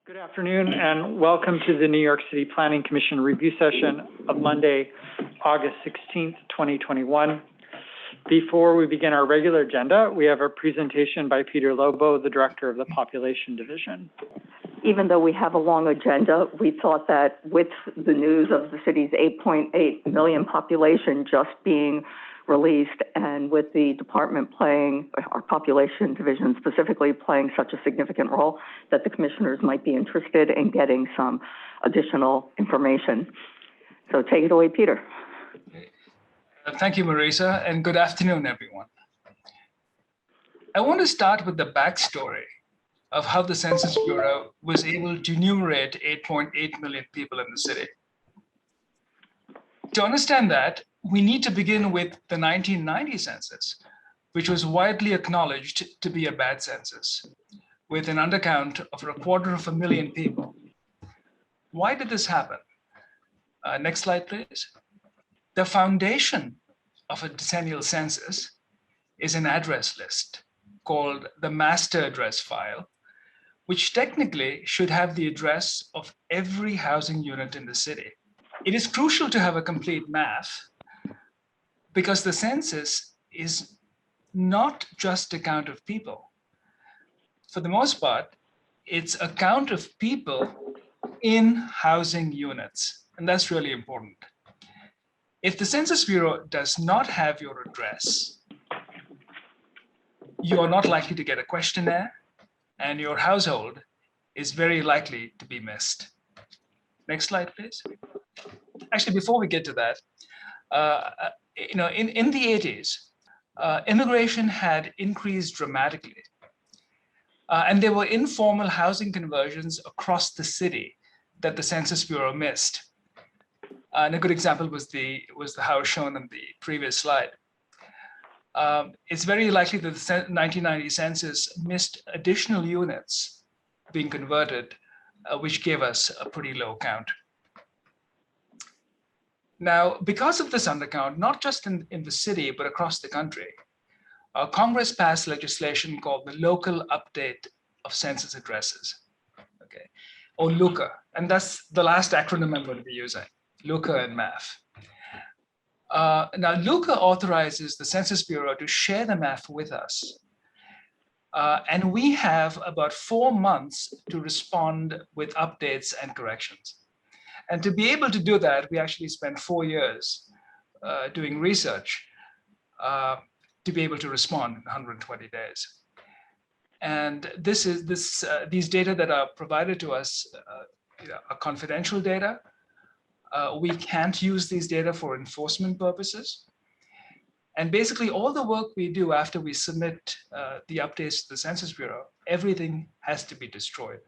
Good afternoon and welcome to the New York City Planning Commission Review Session of Monday, August 16th, 2021. Before we begin our regular agenda, we have a presentation by Peter Lobo, the Director of the Population Division. Even though we have a long agenda, we thought that with the news of the city's 8.8 million population just being released, and with the department playing, our population division specifically playing such a significant role, that the commissioners might be interested in getting some additional information. So take it away, Peter. Thank you, Marisa, and good afternoon, everyone. I want to start with the backstory of how the Census Bureau was able to enumerate 8.8 million people in the city. To understand that, we need to begin with the 1990 census, which was widely acknowledged to be a bad census, with an undercount of 250,000 people. Why did this happen? Next slide, please. The foundation of a decennial census is an address list called the master address file, which technically should have the address of every housing unit in the city. It is crucial to have a complete map because the census is not just a count of people. For the most part, it's a count of people in housing units, and that's really important. If the Census Bureau does not have your address, you are not likely to get a questionnaire, and your household is very likely to be missed. Next slide, please. Actually, before we get to that, in the 80s, immigration had increased dramatically. And there were informal housing conversions across the city that the Census Bureau missed. And a good example was the house shown in the previous slide. It's very likely that the 1990 census missed additional units being converted, which gave us a pretty low count. Now, because of this undercount, not just in the city, but across the country, Congress passed legislation called the Local Update of Census Addresses, okay, or LUCA, and that's the last acronym I'm going to be using, LUCA and MAF. Now, LUCA authorizes the Census Bureau to share the MAF with us, and we have about 4 months to respond with updates and corrections. And to be able to do that, we actually spent 4 years doing research to be able to respond in 120 days. And these data that are provided to us are confidential data. We can't use these data for enforcement purposes. And basically all the work we do after we submit the updates to the Census Bureau, everything has to be destroyed.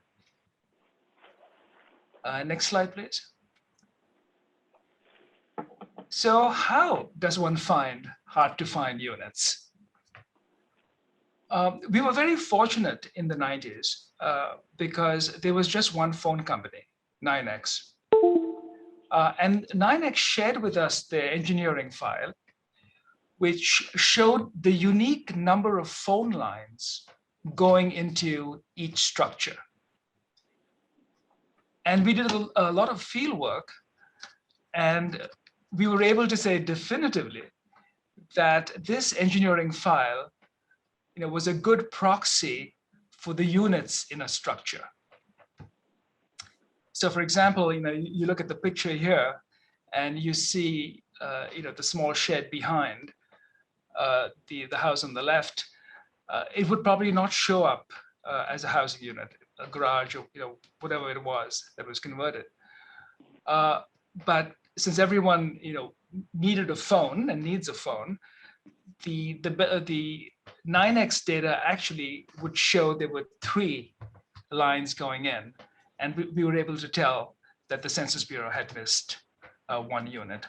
Next slide, please. So how does one find hard to find units? We were very fortunate in the 90s because there was just one phone company, 9X. And 9X shared with us their engineering file, which showed the unique number of phone lines going into each structure. And we did a lot of field work, and we were able to say definitively that this engineering file was a good proxy for the units in a structure. So for example, you look at the picture here and you see the small shed behind the house on the left. It would probably not show up as a housing unit, a garage, or whatever it was that was converted. But since everyone needed a phone and needs a phone, the 9X data actually would show there were 3 lines going in, and we were able to tell that the Census Bureau had missed 1 unit.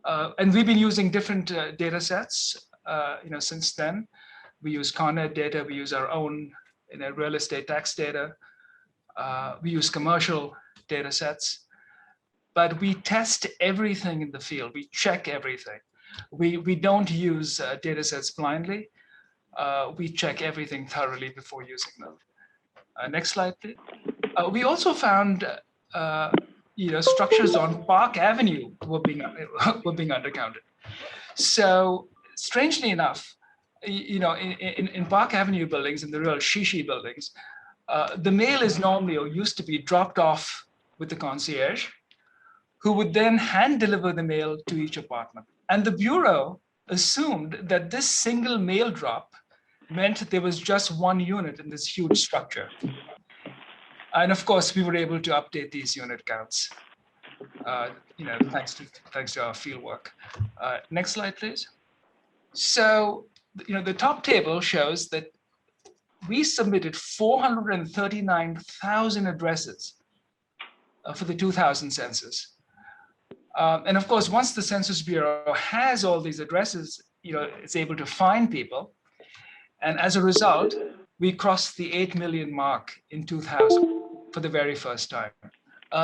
And we've been using different data sets since then. We use Con Ed data, we use our own real estate tax data, we use commercial data sets, but we test everything in the field. We check everything. We don't use data sets blindly. We check everything thoroughly before using them. Next slide, please. We also found, structures on Park Avenue were being undercounted. So strangely enough, in Park Avenue buildings, in the real Shishi buildings, the mail is normally or used to be dropped off with the concierge, who would then hand deliver the mail to each apartment. And the Bureau assumed that this single mail drop meant there was just one unit in this huge structure. And of course, we were able to update these unit counts, thanks to our field work. Next slide, please. So, the top table shows that we submitted 439,000 addresses for the 2000 census. And of course, once the Census Bureau has all these addresses, it's able to find people. And as a result, we crossed the 8 million mark in 2000 for the very first time.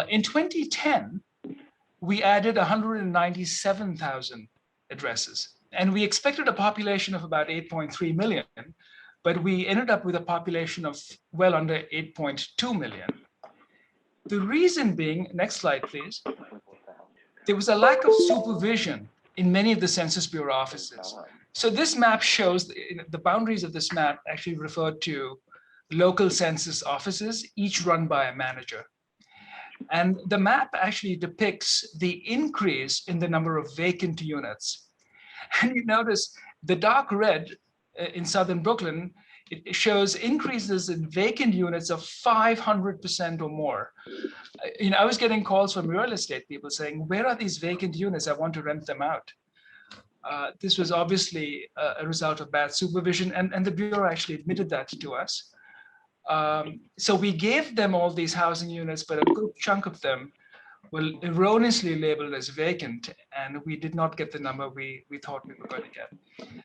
In 2010, we added 197,000 addresses. And we expected a population of about 8.3 million, but we ended up with a population of well under 8.2 million. The reason being, next slide, please, there was a lack of supervision in many of the Census Bureau offices. So this map shows the boundaries of this map actually refer to local census offices, each run by a manager. And the map actually depicts the increase in the number of vacant units. And you notice the dark red in Southern Brooklyn, it shows increases in vacant units of 500% or more. I was getting calls from real estate people saying, where are these vacant units? I want to rent them out. This was obviously a result of bad supervision, and the Bureau actually admitted that to us. So we gave them all these housing units, but a good chunk of them were erroneously labeled as vacant, and we did not get the number we thought we were going to get.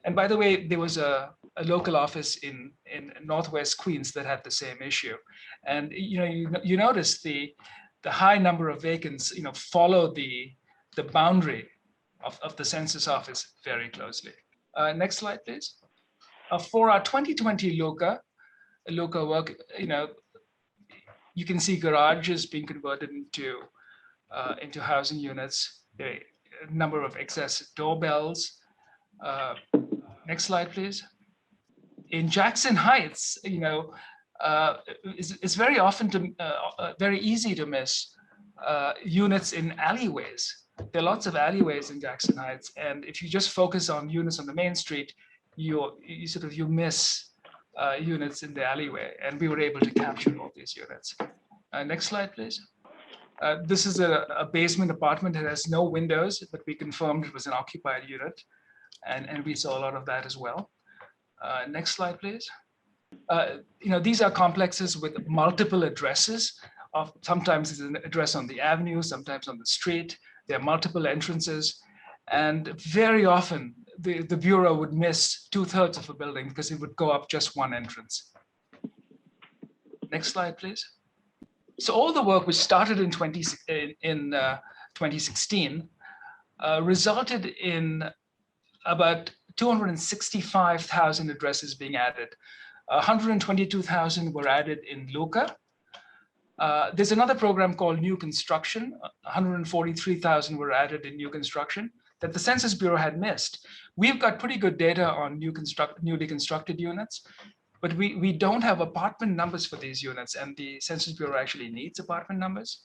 And by the way, there was a local office in Northwest Queens that had the same issue. And you notice the high number of vacants follow the boundary of the census office very closely. Next slide, please. For our 2020 LULA work, you can see garages being converted into housing units, a number of excess doorbells. Next slide, please. In Jackson Heights, it's very often very easy to miss units in alleyways. There are lots of alleyways in Jackson Heights, and if you just focus on units on the main street, you miss units in the alleyway, and we were able to capture all these units. Next slide, please. This is a basement apartment that has no windows, but we confirmed it was an occupied unit, and we saw a lot of that as well. Next slide, please. These are complexes with multiple addresses. Sometimes it's an address on the avenue, sometimes on the street. There are multiple entrances, and very often the Bureau would miss 2/3 of a building because it would go up just one entrance. Next slide, please. So all the work which started in 2016 resulted in about 265,000 addresses being added. 122,000 were added in LULA. There's another program called New Construction. 143,000 were added in new construction that the Census Bureau had missed. We've got pretty good data on newly constructed units, but we don't have apartment numbers for these units, and the Census Bureau actually needs apartment numbers.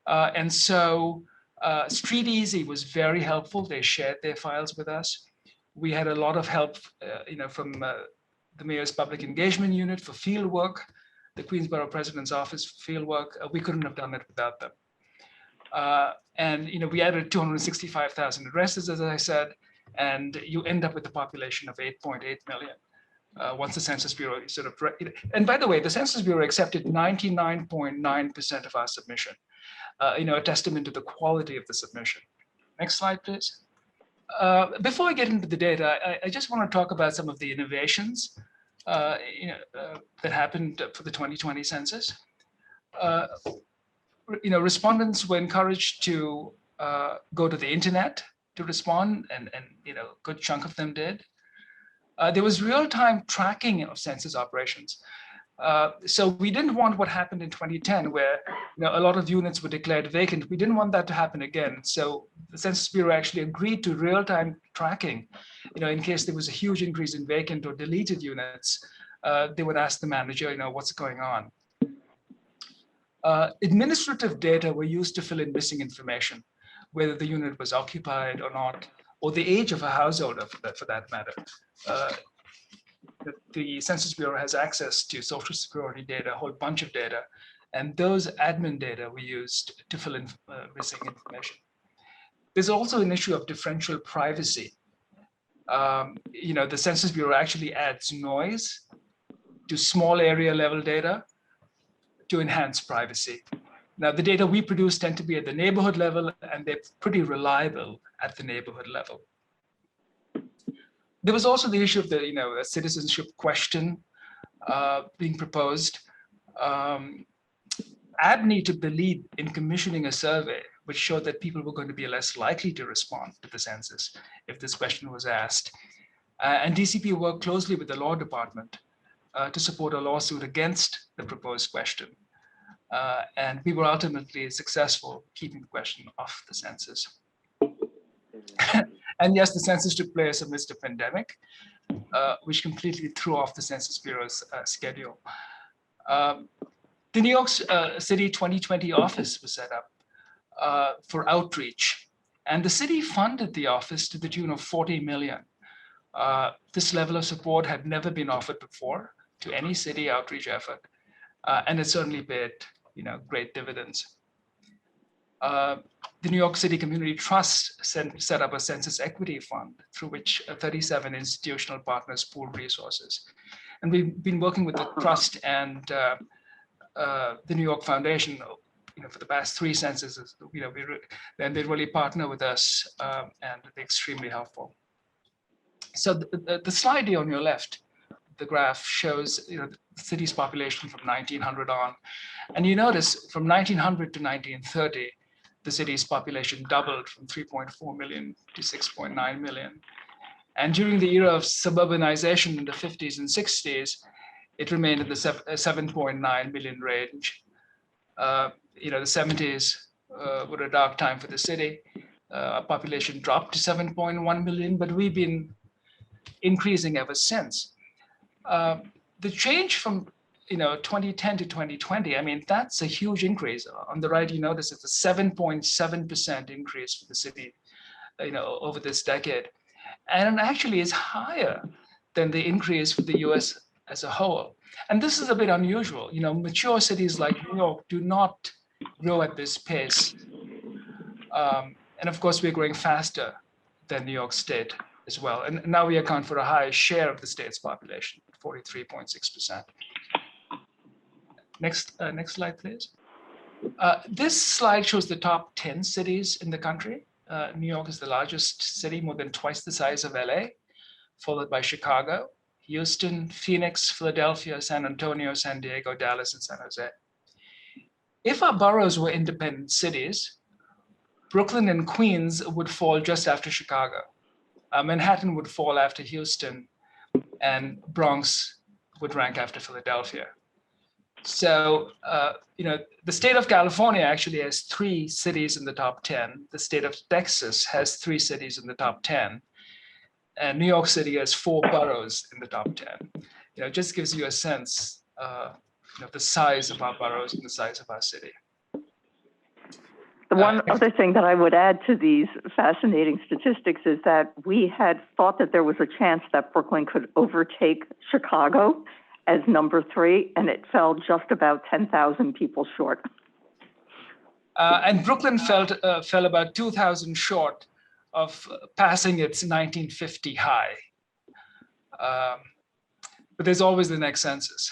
And so Street Easy was very helpful. They shared their files with us. We had a lot of help from the Mayor's Public Engagement Unit for field work, the Queensborough President's Office for field work. We couldn't have done it without them. And we added 265,000 addresses, as I said, and you end up with a population of 8.8 million. Once the Census Bureau and by the way, the Census Bureau accepted 99.9% of our submission, a testament to the quality of the submission. Next slide, please. Before I get into the data, I just want to talk about some of the innovations that happened for the 2020 census. Respondents were encouraged to go to the internet to respond, and a good chunk of them did. There was real-time tracking of census operations. So we didn't want what happened in 2010, where a lot of units were declared vacant. We didn't want that to happen again. So the Census Bureau actually agreed to real-time tracking. In case there was a huge increase in vacant or deleted units, they would ask the manager, what's going on. Administrative data were used to fill in missing information, whether the unit was occupied or not, or the age of a householder for that matter. The Census Bureau has access to Social Security data, a whole bunch of data, and those admin data were used to fill in missing information. There's also an issue of differential privacy. The Census Bureau actually adds noise to small area level data to enhance privacy. Now, the data we produce tend to be at the neighborhood level, and they're pretty reliable at the neighborhood level. There was also the issue of the a citizenship question being proposed. ABNY took the lead in commissioning a survey which showed that people were going to be less likely to respond to the census if this question was asked. And DCP worked closely with the law department to support a lawsuit against the proposed question. And we were ultimately successful keeping the question off the census. And yes, the census took place amidst a pandemic, which completely threw off the Census Bureau's schedule. The New York City 2020 office was set up for outreach, and the city funded the office to the tune of $40 million. This level of support had never been offered before to any city outreach effort, and it certainly paid great dividends. The New York City Community Trust set up a census equity fund through which 37 institutional partners pooled resources. And we've been working with the trust and the New York Foundation for the past 3 censuses. Then they really partner with us, and they're extremely helpful. So the slide here on your left, the graph shows the city's population from 1900 on. And you notice from 1900 to 1930, the city's population doubled from 3.4 million to 6.9 million. And during the era of suburbanization in the 50s and 60s, it remained in the 7.9 million range. The 70s were a dark time for the city. Our population dropped to 7.1 million, but we've been increasing ever since. The change from 2010 to 2020, that's a huge increase. On the right, you notice it's a 7.7% increase for the city, over this decade. And it actually is higher than the increase for the US as a whole. And this is a bit unusual. Mature cities like New York do not grow at this pace. And of course, we're growing faster than New York State as well. And now we account for a higher share of the state's population, 43.6%. Next slide, please. This slide shows the top 10 cities in the country. New York is the largest city, more than twice the size of LA, followed by Chicago, Houston, Phoenix, Philadelphia, San Antonio, San Diego, Dallas, and San Jose. If our boroughs were independent cities, Brooklyn and Queens would fall just after Chicago. Manhattan would fall after Houston, and Bronx would rank after Philadelphia. So, the state of California actually has 3 cities in the top 10. The state of Texas has 3 cities in the top 10. And New York City has 4 boroughs in the top 10. It just gives you a sense of the size of our boroughs and the size of our city. The one other thing that I would add to these fascinating statistics is that we had thought that there was a chance that Brooklyn could overtake Chicago as number 3, and it fell just about 10,000 people short. And Brooklyn fell about 2,000 short of passing its 1950 high. But there's always the next census.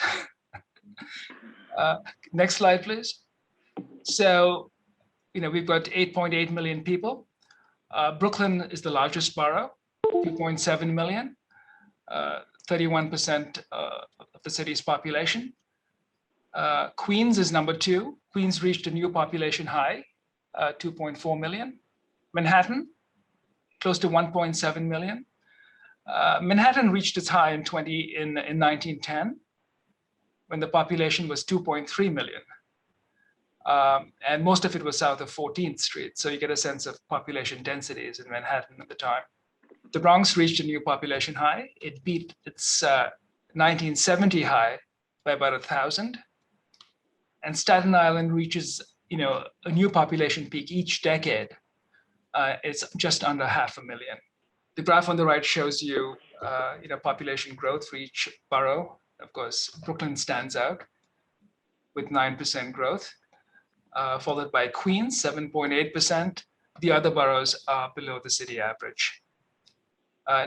Next slide, please. So, we've got 8.8 million people. Brooklyn is the largest borough, 2.7 million, 31% of the city's population. Queens is number 2. Queens reached a new population high, 2.4 million. Manhattan, close to 1.7 million. Manhattan reached its high in 1910. when the population was 2.3 million. And most of it was south of 14th Street. So you get a sense of population densities in Manhattan at the time. The Bronx reached a new population high. It beat its 1970 high by about 1,000. And Staten Island reaches, a new population peak each decade. It's just under 500,000. The graph on the right shows you, population growth for each borough. Of course, Brooklyn stands out with 9% growth, followed by Queens, 7.8%. The other boroughs are below the city average.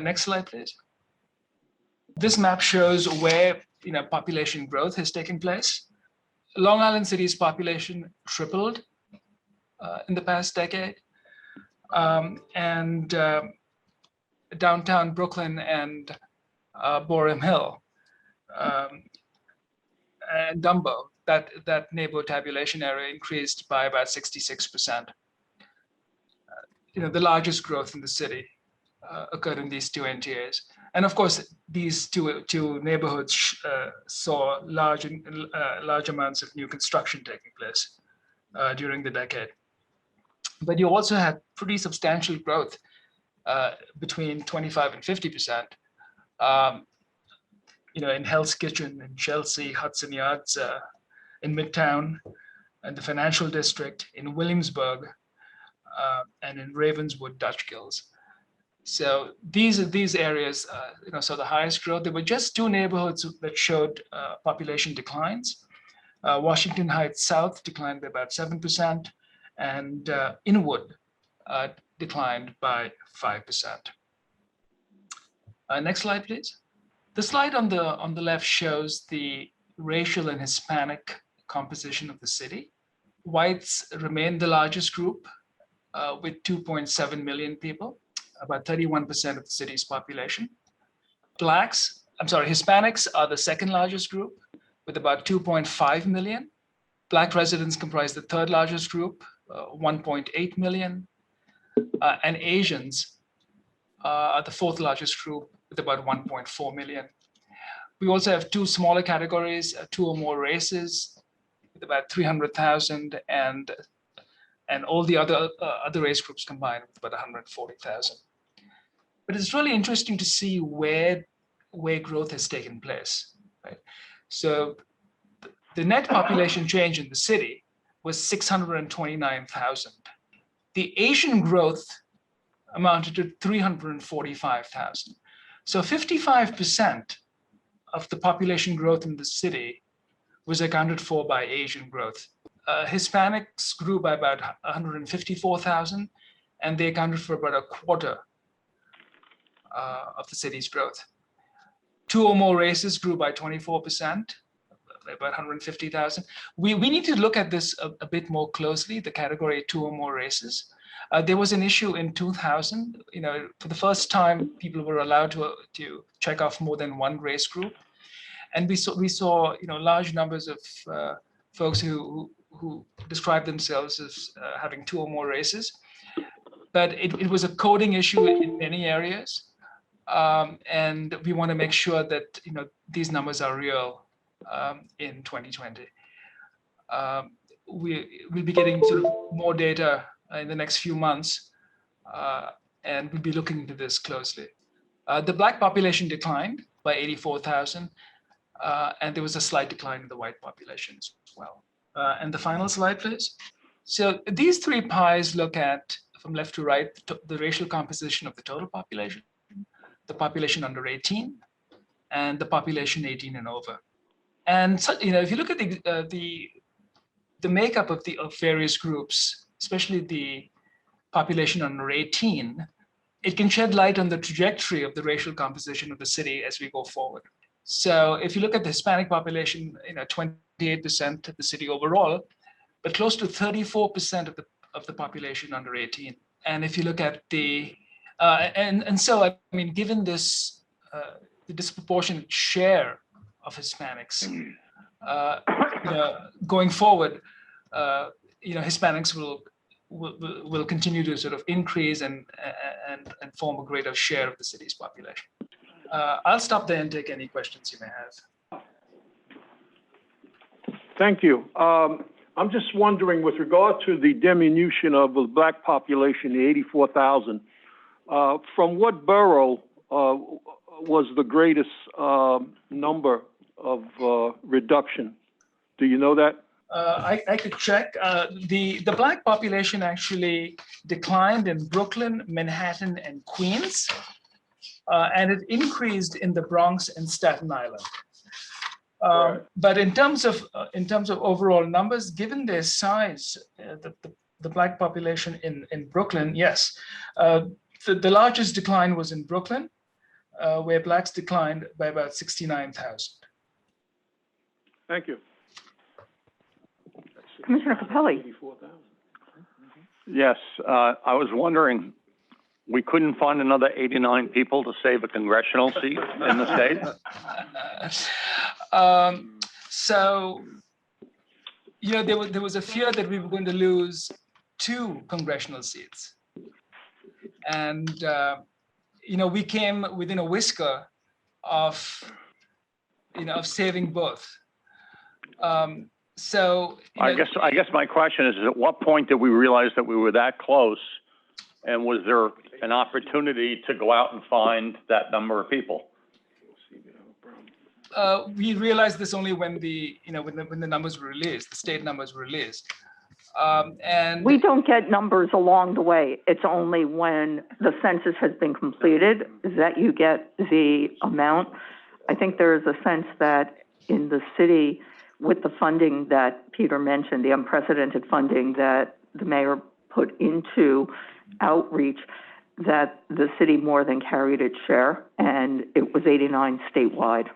Next slide, please. This map shows where population growth has taken place. Long Island City's population tripled in the past decade, and downtown Brooklyn and Boerum Hill and Dumbo, that neighborhood tabulation area increased by about 66%. The largest growth in the city occurred in these two NTAs. And of course, these two neighborhoods saw large amounts of new construction taking place during the decade. But you also had pretty substantial growth between 25 and 50%. In Hell's Kitchen, in Chelsea, Hudson Yards, in Midtown, and the Financial District, in Williamsburg, and in Ravenswood, Dutch Gills. So these areas, saw the highest growth. There were just two neighborhoods that showed population declines. Washington Heights South declined by about 7%, and Inwood declined by 5%. Next slide, please. The slide on the left shows the racial and Hispanic composition of the city. Whites remain the largest group with 2.7 million people, about 31% of the city's population. Hispanics are the second largest group with about 2.5 million. Black residents comprise the third largest group, 1.8 million. And Asians are the fourth largest group with about 1.4 million. We also have two smaller categories, two or more races with about 300,000, and all the other race groups combined with about 140,000. But it's really interesting to see where growth has taken place, right? So the net population change in the city was 629,000. The Asian growth amounted to 345,000. So 55% of the population growth in the city was accounted for by Asian growth. Hispanics grew by about 154,000, and they accounted for about a quarter of the city's growth. Two or more races grew by 24%, about 150,000. We need to look at this a bit more closely, the category two or more races. There was an issue in 2000, for the first time, people were allowed to check off more than one race group. And we saw large numbers of folks who described themselves as having two or more races. But it was a coding issue in many areas. And we want to make sure that these numbers are real in 2020. We'll be getting sort of more data in the next few months, and we'll be looking into this closely. The Black population declined by 84,000, and there was a slight decline in the white population as well. And the final slide, please. So these three pies look at, from left to right, the racial composition of the total population, the population under 18, and the population 18 and over. And so, if you look at the makeup of various groups, especially the population under 18, it can shed light on the trajectory of the racial composition of the city as we go forward. So if you look at the Hispanic population, 28% of the city overall, but close to 34% of the population under 18. And if you look at the so given this the disproportionate share of Hispanics, going forward, Hispanics will continue to sort of increase and form a greater share of the city's population. I'll stop there and take any questions you may have. Thank you. I'm just wondering, with regard to the diminution of the black population, the 84,000, from what borough was the greatest number of reduction? Do you know that? I could check. The black population actually declined in Brooklyn, Manhattan, and Queens, and it increased in the Bronx and Staten Island. Right. But in terms of overall numbers, given their size, the black population in Brooklyn, yes, the largest decline was in Brooklyn, where blacks declined by about 69,000. Thank you. Commissioner Capelli. Yes, I was wondering, we couldn't find another 89 people to save a congressional seat in the state? So, you know, there was a fear that we were going to lose 2 congressional seats. And, you know, we came within a whisker of, you know, of saving both. So I guess my question is, at what point did we realize that we were that close? And was there an opportunity to go out and find that number of people? We realized this only when when the numbers were released, the state numbers were released. And We don't get numbers along the way. It's only when the census has been completed that you get the amount. I think there is a sense that in the city, with the funding that Peter mentioned, the unprecedented funding that the mayor put into outreach, that the city more than carried its share, and it was 89 statewide.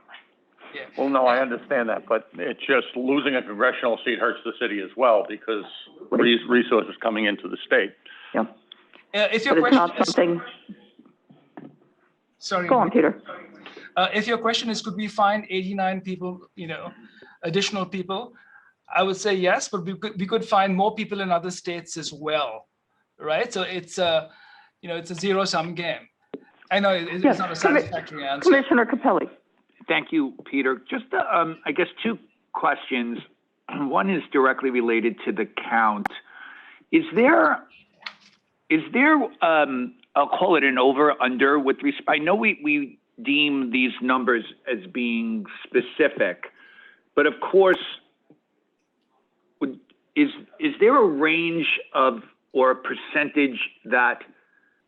yeah. Well, no, I understand that, but it's just losing a congressional seat hurts the city as well because resources coming into the state. Yeah, If your but it's question not something, sorry, go on, Peter. If your question is, could we find 89 people, you know, additional people? I would say yes, but we could find more people in other states as well, right? So it's a, you know, it's a zero-sum game. I know it's Yes. not a satisfactory answer. Commissioner Capelli. Thank you, Peter. Just, I guess, 2 questions. One is directly related to the count. Is there, I'll call it an over/under with respect, I know we deem these numbers as being specific, but of course, is there a range of, or a percentage that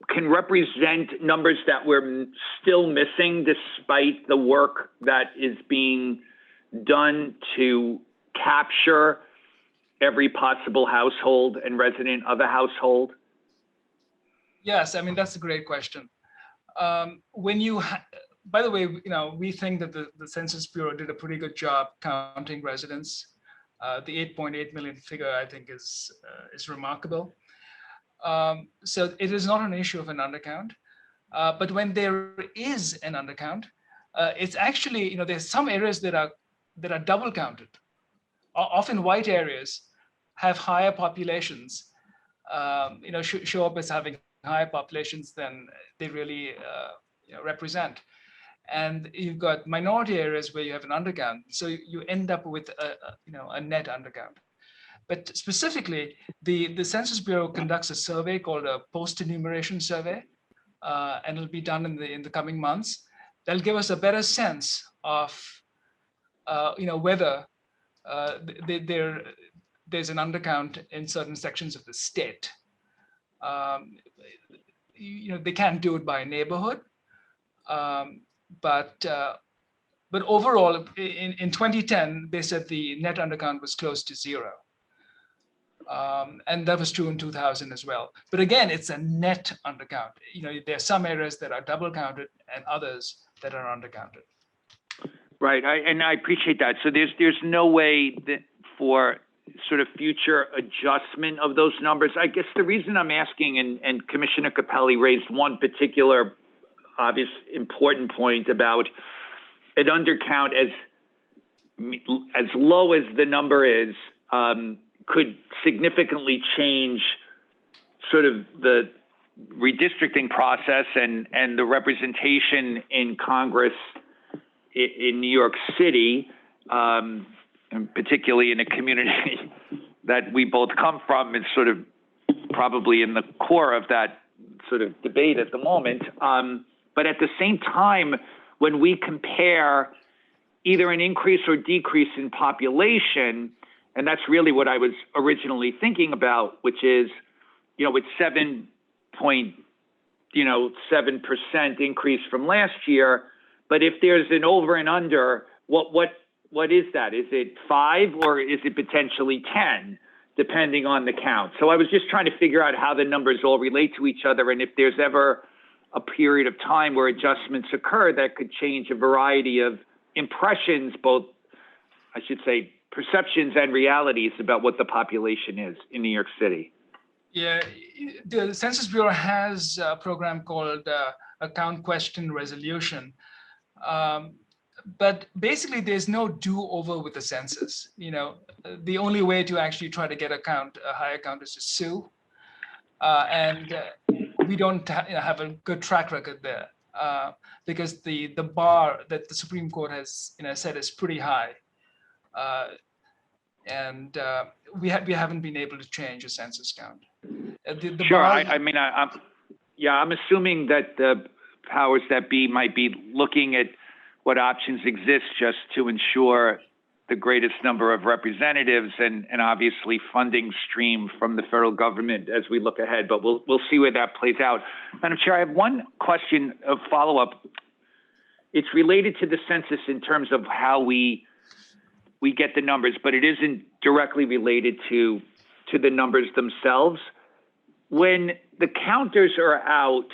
can represent numbers that we're still missing despite the work that is being done to capture every possible household and resident of a household? Yes, I mean, that's a great question. When you, by the way, you know, we think that the Census Bureau did a pretty good job counting residents. The 8.8 million figure, I think, is remarkable. So it is not an issue of an undercount, but when there is an undercount, it's actually, you know, there's some areas that are double counted. Often white areas have higher populations, you know, show up as having higher populations than they really you know, represent. And you've got minority areas where you have an undercount, so you end up with a net undercount. But specifically, the Census Bureau conducts a survey called a post-enumeration survey, and it'll be done in the coming months. That'll give us a better sense of you know, whether there's an undercount in certain sections of the state. You know, they can't do it by neighborhood, but overall, in 2010, they said the net undercount was close to 0. And that was true in 2000 as well. But again, it's a net undercount. You know, there are some areas that are double counted and others that are undercounted. Right, and I appreciate that. So there's no way that for sort of future adjustment of those numbers. I guess the reason I'm asking, and Commissioner Capelli raised one particular obvious important point about an undercount as low as the number is, could significantly change sort of the redistricting process and the representation in Congress in New York City. and particularly in a community that we both come from, it's sort of probably in the core of that sort of debate at the moment. But at the same time, when we compare either an increase or decrease in population, and that's really what I was originally thinking about, which is, with 7% increase from last year. But if there's an over and under, what is that? Is it 5 or is it potentially 10, depending on the count? So I was just trying to figure out how the numbers all relate to each other, and if there's ever a period of time where adjustments occur that could change a variety of impressions, both, I should say, perceptions and realities about what the population is in New York City. Yeah, the Census Bureau has a program called Account Question Resolution. But basically, there's no do-over with the census. The only way to actually try to get a higher count is to sue. And we don't have a good track record there because the bar that the Supreme Court has said is pretty high. And we haven't been able to change a census count. Sure, I'm assuming that the powers that be might be looking at what options exist just to ensure the greatest number of representatives and obviously funding stream from the federal government as we look ahead, but we'll see where that plays out. Madam Chair, I have one question of follow-up. It's related to the census in terms of how we get the numbers, but it isn't directly related to the numbers themselves. When the counters are out,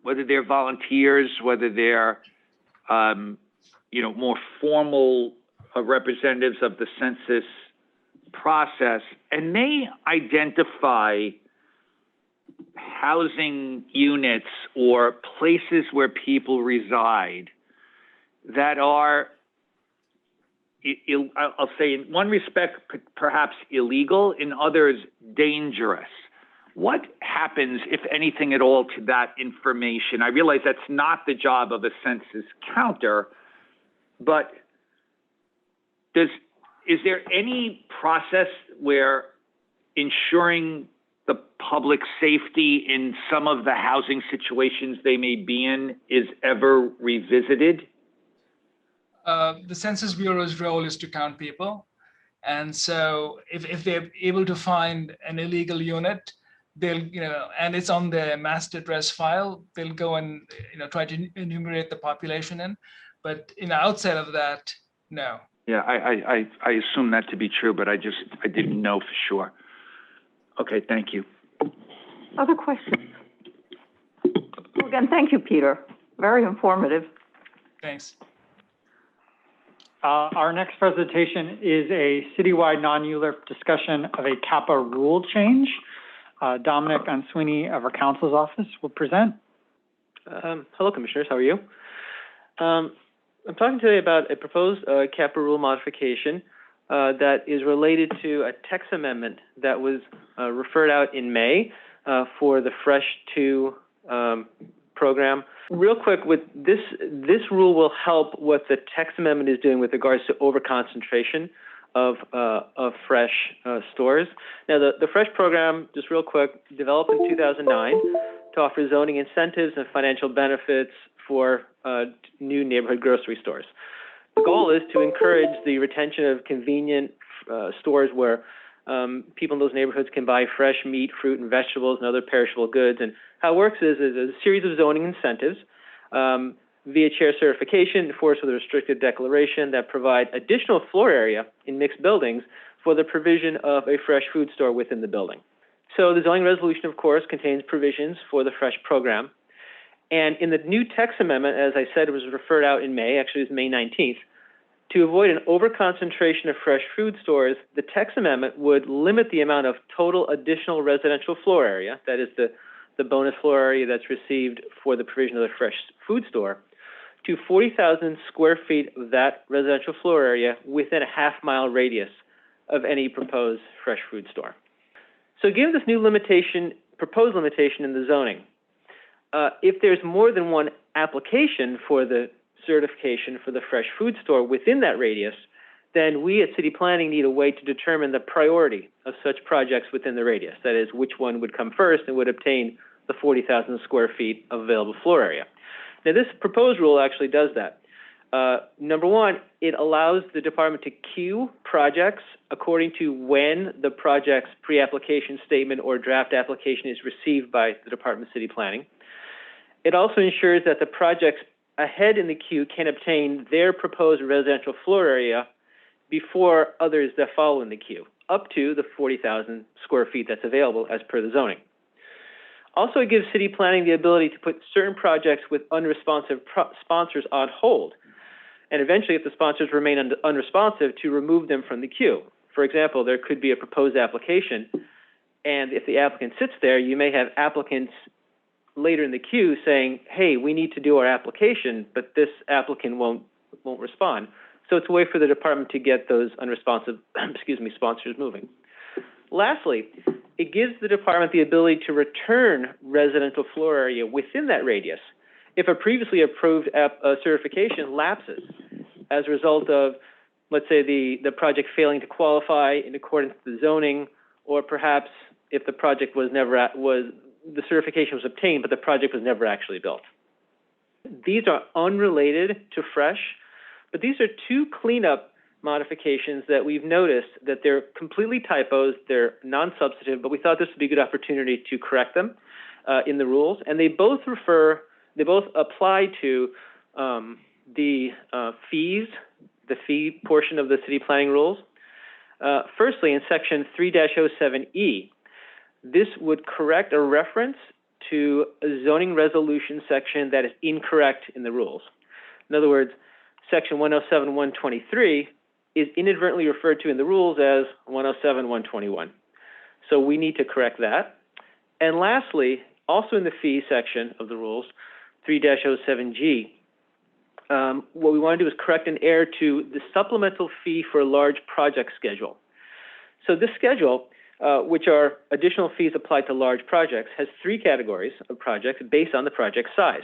whether they're volunteers, whether they're more formal representatives of the census process, and they identify housing units or places where people reside that are, I'll say in one respect, perhaps illegal, in others, dangerous. What happens, if anything at all, to that information? I realize that's not the job of a census counter, but is there any process where ensuring the public safety in some of the housing situations they may be in is ever revisited? The Census Bureau's role is to count people. And so if they're able to find an illegal unit, they'll, and it's on their master address file, they'll go and, try to enumerate the population in. But, outside of that, no. Yeah, I assume that to be true, but I didn't know for sure. Okay, thank you. Other questions? Well, again, thank you, Peter. Very informative. Thanks. Our next presentation is a citywide non-ULURP discussion of a CAPA rule change. Dominic Answini of our counsel's office will present. Hello, Commissioners. How are you? I'm talking today about a proposed CAPA rule modification that is related to a text amendment that was referred out in May for the Fresh 2 program. Real quick, with this rule will help what the text amendment is doing with regards to overconcentration of fresh stores. Now, the Fresh program, just real quick, developed in 2009 to offer zoning incentives and financial benefits for new neighborhood grocery stores. The goal is to encourage the retention of convenient stores where people in those neighborhoods can buy fresh meat, fruit, and vegetables and other perishable goods. And how it works is a series of zoning incentives via chair certification enforced with a restricted declaration that provide additional floor area in mixed buildings for the provision of a fresh food store within the building. So the zoning resolution, of course, contains provisions for the Fresh program. And in the new text amendment, as I said, it was referred out in May, actually it was May 19th, to avoid an overconcentration of fresh food stores, the text amendment would limit the amount of total additional residential floor area, that is the bonus floor area that's received for the provision of the fresh food store, to 40,000 square feet of that residential floor area within a half-mile radius of any proposed fresh food store. So given this new proposed limitation in the zoning, if there's more than one application for the certification for the fresh food store within that radius, then we at City Planning need a way to determine the priority of such projects within the radius. That is, which one would come first and would obtain the 40,000 square feet of available floor area. Now, this proposed rule actually does that. Number one, it allows the department to queue projects according to when the project's pre-application statement or draft application is received by the Department of City Planning. It also ensures that the projects ahead in the queue can obtain their proposed residential floor area before others that follow in the queue, up to the 40,000 square feet that's available as per the zoning. Also, it gives City Planning the ability to put certain projects with unresponsive sponsors on hold, and eventually, if the sponsors remain unresponsive, to remove them from the queue. For example, there could be a proposed application, and if the applicant sits there, you may have applicants later in the queue saying, hey, we need to do our application, but this applicant won't respond. So it's a way for the department to get those unresponsive, sponsors moving. Lastly, it gives the department the ability to return residential floor area within that radius if a previously approved certification lapses as a result of, let's say, the project failing to qualify in accordance with the zoning, or perhaps if the project the certification was obtained, but the project was never actually built. These are unrelated to Fresh, but these are two cleanup modifications that we've noticed that they're completely typos, they're non-substantive, but we thought this would be a good opportunity to correct them in the rules. And they both apply to the fees, the fee portion of the city planning rules. Firstly, in section 3-07E, this would correct a reference to a zoning resolution section that is incorrect in the rules. In other words, section 107-123 is inadvertently referred to in the rules as 107-121. So we need to correct that. And lastly, also in the fee section of the rules, 3-07G, what we want to do is correct an error to the supplemental fee for a large project schedule. So this schedule, which are additional fees applied to large projects, has three categories of projects based on the project size.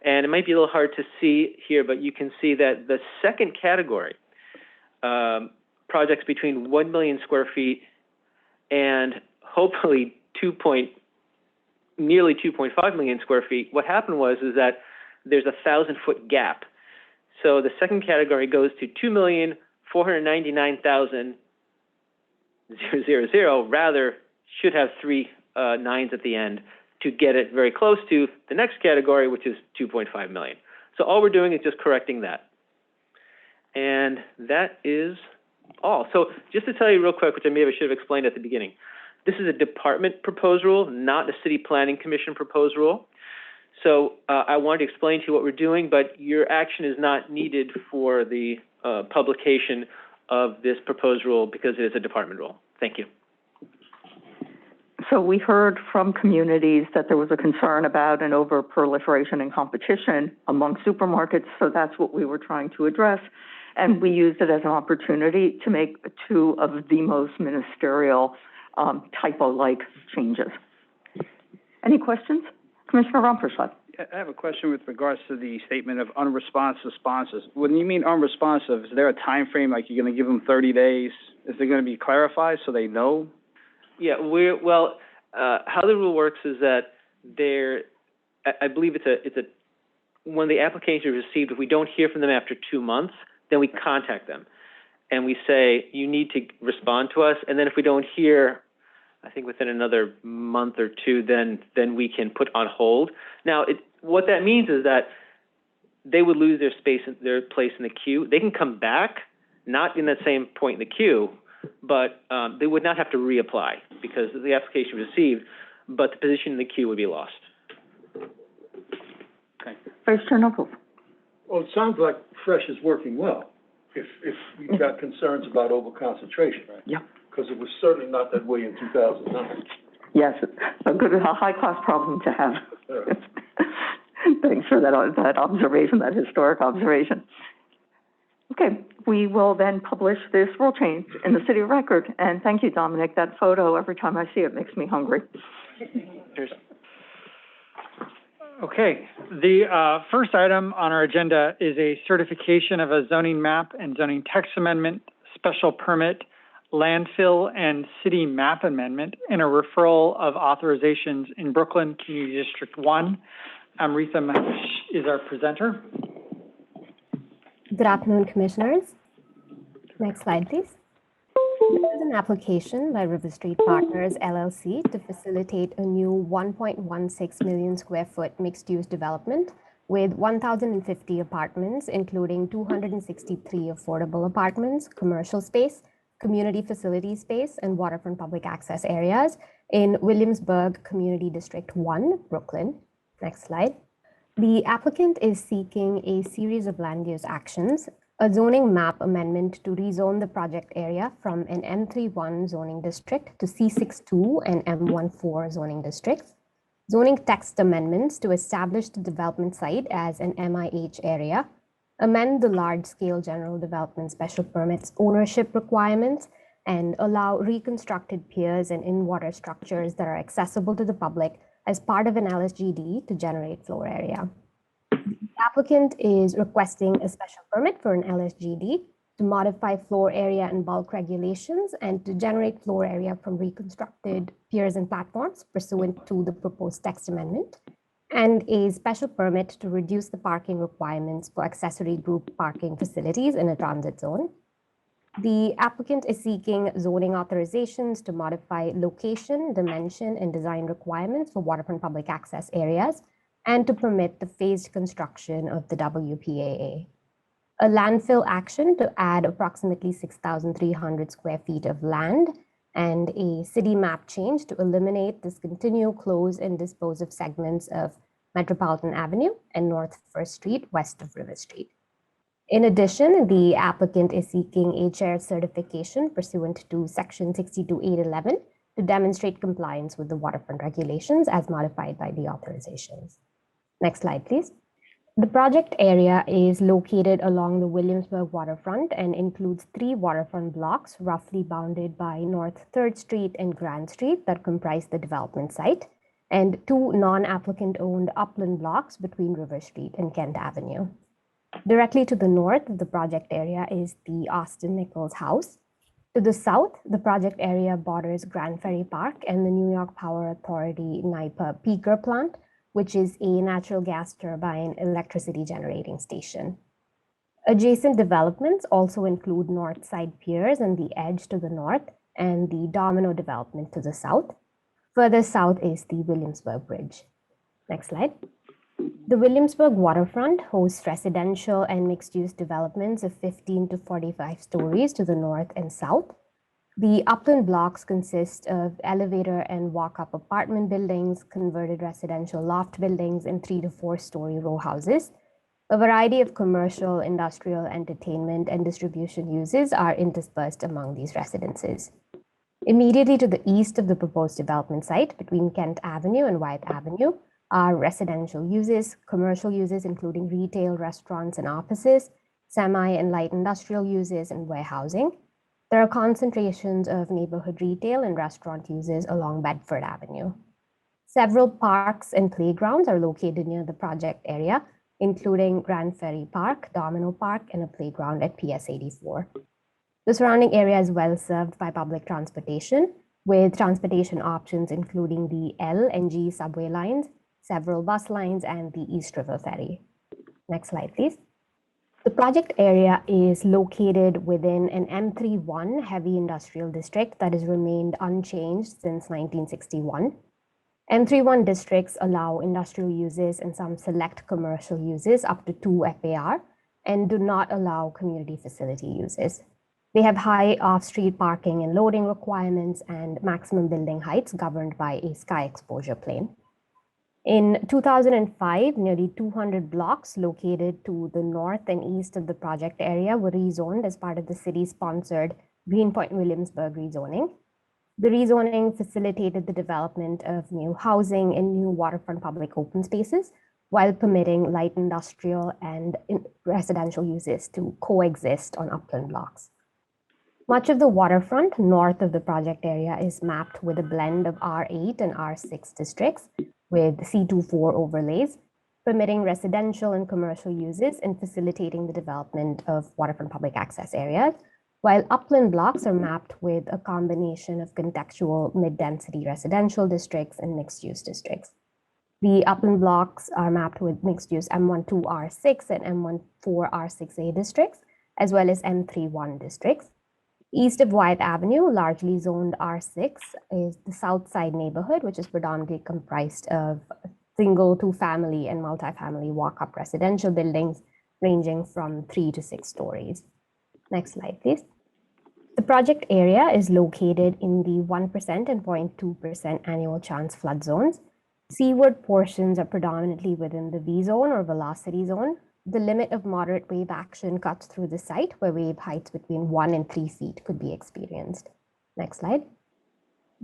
And it might be a little hard to see here, but you can see that the second category, projects between 1 million square feet and hopefully nearly 2.5 million square feet, what happened is that there's a 1,000-foot gap. So the second category goes to 2,499,000, rather should have three nines at the end to get it very close to the next category, which is 2.5 million. So all we're doing is just correcting that. And that is all. So just to tell you real quick, which I should have explained at the beginning, this is a department proposed rule, not a City Planning Commission proposed rule. So I wanted to explain to you what we're doing, but your action is not needed for the publication of this proposed rule because it is a department rule. Thank you. So we heard from communities that there was a concern about an over-proliferation and competition among supermarkets, so that's what we were trying to address. And we used it as an opportunity to make two of the most ministerial typo-like changes. Any questions? Commissioner Rumferschlag. I have a question with regards to the statement of unresponsive sponsors. When you mean unresponsive, is there a time frame, like you're going to give them 30 days? Is it going to be clarified so they know? Yeah, how the rule works is that I believe when the application is received, if we don't hear from them after 2 months, then we contact them and we say, you need to respond to us. And then if we don't hear, I think within another month or two, then we can put on hold. Now, what that means is that they would lose their place in the queue. They can come back, not in that same point in the queue, but they would not have to reapply because the application was received, but the position in the queue would be lost. Okay. Vice Chair Knuckles. Well, it sounds like Fresh is working well, if you've got concerns about overconcentration. Right? Yeah. Because it was certainly not that way in 2009. Yes, a high-class problem to have. Yeah. Thanks for that observation, that historic observation. Okay, we will then publish this rule change in the city record. And thank you, Dominic. That photo, every time I see it, makes me hungry. Cheers. Okay, the first item on our agenda is a certification of a zoning map and zoning text amendment, special permit, landfill, and city map amendment, and a referral of authorizations in Brooklyn Community District 1. Amrita Mahesh is our presenter. Good afternoon, Commissioners. Next slide, please. This is an application by River Street Partners, LLC, to facilitate a new 1.16 million square foot mixed-use development with 1,050 apartments, including 263 affordable apartments, commercial space, community facility space, and waterfront public access areas in Williamsburg Community District 1, Brooklyn. Next slide. The applicant is seeking a series of land use actions, a zoning map amendment to rezone the project area from an M31 zoning district to C62 and M14 zoning districts, zoning text amendments to establish the development site as an MIH area, amend the large-scale general development special permits ownership requirements, and allow reconstructed piers and in-water structures that are accessible to the public as part of an LSGD to generate floor area. The applicant is requesting a special permit for an LSGD to modify floor area and bulk regulations and to generate floor area from reconstructed piers and platforms pursuant to the proposed text amendment, and a special permit to reduce the parking requirements for accessory group parking facilities in a transit zone. The applicant is seeking zoning authorizations to modify location, dimension, and design requirements for waterfront public access areas, and to permit the phased construction of the WPAA. A landfill action to add approximately 6,300 square feet of land, and a city map change to eliminate, discontinue, close, and dispose of segments of Metropolitan Avenue and North First Street west of River Street. In addition, the applicant is seeking a chair certification pursuant to Section 62811 to demonstrate compliance with the waterfront regulations as modified by the authorizations. Next slide, please. The project area is located along the Williamsburg waterfront and includes 3 waterfront blocks roughly bounded by North 3rd Street and Grand Street that comprise the development site, and 2 non-applicant owned upland blocks between River Street and Kent Avenue. Directly to the north of the project area is the Austin Nichols House. To the south, the project area borders Grand Ferry Park and the New York Power Authority NYPA peaker plant, which is a natural gas turbine electricity generating station. Adjacent developments also include North Side Piers and the Edge to the north and the Domino development to the south. Further south is the Williamsburg Bridge. Next slide. The Williamsburg waterfront hosts residential and mixed-use developments of 15 to 45 stories to the north and south. The upland blocks consist of elevator and walk-up apartment buildings, converted residential loft buildings, and 3 to 4 story row houses. A variety of commercial, industrial, entertainment, and distribution uses are interspersed among these residences. Immediately to the east of the proposed development site, between Kent Avenue and Wythe Avenue, are residential uses, commercial uses including retail, restaurants, and offices, semi and light industrial uses, and warehousing. There are concentrations of neighborhood retail and restaurant uses along Bedford Avenue. Several parks and playgrounds are located near the project area, including Grand Ferry Park, Domino Park, and a playground at PS 84. The surrounding area is well served by public transportation, with transportation options including the L and G subway lines, several bus lines, and the East River Ferry. Next slide, please. The project area is located within an M31 heavy industrial district that has remained unchanged since 1961. M31 districts allow industrial uses and some select commercial uses up to 2 FAR and do not allow community facility uses. They have high off-street parking and loading requirements and maximum building heights governed by a sky exposure plane. In 2005, nearly 200 blocks located to the north and east of the project area were rezoned as part of the city-sponsored Greenpoint Williamsburg rezoning. The rezoning facilitated the development of new housing and new waterfront public open spaces while permitting light industrial and residential uses to coexist on upland blocks. Much of the waterfront north of the project area is mapped with a blend of R8 and R6 districts with C24 overlays, permitting residential and commercial uses and facilitating the development of waterfront public access areas, while upland blocks are mapped with a combination of contextual mid-density residential districts and mixed-use districts. The upland blocks are mapped with mixed-use M12R6 and M14R6A districts, as well as M31 districts. East of Wythe Avenue, largely zoned R6, is the South Side neighborhood, which is predominantly comprised of single, two-family, and multifamily walk-up residential buildings ranging from 3 to 6 stories. Next slide, please. The project area is located in the 1% and 0.2% annual chance flood zones. Seaward portions are predominantly within the V zone or velocity zone. The limit of moderate wave action cuts through the site where wave heights between 1 and 3 feet could be experienced. Next slide.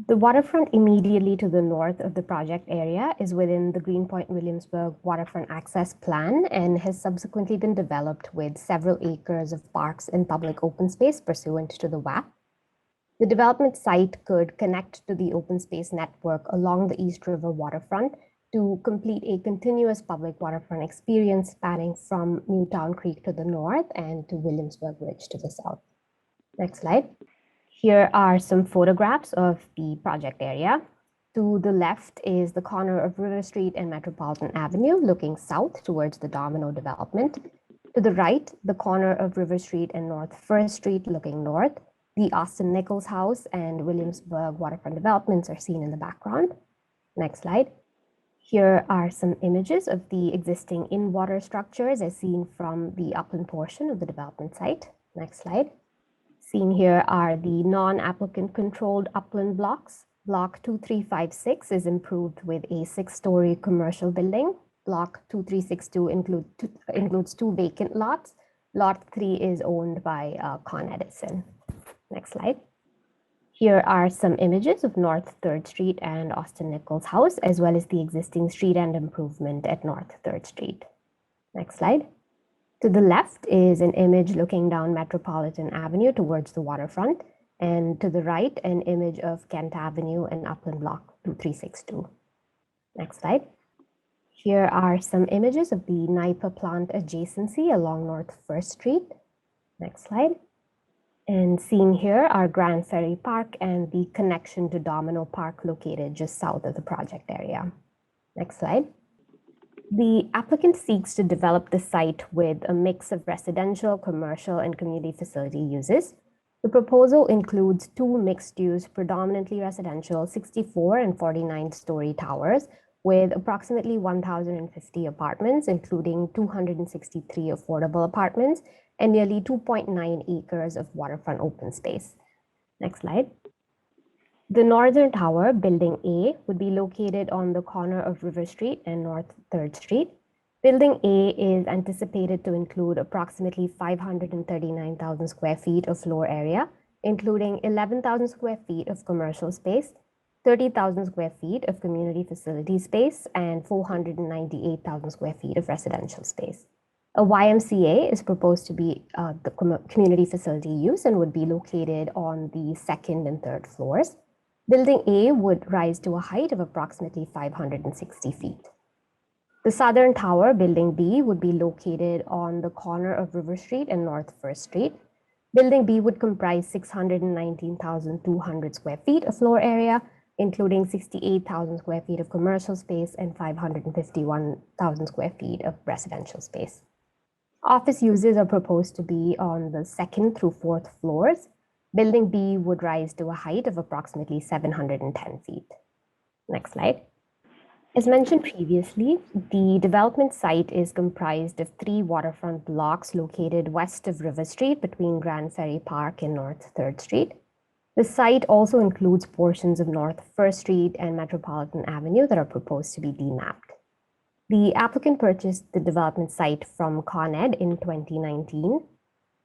The waterfront immediately to the north of the project area is within the Greenpoint Williamsburg Waterfront Access Plan and has subsequently been developed with several acres of parks and public open space pursuant to the WAP. The development site could connect to the open space network along the East River waterfront to complete a continuous public waterfront experience spanning from Newtown Creek to the north and to Williamsburg Ridge to the south. Next slide. Here are some photographs of the project area. To the left is the corner of River Street and Metropolitan Avenue looking south towards the Domino development. To the right, the corner of River Street and North First Street looking north. The Austin Nichols House and Williamsburg waterfront developments are seen in the background. Next slide. Here are some images of the existing in-water structures as seen from the upland portion of the development site. Next slide. Seen here are the non-applicant controlled upland blocks. Block 2356 is improved with a 6-story commercial building. Block 2362 includes 2 vacant lots. Lot 3 is owned by Con Edison. Next slide. Here are some images of North 3rd Street and Austin Nichols House, as well as the existing street end improvement at North 3rd Street. Next slide. To the left is an image looking down Metropolitan Avenue towards the waterfront, and to the right, an image of Kent Avenue and Upland Block 2362. Next slide. Here are some images of the NIPA plant adjacency along North 1st Street. Next slide. And seen here are Grand Ferry Park and the connection to Domino Park located just south of the project area. Next slide. The applicant seeks to develop the site with a mix of residential, commercial, and community facility uses. The proposal includes 2 mixed-use, predominantly residential, 64 and 49-story towers with approximately 1,050 apartments, including 263 affordable apartments and nearly 2.9 acres of waterfront open space. Next slide. The northern tower, Building A, would be located on the corner of River Street and North 3rd Street. Building A is anticipated to include approximately 539,000 square feet of floor area, including 11,000 square feet of commercial space, 30,000 square feet of community facility space, and 498,000 square feet of residential space. A YMCA is proposed to be the community facility use and would be located on the 2nd and 3rd floors. Building A would rise to a height of approximately 560 feet. The southern tower, Building B, would be located on the corner of River Street and North 1st Street. Building B would comprise 619,200 square feet of floor area, including 68,000 square feet of commercial space and 551,000 square feet of residential space. Office uses are proposed to be on the 2nd through 4th floors. Building B would rise to a height of approximately 710 feet. Next slide. As mentioned previously, the development site is comprised of 3 waterfront blocks located west of River Street between Grand Ferry Park and North 3rd Street. The site also includes portions of North 1st Street and Metropolitan Avenue that are proposed to be demapped. The applicant purchased the development site from Con Ed in 2019.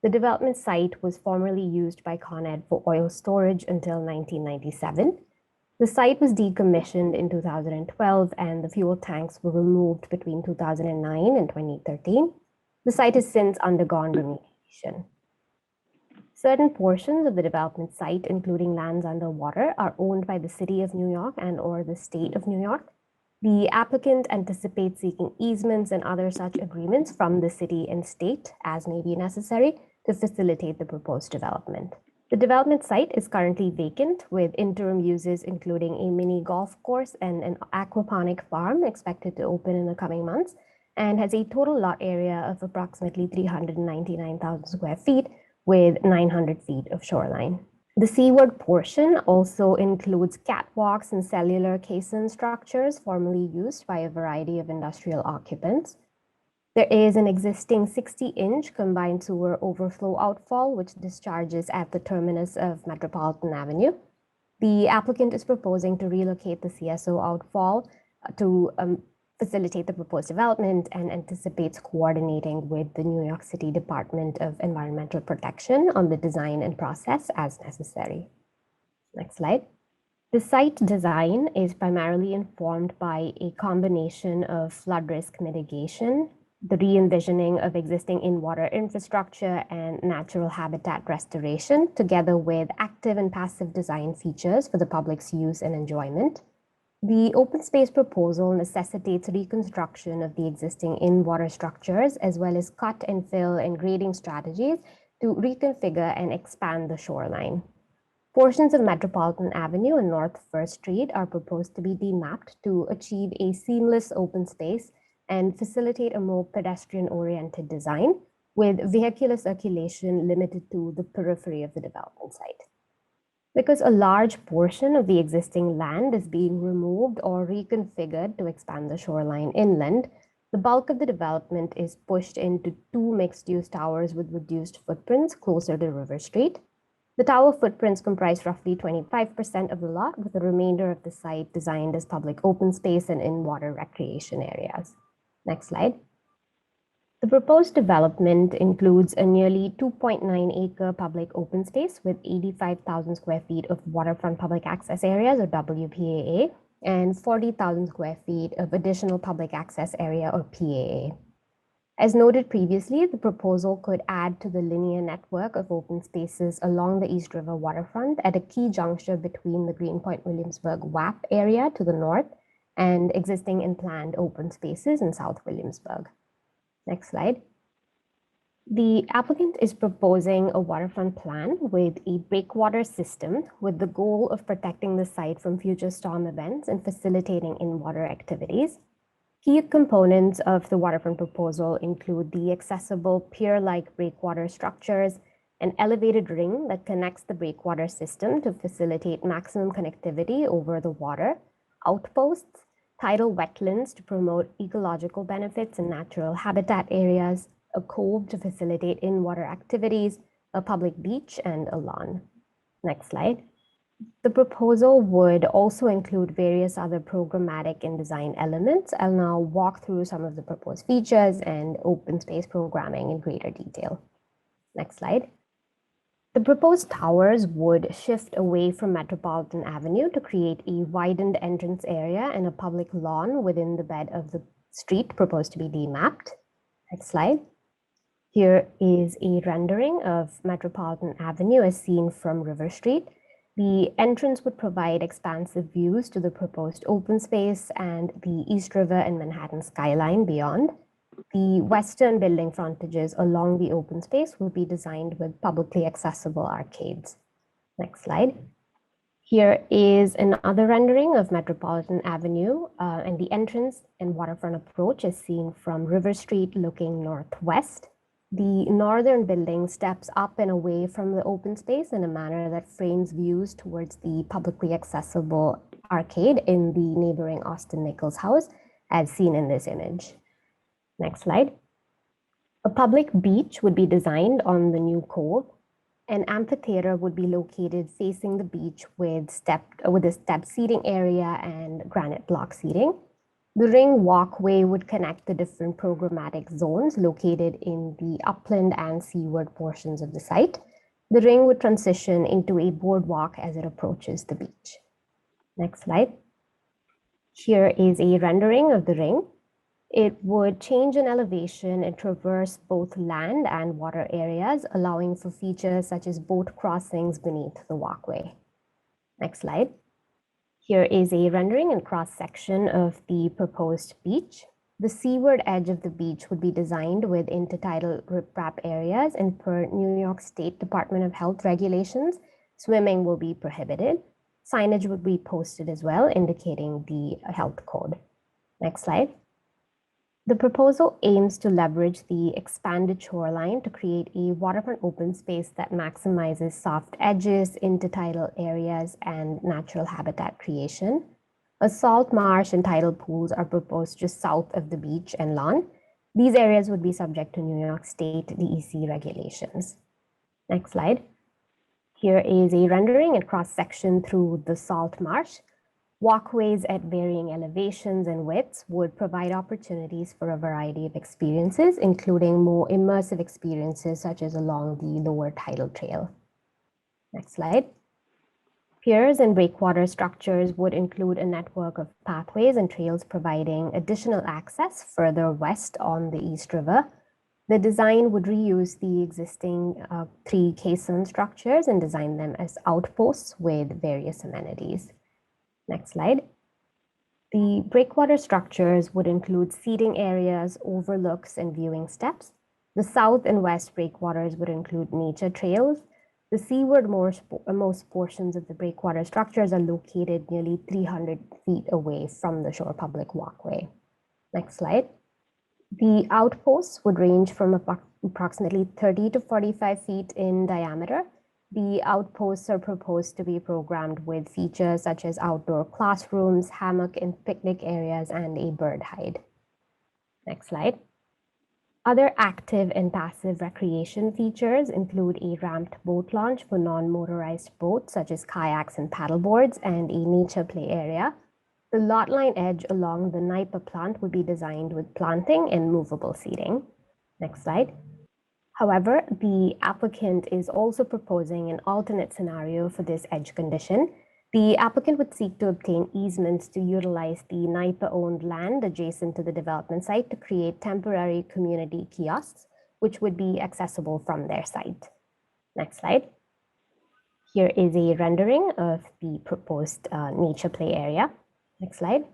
The development site was formerly used by Con Ed for oil storage until 1997. The site was decommissioned in 2012 and the fuel tanks were removed between 2009 and 2013. The site has since undergone remediation. Certain portions of the development site, including lands underwater, are owned by the City of New York and/or the State of New York. The applicant anticipates seeking easements and other such agreements from the city and state as may be necessary to facilitate the proposed development. The development site is currently vacant with interim uses including a mini golf course and an aquaponic farm expected to open in the coming months, and has a total lot area of approximately 399,000 square feet with 900 feet of shoreline. The seaward portion also includes catwalks and cellular caisson structures formerly used by a variety of industrial occupants. There is an existing 60-inch combined sewer overflow outfall, which discharges at the terminus of Metropolitan Avenue. The applicant is proposing to relocate the CSO outfall to facilitate the proposed development and anticipates coordinating with the New York City Department of Environmental Protection on the design and process as necessary. Next slide. The site design is primarily informed by a combination of flood risk mitigation, the re-envisioning of existing in-water infrastructure, and natural habitat restoration, together with active and passive design features for the public's use and enjoyment. The open space proposal necessitates reconstruction of the existing in-water structures, as well as cut and fill and grading strategies to reconfigure and expand the shoreline. Portions of Metropolitan Avenue and North First Street are proposed to be demapped to achieve a seamless open space and facilitate a more pedestrian-oriented design, with vehicular circulation limited to the periphery of the development site. Because a large portion of the existing land is being removed or reconfigured to expand the shoreline inland, the bulk of the development is pushed into two mixed-use towers with reduced footprints closer to River Street. The tower footprints comprise roughly 25% of the lot, with the remainder of the site designed as public open space and in-water recreation areas. Next slide. The proposed development includes a nearly 2.9-acre public open space with 85,000 square feet of waterfront public access areas, or WPAA, and 40,000 square feet of additional public access area, or PAA. As noted previously, the proposal could add to the linear network of open spaces along the East River waterfront at a key juncture between the Greenpoint Williamsburg WAP area to the north and existing and planned open spaces in South Williamsburg. Next slide. The applicant is proposing a waterfront plan with a breakwater system with the goal of protecting the site from future storm events and facilitating in-water activities. Key components of the waterfront proposal include the accessible pier-like breakwater structures, an elevated ring that connects the breakwater system to facilitate maximum connectivity over the water, outposts, tidal wetlands to promote ecological benefits and natural habitat areas, a cove to facilitate in-water activities, a public beach, and a lawn. Next slide. The proposal would also include various other programmatic and design elements. I'll now walk through some of the proposed features and open space programming in greater detail. Next slide. The proposed towers would shift away from Metropolitan Avenue to create a widened entrance area and a public lawn within the bed of the street proposed to be demapped. Next slide. Here is a rendering of Metropolitan Avenue as seen from River Street. The entrance would provide expansive views to the proposed open space and the East River and Manhattan skyline beyond. The western building frontages along the open space will be designed with publicly accessible arcades. Next slide. Here is another rendering of Metropolitan Avenue and the entrance and waterfront approach is seen from River Street looking northwest. The northern building steps up and away from the open space in a manner that frames views towards the publicly accessible arcade in the neighboring Austin Nichols house, as seen in this image. Next slide. A public beach would be designed on the new cove. An amphitheater would be located facing the beach with a step seating area and granite block seating. The ring walkway would connect the different programmatic zones located in the upland and seaward portions of the site. The ring would transition into a boardwalk as it approaches the beach. Next slide. Here is a rendering of the ring. It would change in elevation and traverse both land and water areas, allowing for features such as boat crossings beneath the walkway. Next slide. Here is a rendering and cross-section of the proposed beach. The seaward edge of the beach would be designed with intertidal riprap areas, and per New York State Department of Health regulations, swimming will be prohibited. Signage would be posted as well, indicating the health code. Next slide. The proposal aims to leverage the expanded shoreline to create a waterfront open space that maximizes soft edges, intertidal areas, and natural habitat creation. A salt marsh and tidal pools are proposed just south of the beach and lawn. These areas would be subject to New York State DEC regulations. Next slide. Here is a rendering and cross-section through the salt marsh. Walkways at varying elevations and widths would provide opportunities for a variety of experiences, including more immersive experiences such as along the lower tidal trail. Next slide. Piers and breakwater structures would include a network of pathways and trails providing additional access further west on the East River. The design would reuse the existing 3 caisson structures and design them as outposts with various amenities. Next slide. The breakwater structures would include seating areas, overlooks, and viewing steps. The south and west breakwaters would include nature trails. The seaward most portions of the breakwater structures are located nearly 300 feet away from the shore public walkway. Next slide. The outposts would range from approximately 30 to 45 feet in diameter. The outposts are proposed to be programmed with features such as outdoor classrooms, hammock and picnic areas, and a bird hide. Next slide. Other active and passive recreation features include a ramped boat launch for non-motorized boats such as kayaks and paddleboards, and a nature play area. The lot line edge along the Nipa plant would be designed with planting and movable seating. Next slide. However, the applicant is also proposing an alternate scenario for this edge condition. The applicant would seek to obtain easements to utilize the NIPA-owned land adjacent to the development site to create temporary community kiosks, which would be accessible from their site. Next slide. Here is a rendering of the proposed nature play area. Next slide.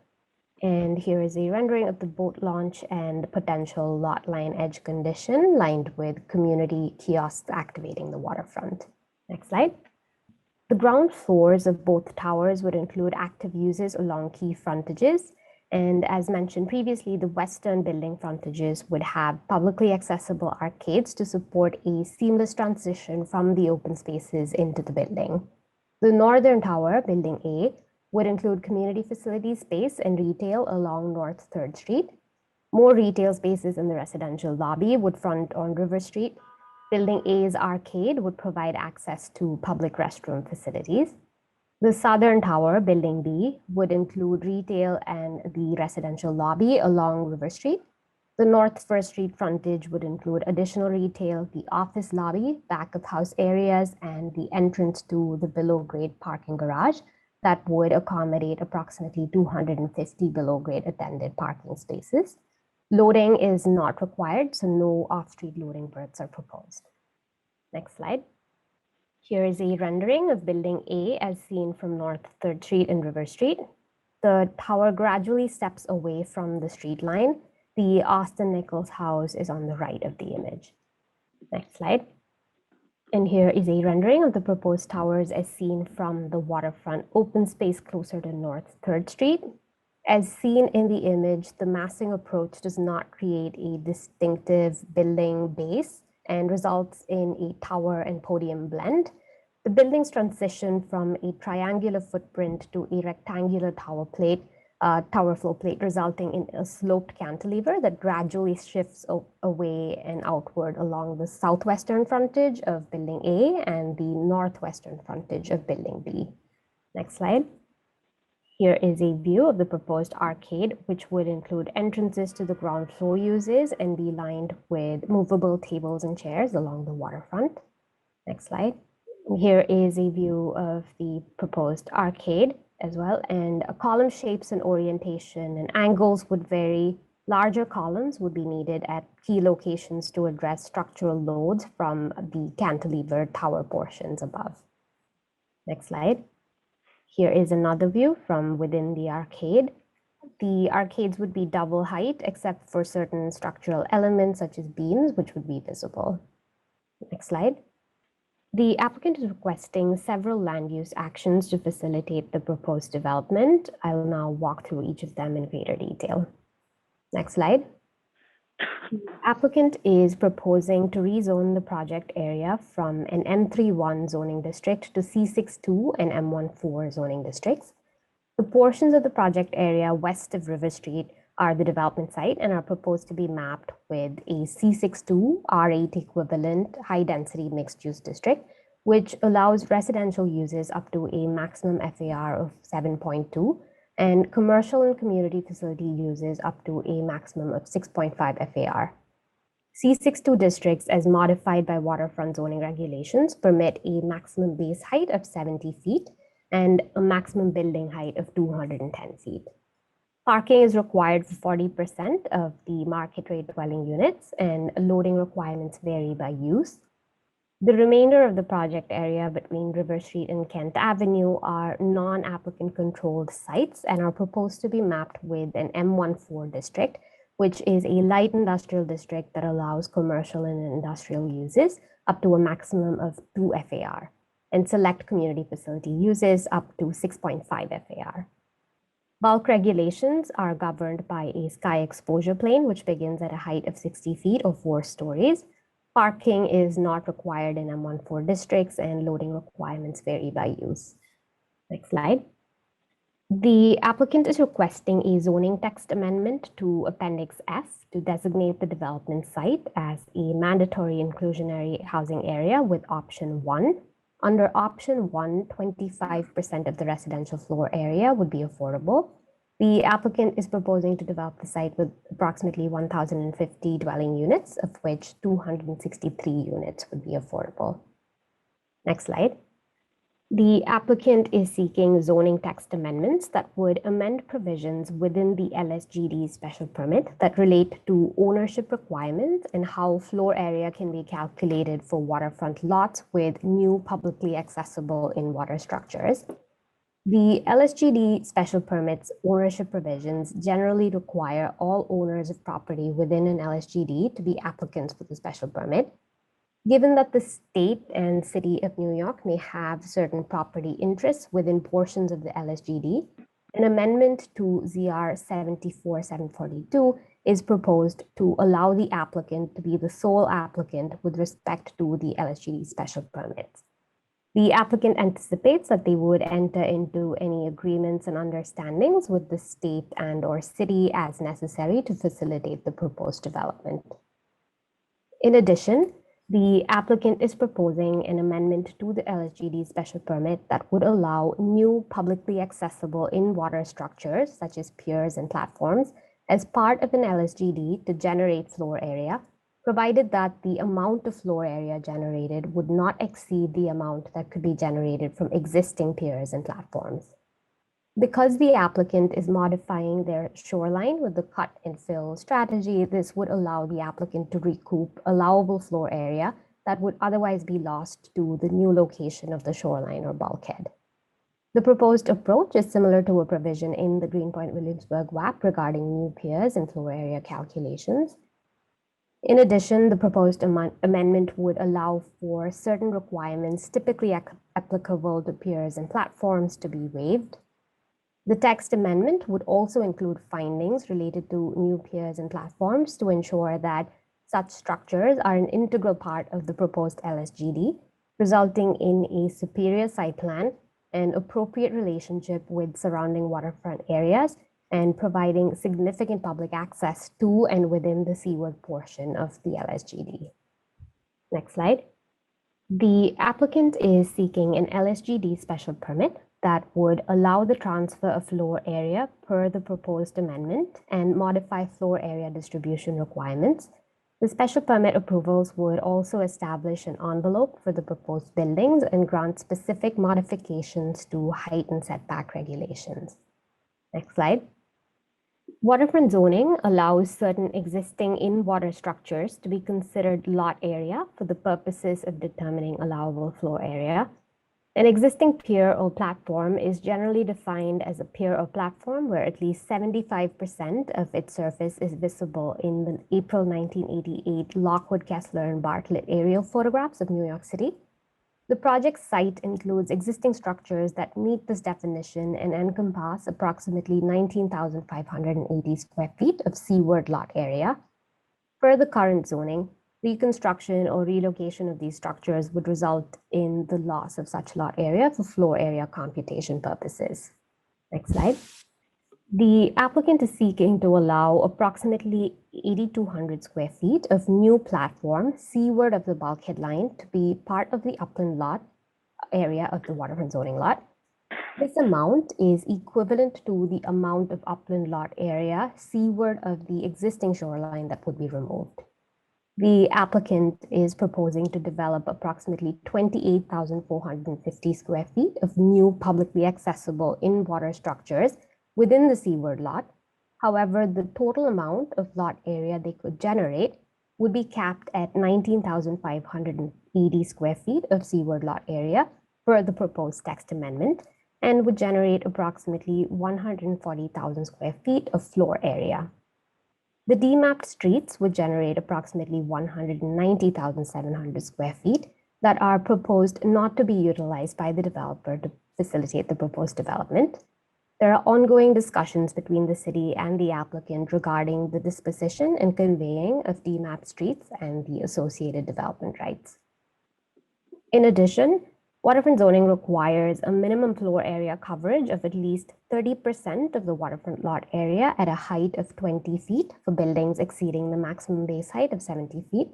And here is a rendering of the boat launch and potential lot line edge condition lined with community kiosks activating the waterfront. Next slide. The ground floors of both towers would include active uses along key frontages. And as mentioned previously, the western building frontages would have publicly accessible arcades to support a seamless transition from the open spaces into the building. The northern tower, building A, would include community facility space and retail along North 3rd Street. More retail spaces in the residential lobby would front on River Street. Building A's arcade would provide access to public restroom facilities. The southern tower, building B, would include retail and the residential lobby along River Street. The North 1st Street frontage would include additional retail, the office lobby, back of house areas, and the entrance to the below grade parking garage that would accommodate approximately 250 below grade attended parking spaces. Loading is not required, so no off-street loading berths are proposed. Next slide. Here is a rendering of building A as seen from North 3rd Street and River Street. The tower gradually steps away from the street line. The Austin Nichols house is on the right of the image. Next slide. And here is a rendering of the proposed towers as seen from the waterfront open space closer to North 3rd Street. As seen in the image, the massing approach does not create a distinctive building base and results in a tower and podium blend. The buildings transition from a triangular footprint to a rectangular tower floor plate, resulting in a sloped cantilever that gradually shifts away and outward along the southwestern frontage of building A and the northwestern frontage of building B. Next slide. Here is a view of the proposed arcade, which would include entrances to the ground floor uses and be lined with movable tables and chairs along the waterfront. Next slide. Here is a view of the proposed arcade as well, and column shapes and orientation and angles would vary. Larger columns would be needed at key locations to address structural loads from the cantilever tower portions above. Next slide. Here is another view from within the arcade. The arcades would be double height, except for certain structural elements such as beams, which would be visible. Next slide. The applicant is requesting several land use actions to facilitate the proposed development. I will now walk through each of them in greater detail. Next slide. The applicant is proposing to rezone the project area from an M31 zoning district to C62 and M14 zoning districts. The portions of the project area west of River Street are the development site and are proposed to be mapped with a C62 R8 equivalent high-density mixed-use district, which allows residential uses up to a maximum FAR of 7.2 and commercial and community facility uses up to a maximum of 6.5 FAR. C62 districts, as modified by waterfront zoning regulations, permit a maximum base height of 70 feet and a maximum building height of 210 feet. Parking is required for 40% of the market rate dwelling units, and loading requirements vary by use. The remainder of the project area between River Street and Kent Avenue are non-applicant controlled sites and are proposed to be mapped with an M14 district, which is a light industrial district that allows commercial and industrial uses up to a maximum of 2 FAR, and select community facility uses up to 6.5 FAR. Bulk regulations are governed by a sky exposure plane, which begins at a height of 60 feet or 4 stories. Parking is not required in M14 districts, and loading requirements vary by use. Next slide. The applicant is requesting a zoning text amendment to Appendix F to designate the development site as a mandatory inclusionary housing area with option 1. Under option 1, 25% of the residential floor area would be affordable. The applicant is proposing to develop the site with approximately 1,050 dwelling units, of which 263 units would be affordable. Next slide. The applicant is seeking zoning text amendments that would amend provisions within the LSGD special permit that relate to ownership requirements and how floor area can be calculated for waterfront lots with new publicly accessible in-water structures. The LSGD special permit's ownership provisions generally require all owners of property within an LSGD to be applicants for the special permit. Given that the state and city of New York may have certain property interests within portions of the LSGD, an amendment to ZR 74742 is proposed to allow the applicant to be the sole applicant with respect to the LSGD special permits. The applicant anticipates that they would enter into any agreements and understandings with the state and/or city as necessary to facilitate the proposed development. In addition, the applicant is proposing an amendment to the LSGD special permit that would allow new publicly accessible in-water structures, such as piers and platforms, as part of an LSGD to generate floor area, provided that the amount of floor area generated would not exceed the amount that could be generated from existing piers and platforms. Because the applicant is modifying their shoreline with the cut and fill strategy, this would allow the applicant to recoup allowable floor area that would otherwise be lost to the new location of the shoreline or bulkhead. The proposed approach is similar to a provision in the Greenpoint Williamsburg WAP regarding new piers and floor area calculations. In addition, the proposed amendment would allow for certain requirements typically applicable to piers and platforms to be waived. The text amendment would also include findings related to new piers and platforms to ensure that such structures are an integral part of the proposed LSGD, resulting in a superior site plan and appropriate relationship with surrounding waterfront areas and providing significant public access to and within the seaward portion of the LSGD. Next slide. The applicant is seeking an LSGD special permit that would allow the transfer of floor area per the proposed amendment and modify floor area distribution requirements. The special permit approvals would also establish an envelope for the proposed buildings and grant specific modifications to height and setback regulations. Next slide. Waterfront zoning allows certain existing in-water structures to be considered lot area for the purposes of determining allowable floor area. An existing pier or platform is generally defined as a pier or platform where at least 75% of its surface is visible in the April 1988 Lockwood, Kessler, and Bartlett aerial photographs of New York City. The project site includes existing structures that meet this definition and encompass approximately 19,580 square feet of seaward lot area. Per the current zoning, reconstruction or relocation of these structures would result in the loss of such lot area for floor area computation purposes. Next slide. The applicant is seeking to allow approximately 8,200 square feet of new platform seaward of the bulkhead line to be part of the upland lot area of the waterfront zoning lot. This amount is equivalent to the amount of upland lot area seaward of the existing shoreline that would be removed. The applicant is proposing to develop approximately 28,450 square feet of new publicly accessible in-water structures within the seaward lot. However, the total amount of lot area they could generate would be capped at 19,580 square feet of seaward lot area per the proposed text amendment, and would generate approximately 140,000 square feet of floor area. The demapped streets would generate approximately 190,700 square feet that are proposed not to be utilized by the developer to facilitate the proposed development. There are ongoing discussions between the city and the applicant regarding the disposition and conveying of demapped streets and the associated development rights. In addition, waterfront zoning requires a minimum floor area coverage of at least 30% of the waterfront lot area at a height of 20 feet for buildings exceeding the maximum base height of 70 feet.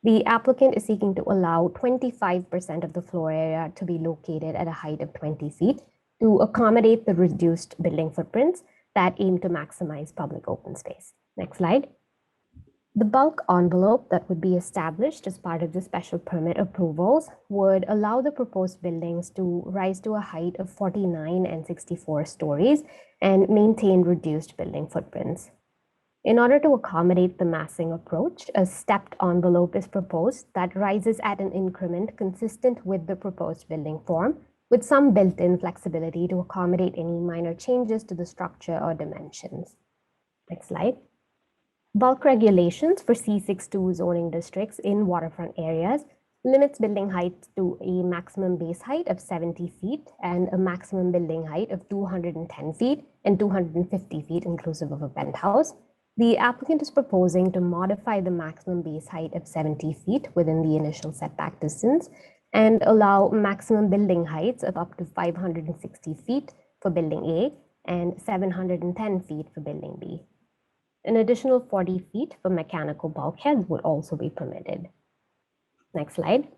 The applicant is seeking to allow 25% of the floor area to be located at a height of 20 feet to accommodate the reduced building footprints that aim to maximize public open space. Next slide. The bulk envelope that would be established as part of the special permit approvals would allow the proposed buildings to rise to a height of 49 and 64 stories and maintain reduced building footprints. In order to accommodate the massing approach, a stepped envelope is proposed that rises at an increment consistent with the proposed building form, with some built-in flexibility to accommodate any minor changes to the structure or dimensions. Next slide. Bulk regulations for C62 zoning districts in waterfront areas limits building height to a maximum base height of 70 feet and a maximum building height of 210 feet and 250 feet inclusive of a penthouse. The applicant is proposing to modify the maximum base height of 70 feet within the initial setback distance and allow maximum building heights of up to 560 feet for building A and 710 feet for building B. An additional 40 feet for mechanical bulkheads would also be permitted. Next slide.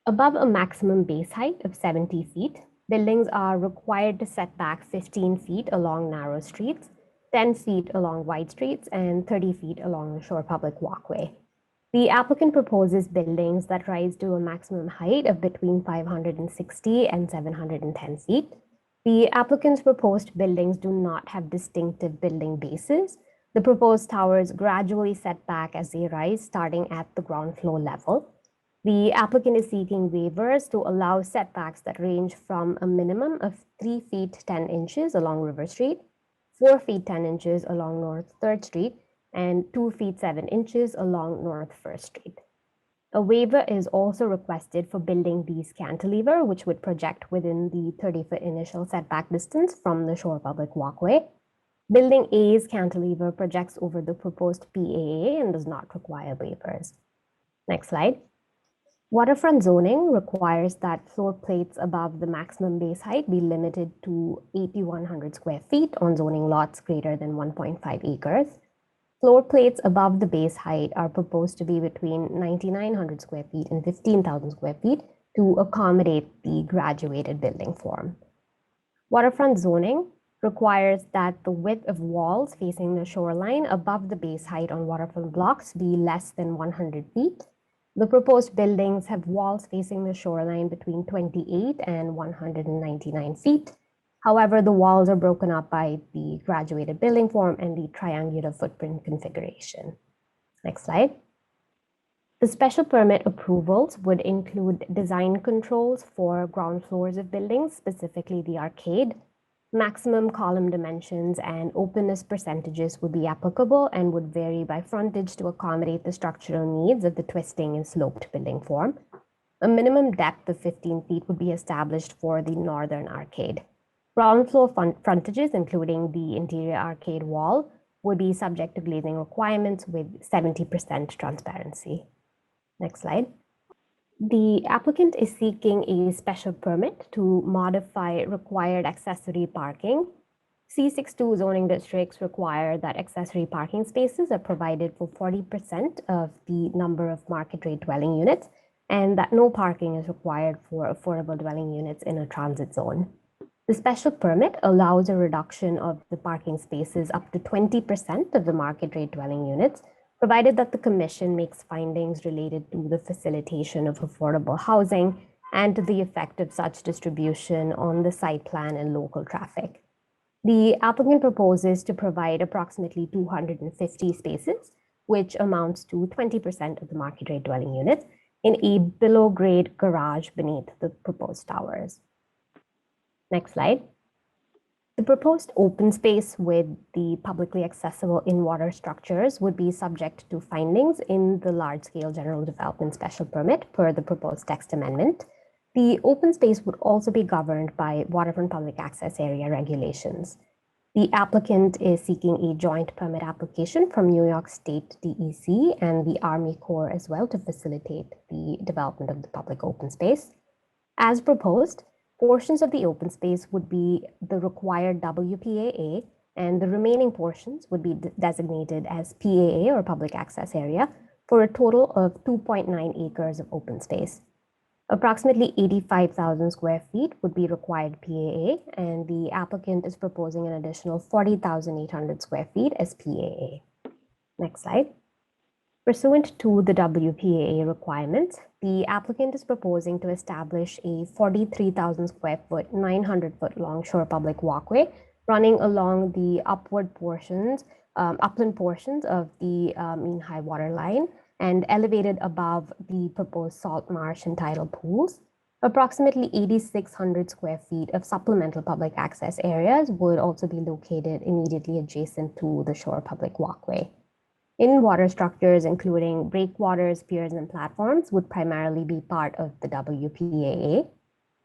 Above a maximum base height of 70 feet, buildings are required to set back 15 feet along narrow streets, 10 feet along wide streets, and 30 feet along the shore public walkway. The applicant proposes buildings that rise to a maximum height of between 560 and 710 feet. The applicant's proposed buildings do not have distinctive building bases. The proposed towers gradually set back as they rise, starting at the ground floor level. The applicant is seeking waivers to allow setbacks that range from a minimum of 3 feet 10 inches along River Street, 4 feet 10 inches along North 3rd Street, and 2 feet 7 inches along North 1st Street. A waiver is also requested for building B's cantilever, which would project within the 30-foot initial setback distance from the shore public walkway. Building A's cantilever projects over the proposed PAA and does not require waivers. Next slide. Waterfront zoning requires that floor plates above the maximum base height be limited to 8,100 square feet on zoning lots greater than 1.5 acres. Floor plates above the base height are proposed to be between 9,900 square feet and 15,000 square feet to accommodate the graduated building form. Waterfront zoning requires that the width of walls facing the shoreline above the base height on waterfront blocks be less than 100 feet. The proposed buildings have walls facing the shoreline between 28 and 199 feet. However, the walls are broken up by the graduated building form and the triangular footprint configuration. Next slide. The special permit approvals would include design controls for ground floors of buildings, specifically the arcade. Maximum column dimensions and openness percentages would be applicable and would vary by frontage to accommodate the structural needs of the twisting and sloped building form. A minimum depth of 15 feet would be established for the northern arcade. Ground floor frontages, including the interior arcade wall, would be subject to glazing requirements with 70% transparency. Next slide. The applicant is seeking a special permit to modify required accessory parking. C62 zoning districts require that accessory parking spaces are provided for 40% of the number of market rate dwelling units, and that no parking is required for affordable dwelling units in a transit zone. The special permit allows a reduction of the parking spaces up to 20% of the market rate dwelling units, provided that the Commission makes findings related to the facilitation of affordable housing and to the effect of such distribution on the site plan and local traffic. The applicant proposes to provide approximately 250 spaces, which amounts to 20% of the market rate dwelling units, in a below-grade garage beneath the proposed towers. Next slide. The proposed open space with the publicly accessible in-water structures would be subject to findings in the large-scale general development special permit per the proposed text amendment. The open space would also be governed by waterfront public access area regulations. The applicant is seeking a joint permit application from New York State DEC and the Army Corps as well to facilitate the development of the public open space. As proposed, portions of the open space would be the required WPAA, and the remaining portions would be designated as PAA or public access area for a total of 2.9 acres of open space. Approximately 85,000 square feet would be required PAA, and the applicant is proposing an additional 40,800 square feet as PAA. Next slide. Pursuant to the WPAA requirements, the applicant is proposing to establish a 43,000 square foot, 900 foot long shore public walkway running along the upland portions of the mean high water line and elevated above the proposed salt marsh and tidal pools. Approximately 8,600 square feet of supplemental public access areas would also be located immediately adjacent to the shore public walkway. In-water structures, including breakwaters, piers, and platforms, would primarily be part of the WPAA.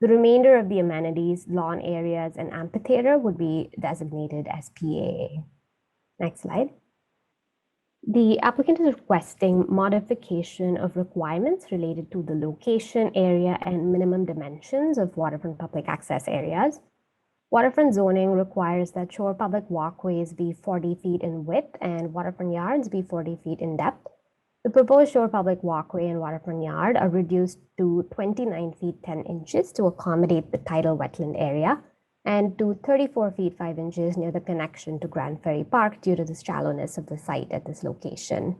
The remainder of the amenities, lawn areas, and amphitheater would be designated as PAA. Next slide. The applicant is requesting modification of requirements related to the location, area, and minimum dimensions of waterfront public access areas. Waterfront zoning requires that shore public walkways be 40 feet in width and waterfront yards be 40 feet in depth. The proposed shore public walkway and waterfront yard are reduced to 29 feet 10 inches to accommodate the tidal wetland area and to 34 feet 5 inches near the connection to Grand Ferry Park due to the shallowness of the site at this location.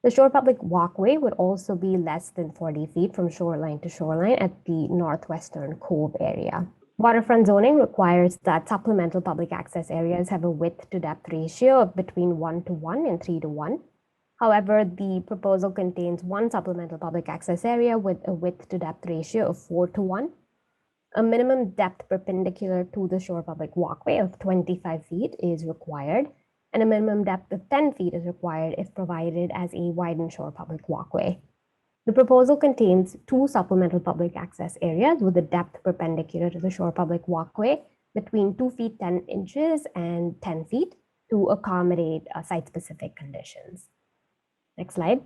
The shore public walkway would also be less than 40 feet from shoreline to shoreline at the northwestern cove area. Waterfront zoning requires that supplemental public access areas have a width to depth ratio of between 1:1 and 3:1. However, the proposal contains one supplemental public access area with a width to depth ratio of 4:1. A minimum depth perpendicular to the shore public walkway of 25 feet is required, and a minimum depth of 10 feet is required if provided as a widened shore public walkway. The proposal contains two supplemental public access areas with a depth perpendicular to the shore public walkway between 2 feet 10 inches and 10 feet to accommodate site-specific conditions. Next slide.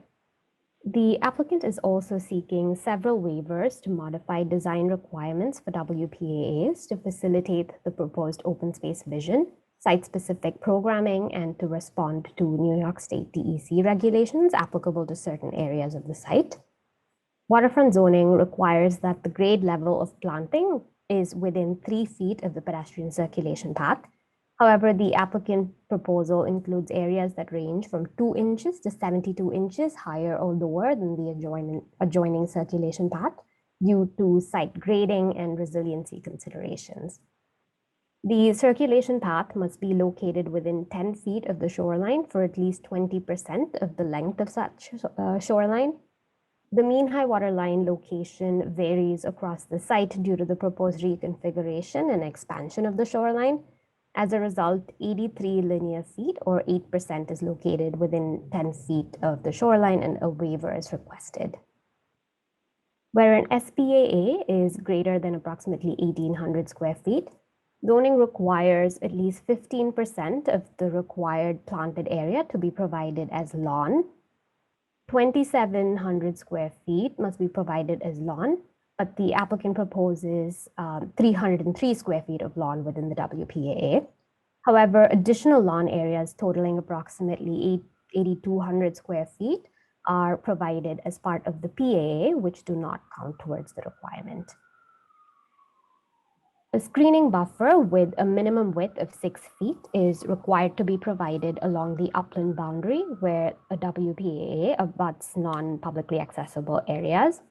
The applicant is also seeking several waivers to modify design requirements for WPAAs to facilitate the proposed open space vision, site-specific programming, and to respond to New York State DEC regulations applicable to certain areas of the site. Waterfront zoning requires that the grade level of planting is within 3 feet of the pedestrian circulation path. However, the applicant proposal includes areas that range from 2 inches to 72 inches higher or lower than the adjoining circulation path due to site grading and resiliency considerations. The circulation path must be located within 10 feet of the shoreline for at least 20% of the length of such shoreline. The mean high water line location varies across the site due to the proposed reconfiguration and expansion of the shoreline. As a result, 83 linear feet or 8% is located within 10 feet of the shoreline and a waiver is requested. Where an SPAA is greater than approximately 1,800 square feet, zoning requires at least 15% of the required planted area to be provided as lawn. 2,700 square feet must be provided as lawn, but the applicant proposes 303 square feet of lawn within the WPAA. However, additional lawn areas totaling approximately 8,200 square feet are provided as part of the PAA, which do not count towards the requirement. A screening buffer with a minimum width of 6 feet is required to be provided along the upland boundary where a WPAA abuts non-publicly accessible areas.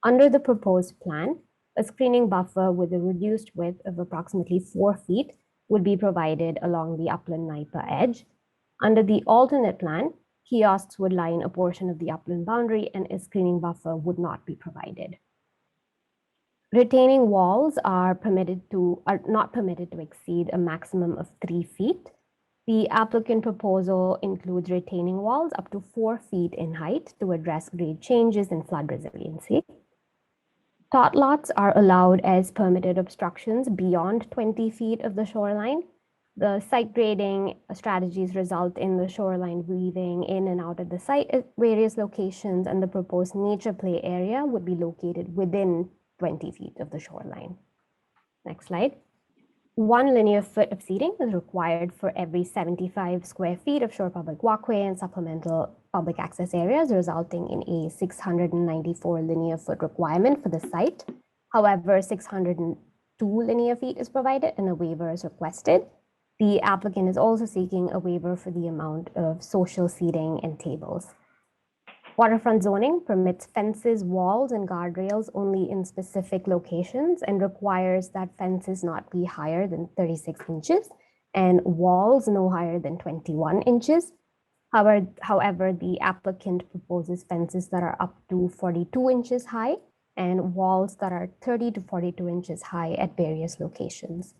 Under the proposed plan, a screening buffer with a reduced width of approximately 4 feet would be provided along the upland NIPA edge. Under the alternate plan, kiosks would line a portion of the upland boundary and a screening buffer would not be provided. Retaining walls are not permitted to exceed a maximum of 3 feet. The applicant proposal includes retaining walls up to 4 feet in height to address grade changes and flood resiliency. Tot lots are allowed as permitted obstructions beyond 20 feet of the shoreline. The site grading strategies result in the shoreline weaving in and out of the site at various locations, and the proposed nature play area would be located within 20 feet of the shoreline. Next slide. 1 linear foot of seating is required for every 75 square feet of shore public walkway and supplemental public access areas, resulting in a 694 linear foot requirement for the site. However, 602 linear feet is provided and a waiver is requested. The applicant is also seeking a waiver for the amount of social seating and tables. Waterfront zoning permits fences, walls, and guardrails only in specific locations and requires that fences not be higher than 36 inches and walls no higher than 21 inches. However, the applicant proposes fences that are up to 42 inches high and walls that are 30 to 42 inches high at various locations.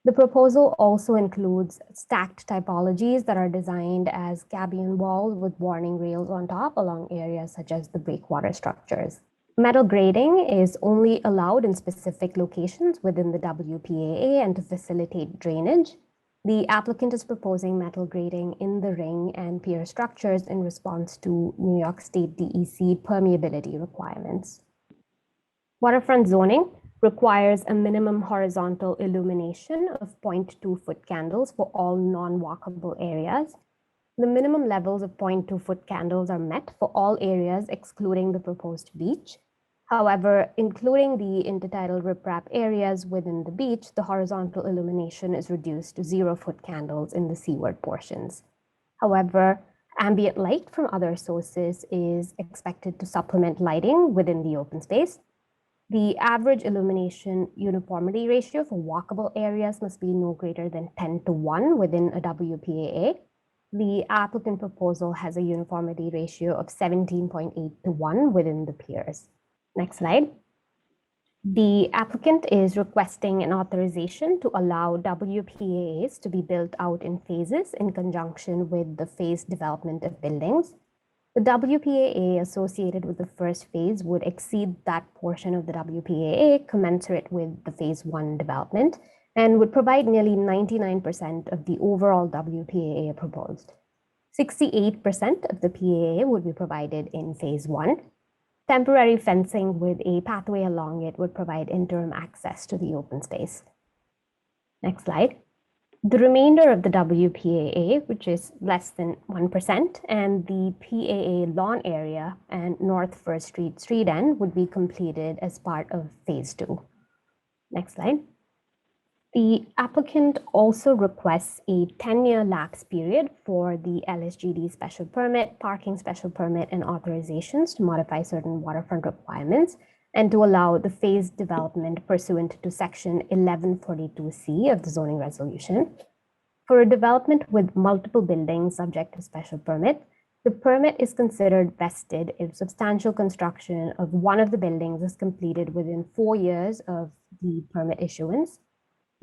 The proposal also includes stacked typologies that are designed as gabion walls with warning rails on top along areas such as the breakwater structures. Metal grading is only allowed in specific locations within the WPAA and to facilitate drainage. The applicant is proposing metal grading in the ring and pier structures in response to New York State DEC permeability requirements. Waterfront zoning requires a minimum horizontal illumination of 0.2 foot candles for all non-walkable areas. The minimum levels of 0.2 foot candles are met for all areas excluding the proposed beach. However, including the intertidal riprap areas within the beach, the horizontal illumination is reduced to 0 foot candles in the seaward portions. However, ambient light from other sources is expected to supplement lighting within the open space. The average illumination uniformity ratio for walkable areas must be no greater than 10:1 within a WPAA. The applicant proposal has a uniformity ratio of 17.8:1 within the piers. Next slide. The applicant is requesting an authorization to allow WPAAs to be built out in phases in conjunction with the phased development of buildings. The WPAA associated with the first phase would exceed that portion of the WPAA commensurate with the phase 1 development and would provide nearly 99% of the overall WPAA proposed. 68% of the PAA would be provided in phase 1. Temporary fencing with a pathway along it would provide interim access to the open space. Next slide. The remainder of the WPAA, which is less than 1%, and the PAA lawn area and North First Street street end would be completed as part of phase 2. Next slide. The applicant also requests a 10-year lapse period for the LSGD special permit, parking special permit, and authorizations to modify certain waterfront requirements and to allow the phased development pursuant to section 1142C of the zoning resolution. For a development with multiple buildings subject to special permit, The permit is considered vested if substantial construction of one of the buildings is completed within 4 years of the permit issuance.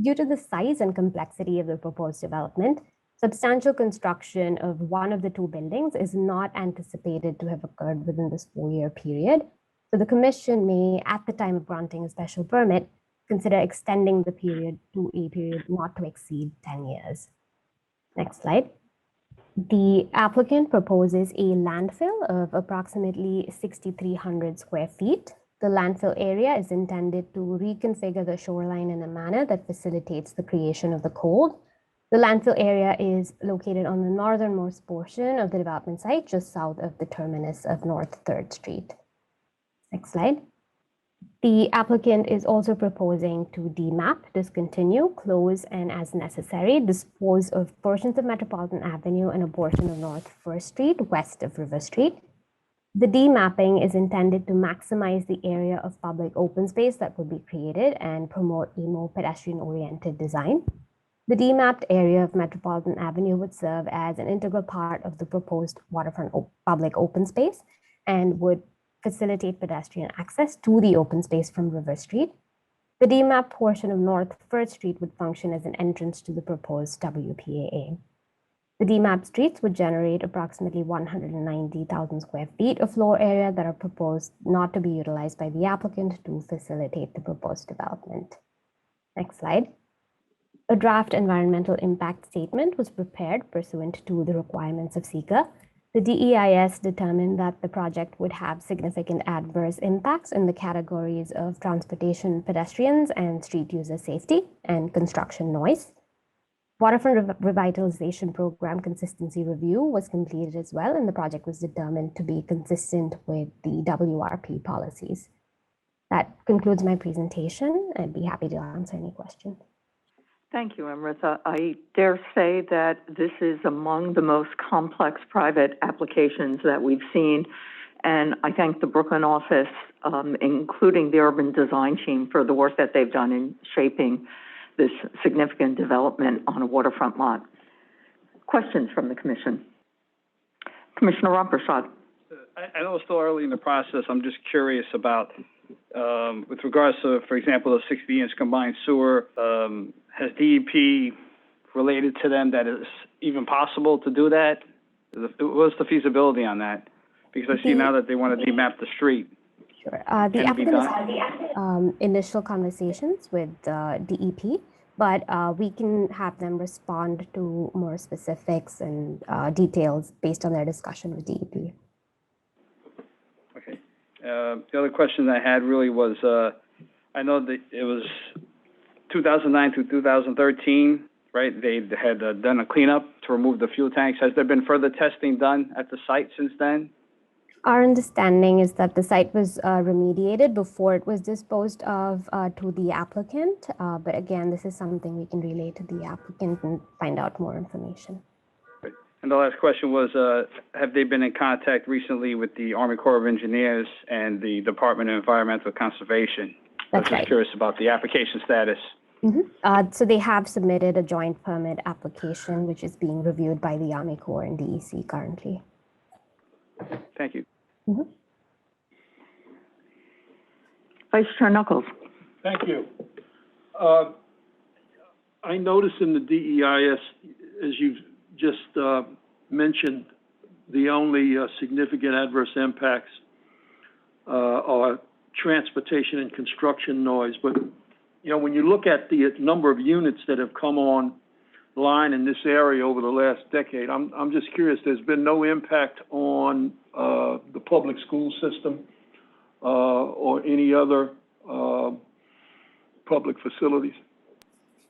Due to the size and complexity of the proposed development, substantial construction of one of the two buildings is not anticipated to have occurred within this 4-year period. So the Commission may, at the time of granting a special permit, consider extending the period to a period not to exceed 10 years. Next slide. The applicant proposes a landfill of approximately 6,300 square feet. The landfill area is intended to reconfigure the shoreline in a manner that facilitates the creation of the cove. The landfill area is located on the northernmost portion of the development site, just south of the terminus of North 3rd Street. Next slide. The applicant is also proposing to demap, discontinue, close, and as necessary, dispose of portions of Metropolitan Avenue and a portion of North 1st Street, west of River Street. The demapping is intended to maximize the area of public open space that will be created and promote a more pedestrian-oriented design. The demapped area of Metropolitan Avenue would serve as an integral part of the proposed waterfront public open space and would facilitate pedestrian access to the open space from River Street. The demapped portion of North 1st Street would function as an entrance to the proposed WPAA. The demapped streets would generate approximately 190,000 square feet of floor area that are proposed not to be utilized by the applicant to facilitate the proposed development. Next slide. A draft environmental impact statement was prepared pursuant to the requirements of SEQA. The DEIS determined that the project would have significant adverse impacts in the categories of transportation, pedestrians, and street user safety and construction noise. Waterfront Revitalization Program Consistency Review was completed as well, and the project was determined to be consistent with the WRP policies. That concludes my presentation. I'd be happy to answer any questions. Thank you, Amrita. I dare say that this is among the most complex private applications that we've seen, and I thank the Brooklyn office, including the urban design team, for the work that they've done in shaping this significant development on a waterfront lot. Questions from the Commission? Commissioner Ramprasad. I know it's still early in the process. I'm just curious about, with regards to, for example, the 60-inch combined sewer, has DEP related to them that it's even possible to do that? What's the feasibility on that? Because I see now that they want to demap the street. Sure. The applicant has had initial conversations with DEP, but we can have them respond to more specifics and details based on their discussion with DEP. Okay. The other question I had really was, I know that it was 2009 to 2013, right? They had done a cleanup to remove the fuel tanks. Has there been further testing done at the site since then? Our understanding is that the site was remediated before it was disposed of to the applicant. But again, this is something we can relay to the applicant and find out more information. And the last question was, have they been in contact recently with the Army Corps of Engineers and the Department of Environmental Conservation? That's I was just curious about the application status. Mm-hmm. So they have submitted a joint permit application, which is being reviewed by the Army Corps and DEC currently. Thank you. Mm-hmm. Vice Chair Knuckles. Thank you. I noticed in the DEIS, as you've just mentioned, the only significant adverse impacts are transportation and construction noise. But, you know, when you look at the number of units that have come online in this area over the last decade, I'm just curious, there's been no impact on the public school system or any other public facilities?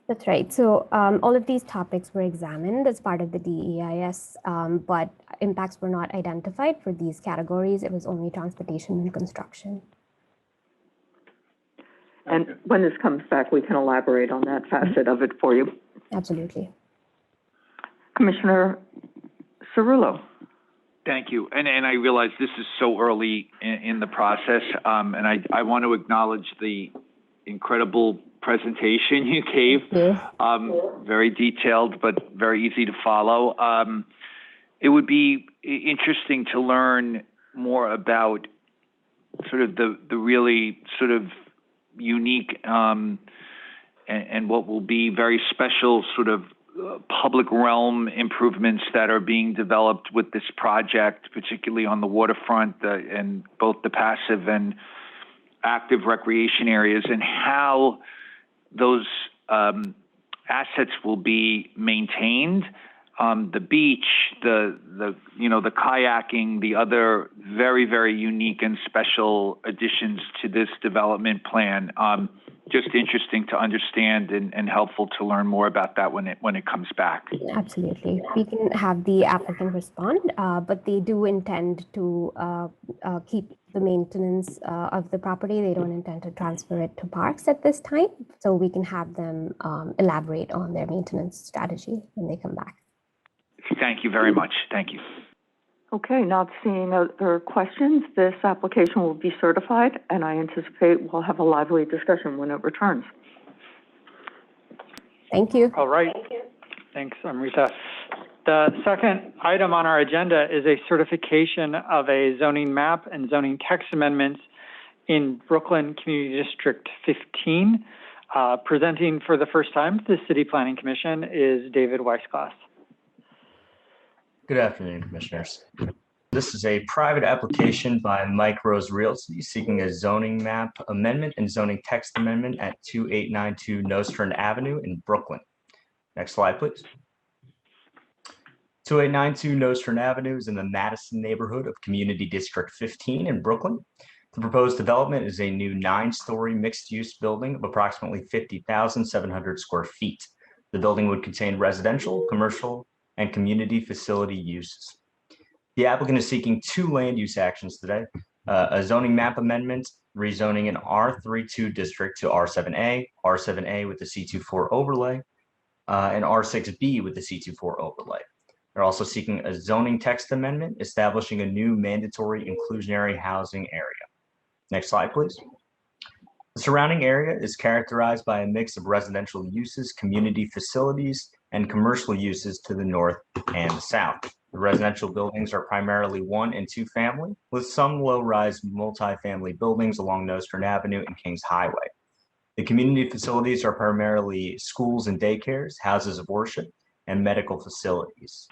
That's right. So all of these topics were examined as part of the DEIS, but impacts were not identified for these categories. It was only transportation and construction. And when this comes back, we can elaborate on that facet of it for you. Absolutely. Commissioner Cerullo. Thank you. And I realize this is so early in the process, and I want to acknowledge the incredible presentation you gave. Yeah. Very detailed, but very easy to follow. it would be interesting to learn more about sort of the really sort of unique and what will be very special sort of public realm improvements that are being developed with this project, particularly on the waterfront and both the passive and active recreation areas, and how those assets will be maintained. The beach, the kayaking, the other very, very unique and special additions to this development plan. Just interesting to understand and helpful to learn more about that when it comes back. Absolutely. We can have the applicant respond, but they do intend to keep the maintenance of the property. They don't intend to transfer it to parks at this time. So we can have them elaborate on their maintenance strategy when they come back. Thank you very much. Thank you. Okay, not seeing other questions, this application will be certified, and I anticipate we'll have a lively discussion when it returns. Thank you. All right. Thanks, Amrita. The second item on our agenda is a certification of a zoning map and zoning text amendments in Brooklyn Community District 15. Presenting for the first time to the City Planning Commission is David Weisglass. Good afternoon, Commissioners. This is a private application by Mike Rose Realty seeking a zoning map amendment and zoning text amendment at 2892 Nostrand Avenue in Brooklyn. Next slide, please. 2892 Nostrand Avenue is in the Madison neighborhood of Community District 15 in Brooklyn. The proposed development is a new 9-story mixed-use building of approximately 50,700 square feet. The building would contain residential, commercial, and community facility uses. The applicant is seeking 2 land use actions today, a zoning map amendment, rezoning an R32 district to R7A, R7A with the C24 overlay, and R6B with the C24 overlay. They're also seeking a zoning text amendment, establishing a new mandatory inclusionary housing area. Next slide, please. The surrounding area is characterized by a mix of residential uses, community facilities, and commercial uses to the north and the south. The residential buildings are primarily 1- and 2-family, with some low-rise multifamily buildings along Nostrand Avenue and Kings Highway. The community facilities are primarily schools and daycares, houses of worship, and medical facilities.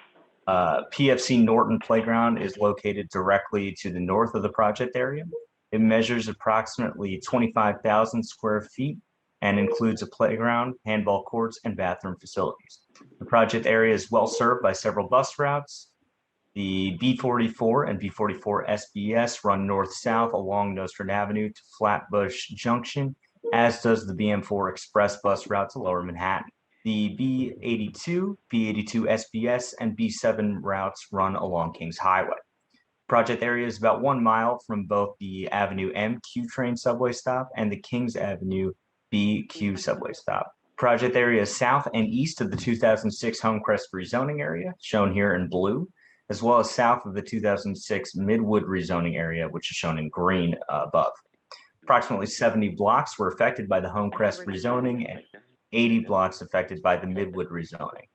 PFC Norton Playground is located directly to the north of the project area. It measures approximately 25,000 square feet and includes a playground, handball courts, and bathroom facilities. The project area is well served by several bus routes. The B44 and B44 SBS run north-south along Nostrand Avenue to Flatbush Junction, as does the BM4 Express bus route to Lower Manhattan. The B82, B82 SBS, and B7 routes run along Kings Highway. Project area is about 1 mile from both the Avenue M Q train subway stop and the Kings Avenue BQ subway stop. Project area is south and east of the 2006 Homecrest rezoning area, shown here in blue, as well as south of the 2006 Midwood rezoning area, which is shown in green above. Approximately 70 blocks were affected by the Homecrest rezoning and 80 blocks affected by the Midwood rezoning.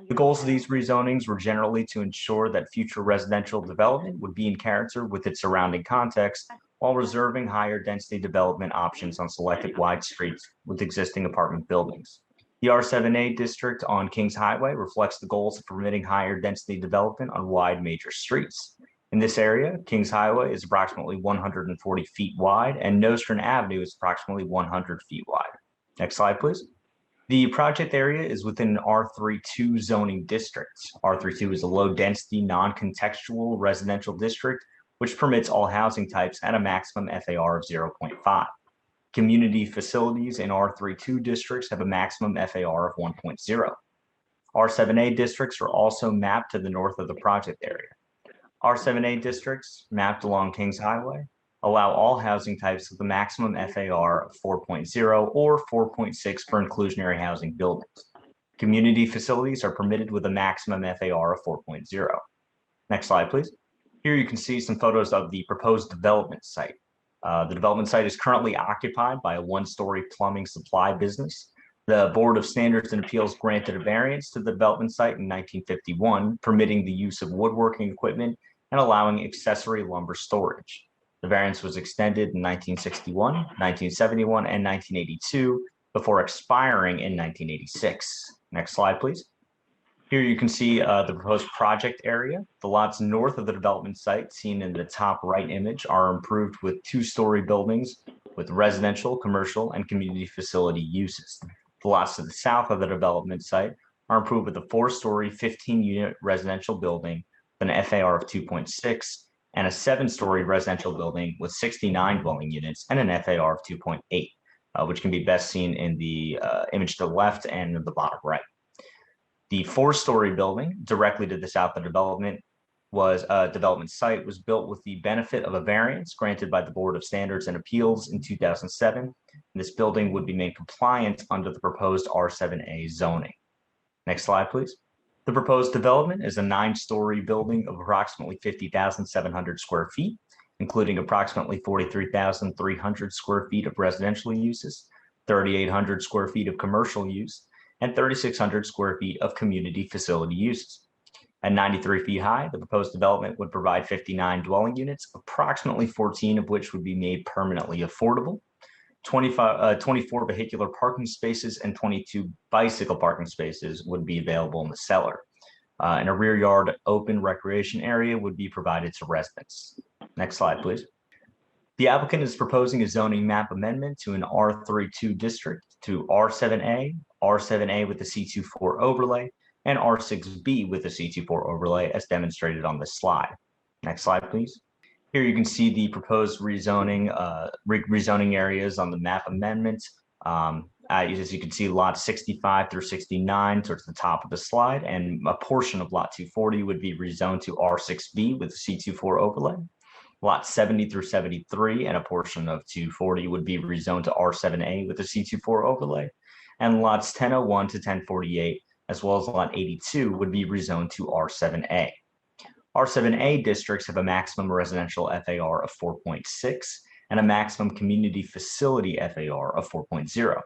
The goals of these rezonings were generally to ensure that future residential development would be in character with its surrounding context, while reserving higher density development options on selected wide streets with existing apartment buildings. The R7A district on Kings Highway reflects the goals of permitting higher density development on wide major streets. In this area, Kings Highway is approximately 140 feet wide and Nostrand Avenue is approximately 100 feet wide. Next slide, please. The project area is within an R32 zoning district. R32 is a low-density, non-contextual residential district, which permits all housing types at a maximum FAR of 0.5. Community facilities in R32 districts have a maximum FAR of 1.0. R7A districts are also mapped to the north of the project area. R7A districts, mapped along Kings Highway, allow all housing types with a maximum FAR of 4.0 or 4.6 for inclusionary housing buildings. Community facilities are permitted with a maximum FAR of 4.0. Next slide, please. Here you can see some photos of the proposed development site. The development site is currently occupied by a 1-story plumbing supply business. The Board of Standards and Appeals granted a variance to the development site in 1951, permitting the use of woodworking equipment and allowing accessory lumber storage. The variance was extended in 1961, 1971, and 1982 before expiring in 1986. Next slide, please. Here you can see the proposed project area. The lots north of the development site, seen in the top right image, are improved with two-story buildings with residential, commercial, and community facility uses. The lots to the south of the development site are improved with a four-story, 15-unit residential building with an FAR of 2.6 and a seven-story residential building with 69 dwelling units and an FAR of 2.8, which can be best seen in the image to the left and the bottom right. The four-story building directly to the south of the development site was built with the benefit of a variance granted by the Board of Standards and Appeals in 2007. And this building would be made compliant under the proposed R7A zoning. Next slide, please. The proposed development is a 9-story building of approximately 50,700 square feet, including approximately 43,300 square feet of residential uses, 3,800 square feet of commercial use, and 3,600 square feet of community facility uses. At 93 feet high, the proposed development would provide 59 dwelling units, approximately 14 of which would be made permanently affordable, 24 vehicular parking spaces and 22 bicycle parking spaces would be available in the cellar. And a rear yard open recreation area would be provided to residents. Next slide, please. The applicant is proposing a zoning map amendment to an R32 district to R7A, R7A with the C24 overlay, and R6B with the C24 overlay as demonstrated on this slide. Next slide, please. Here you can see the proposed rezoning areas on the map amendment. As you can see, lots 65 through 69 towards the top of the slide, and a portion of lot 240 would be rezoned to R6B with the C24 overlay. Lot 70 through 73 and a portion of 240 would be rezoned to R7A with the C24 overlay. And lots 1001 to 1048, as well as lot 82, would be rezoned to R7A. R7A districts have a maximum residential FAR of 4.6 and a maximum community facility FAR of 4.0.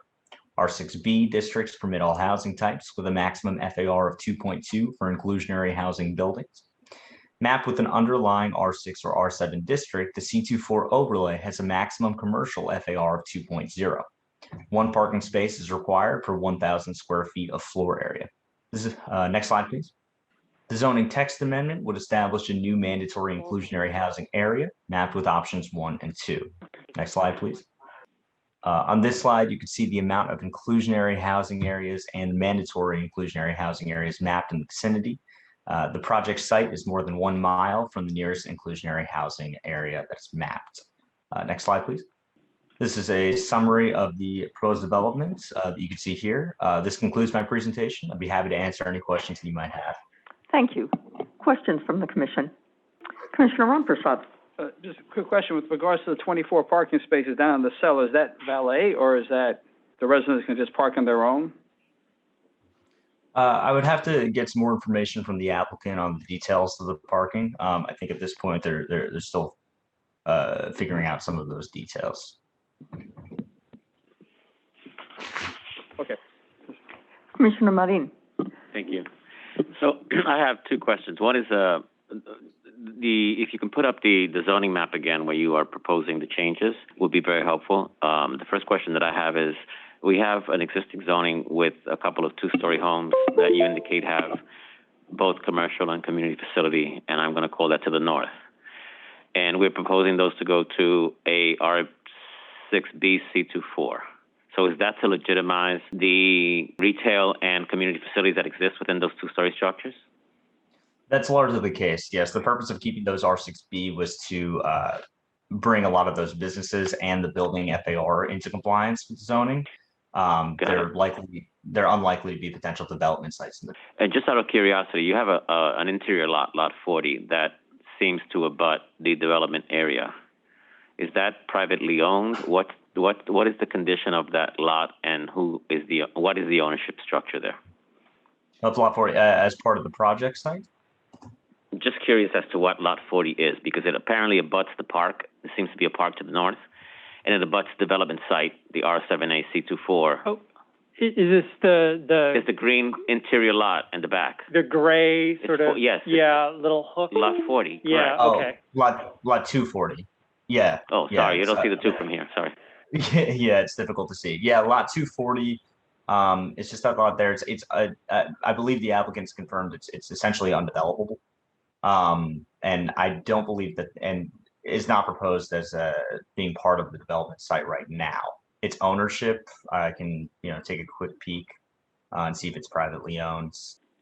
R6B districts permit all housing types with a maximum FAR of 2.2 for inclusionary housing buildings. Mapped with an underlying R6 or R7 district, the C24 overlay has a maximum commercial FAR of 2.0. One parking space is required per 1,000 square feet of floor area. This is, next slide, please. The zoning text amendment would establish a new mandatory inclusionary housing area mapped with options 1 and 2. Next slide, please. On this slide, you can see the amount of inclusionary housing areas and mandatory inclusionary housing areas mapped in the vicinity. The project site is more than 1 mile from the nearest inclusionary housing area that's mapped. Next slide, please. This is a summary of the proposed developments that you can see here. This concludes my presentation. I'd be happy to answer any questions that you might have. Thank you. Questions from the commission? Commissioner Ramprasad. Just a quick question with regards to the 24 parking spaces down in the cellar. Is that valet or is that the residents can just park on their own? I would have to get some more information from the applicant on the details of the parking. I think at this point they're still figuring out some of those details. Okay. Commissioner Marin. Thank you. So I have two questions. One is if you can put up the zoning map again where you are proposing the changes would be very helpful. The first question that I have is, we have an existing zoning with a couple of 2-story homes that you indicate have both commercial and community facility, and I'm going to call that to the north. And we're proposing those to go to a R6B C24. So is that to legitimize the retail and community facilities that exist within those 2-story structures? That's largely the case, yes. The purpose of keeping those R6B was to bring a lot of those businesses and the building FAR into compliance with zoning. They're unlikely to be potential development sites. And just out of curiosity, you have an interior lot, lot 40, that seems to abut the development area. Is that privately owned? What is the condition of that lot, and what is the ownership structure there? That's lot 40 as part of the project site? Just curious as to what lot 40 is, because it apparently abuts the park. There seems to be a park to the north, and it abuts development site, the R7A C24. Oh, Is this It's the green interior lot in the back. the gray sort of? Yes. Yeah, little hook? Lot 40. Yeah, correct. okay. Lot 240. Yeah. Oh, yeah, sorry, you don't it's, see the 2 from here, sorry. yeah, it's difficult to see. Yeah, lot 240. It's just that lot there. It's I believe the applicant's confirmed it's essentially undevelopable. And I don't believe that, and is not proposed as being part of the development site right now. Its ownership, I can take a quick peek and see if it's privately owned.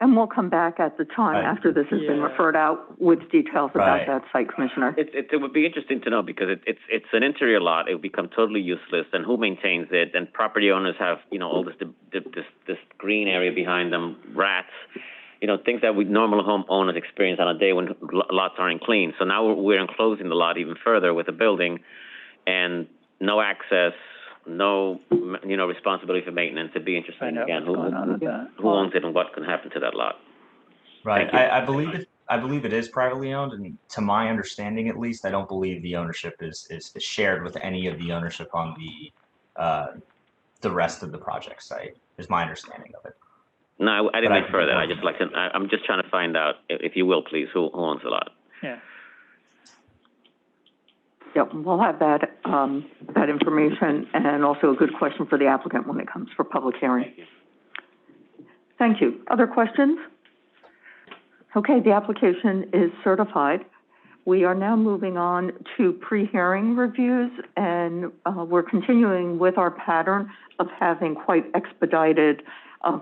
And we'll come back at the time after this has been referred out with details about that site, Commissioner. It would be interesting to know because it's an interior lot. It would become totally useless, and who maintains it? And property owners have all this green area behind them, rats, things that normal homeowners experience on a day when lots aren't clean. So now we're enclosing the lot even further with a building, and no access, no responsibility for maintenance. It'd be interesting again who owns it and what can happen to that lot. Right. I believe it is privately owned, and to my understanding, at least, I don't believe the ownership is shared with any of the ownership on the rest of the project site. Is my understanding of it. No, I didn't mean further. I'm just trying to find out, if you will, please, who owns the lot. Yeah. Yep, we'll have that information, and also a good question for the applicant when it comes for public hearing. Thank you. Other questions? Okay, the application is certified. We are now moving on to pre-hearing reviews, and we're continuing with our pattern of having quite expedited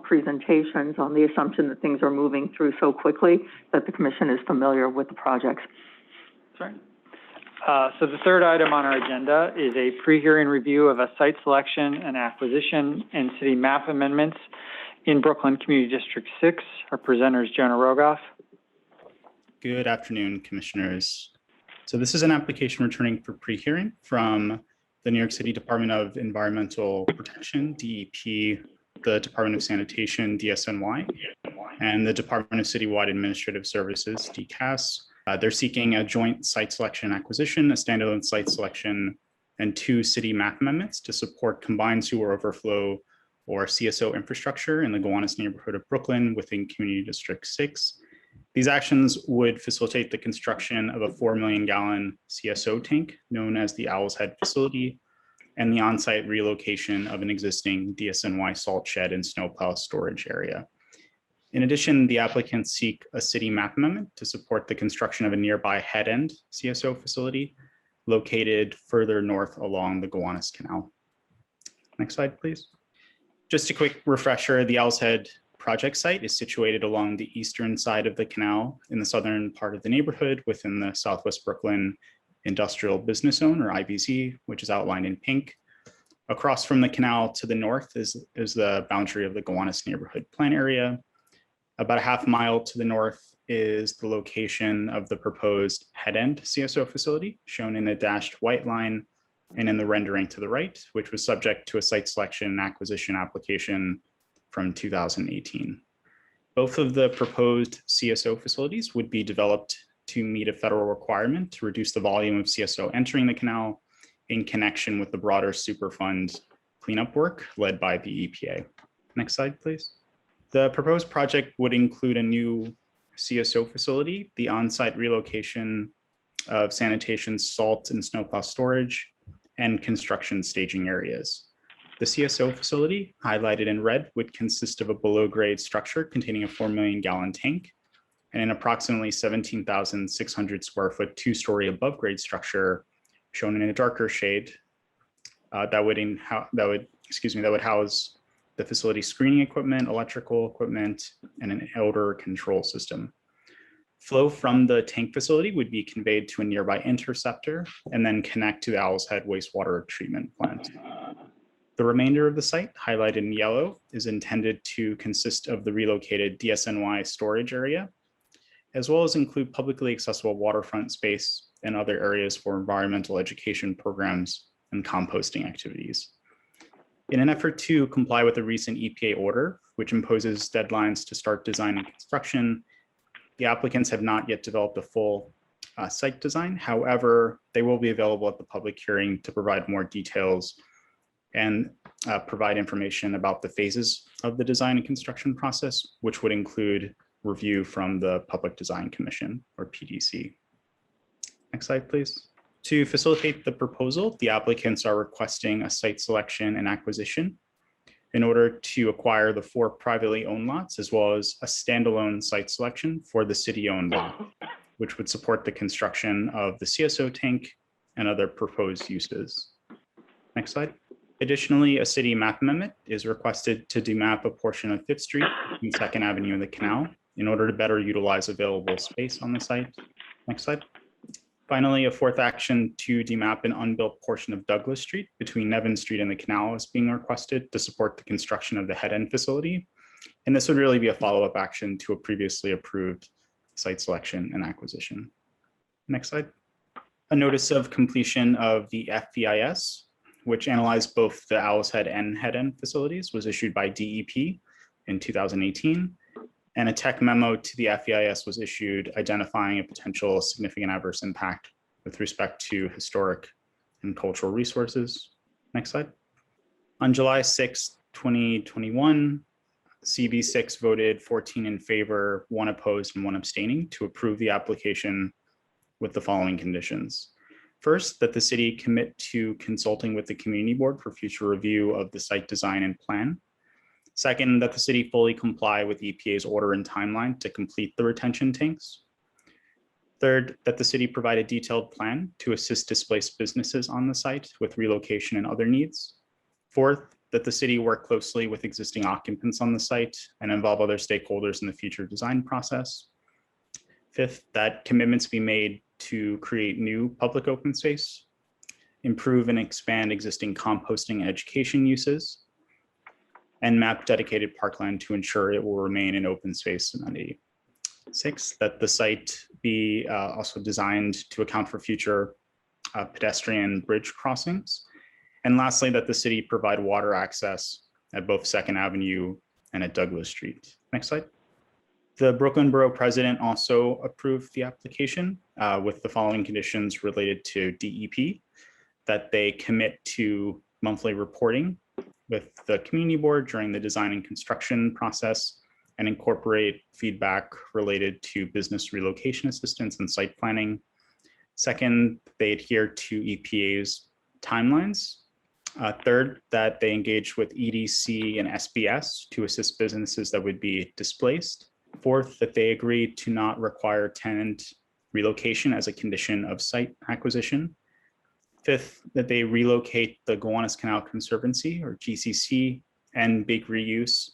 presentations on the assumption that things are moving through so quickly that the commission is familiar with the projects. Sorry. So the third item on our agenda is a pre-hearing review of a site selection and acquisition and city map amendments in Brooklyn Community District 6. Our presenter is Jonah Rogoff. Good afternoon, commissioners. So this is an application returning for pre-hearing from the New York City Department of Environmental Protection, DEP, the Department of Sanitation, DSNY, and the Department of Citywide Administrative Services, DCAS. They're seeking a joint site selection acquisition, a standalone site selection, and 2 city map amendments to support combined sewer overflow or CSO infrastructure in the Gowanus neighborhood of Brooklyn within Community District 6. These actions would facilitate the construction of a 4 million gallon CSO tank known as the Owl's Head facility, and the on-site relocation of an existing DSNY salt shed and snowplow storage area. In addition, the applicants seek a city map amendment to support the construction of a nearby head-end CSO facility located further north along the Gowanus Canal. Next slide, please. Just a quick refresher, the Owl's Head project site is situated along the eastern side of the canal in the southern part of the neighborhood within the Southwest Brooklyn Industrial Business Zone, or IBZ, which is outlined in pink. Across from the canal to the north is the boundary of the Gowanus neighborhood plan area. About a half mile to the north is the location of the proposed head-end CSO facility, shown in the dashed white line and in the rendering to the right, which was subject to a site selection and acquisition application from 2018. Both of the proposed CSO facilities would be developed to meet a federal requirement to reduce the volume of CSO entering the canal in connection with the broader Superfund cleanup work led by the EPA. Next slide, please. The proposed project would include a new CSO facility, the on-site relocation of sanitation, salt, and snowplow storage, and construction staging areas. The CSO facility, highlighted in red, would consist of a below-grade structure containing a 4 million gallon tank and an approximately 17,600 square foot 2-story above-grade structure shown in a darker shade that would house the facility screening equipment, electrical equipment, and an odor control system. Flow from the tank facility would be conveyed to a nearby interceptor and then connect to the Owl's Head wastewater treatment plant. The remainder of the site, highlighted in yellow, is intended to consist of the relocated DSNY storage area, as well as include publicly accessible waterfront space and other areas for environmental education programs and composting activities. In an effort to comply with a recent EPA order, which imposes deadlines to start design and construction, the applicants have not yet developed a full site design. However, they will be available at the public hearing to provide more details and provide information about the phases of the design and construction process, which would include review from the Public Design Commission, or PDC. Next slide, please. To facilitate the proposal, the applicants are requesting a site selection and acquisition in order to acquire the 4 privately owned lots, as well as a standalone site selection for the city-owned lot, which would support the construction of the CSO tank and other proposed uses. Next slide. Additionally, a city map amendment is requested to demap a portion of 5th Street between 2nd Avenue and the canal in order to better utilize available space on the site. Next slide. Finally, a 4th action to demap an unbuilt portion of Douglas Street between Nevin Street and the canal is being requested to support the construction of the head-end facility. And this would really be a follow-up action to a previously approved site selection and acquisition. Next slide. A notice of completion of the FEIS, which analyzed both the Owl's Head and head-end facilities, was issued by DEP in 2018. And a tech memo to the FEIS was issued identifying a potential significant adverse impact with respect to historic and cultural resources. Next slide. On July 6, 2021, CB6 voted 14 in favor, 1 opposed, and 1 abstaining to approve the application with the following conditions. First, that the city commit to consulting with the community board for future review of the site design and plan. Second, that the city fully comply with EPA's order and timeline to complete the retention tanks. Third, that the city provide a detailed plan to assist displaced businesses on the site with relocation and other needs. Fourth, that the city work closely with existing occupants on the site and involve other stakeholders in the future design process. Fifth, that commitments be made to create new public open space, improve and expand existing composting and education uses, and map dedicated parkland to ensure it will remain an open space amenity. Six, that the site be also designed to account for future pedestrian bridge crossings. And lastly, that the city provide water access at both 2nd Avenue and at Douglas Street. Next slide. The Brooklyn Borough President also approved the application with the following conditions related to DEP, that they commit to monthly reporting with the community board during the design and construction process and incorporate feedback related to business relocation assistance and site planning. Second, they adhere to EPA's timelines. Third, that they engage with EDC and SBS to assist businesses that would be displaced. Fourth, that they agree to not require tenant relocation as a condition of site acquisition. Fifth, that they relocate the Gowanus Canal Conservancy, or GCC, and Big Reuse,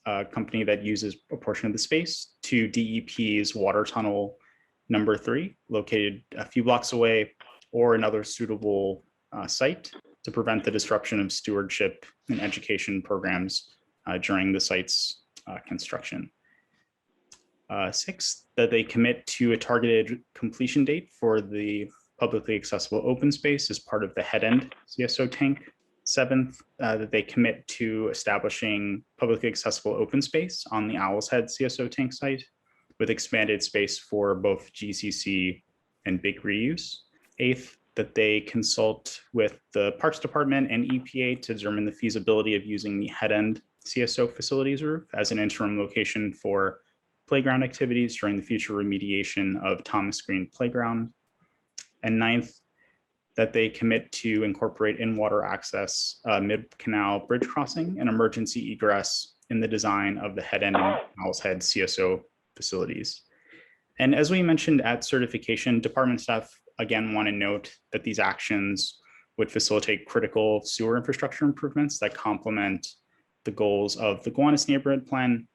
a company that uses a portion of the space, to DEP's water tunnel number 3, located a few blocks away, or another suitable site to prevent the disruption of stewardship and education programs during the site's construction. Sixth, that they commit to a targeted completion date for the publicly accessible open space as part of the head-end CSO tank. Seventh, that they commit to establishing publicly accessible open space on the Owl's Head CSO tank site with expanded space for both GCC and Big Reuse. Eighth, that they consult with the Parks Department and EPA to determine the feasibility of using the head-end CSO facilities roof as an interim location for playground activities during the future remediation of Thomas Green Playground. And ninth, that they commit to incorporate in-water access, mid-canal bridge crossing, and emergency egress in the design of the head-end and Owl's Head CSO facilities. And as we mentioned at certification, department staff again want to note that these actions would facilitate critical sewer infrastructure improvements that complement the goals of the Gowanus Neighborhood Plan,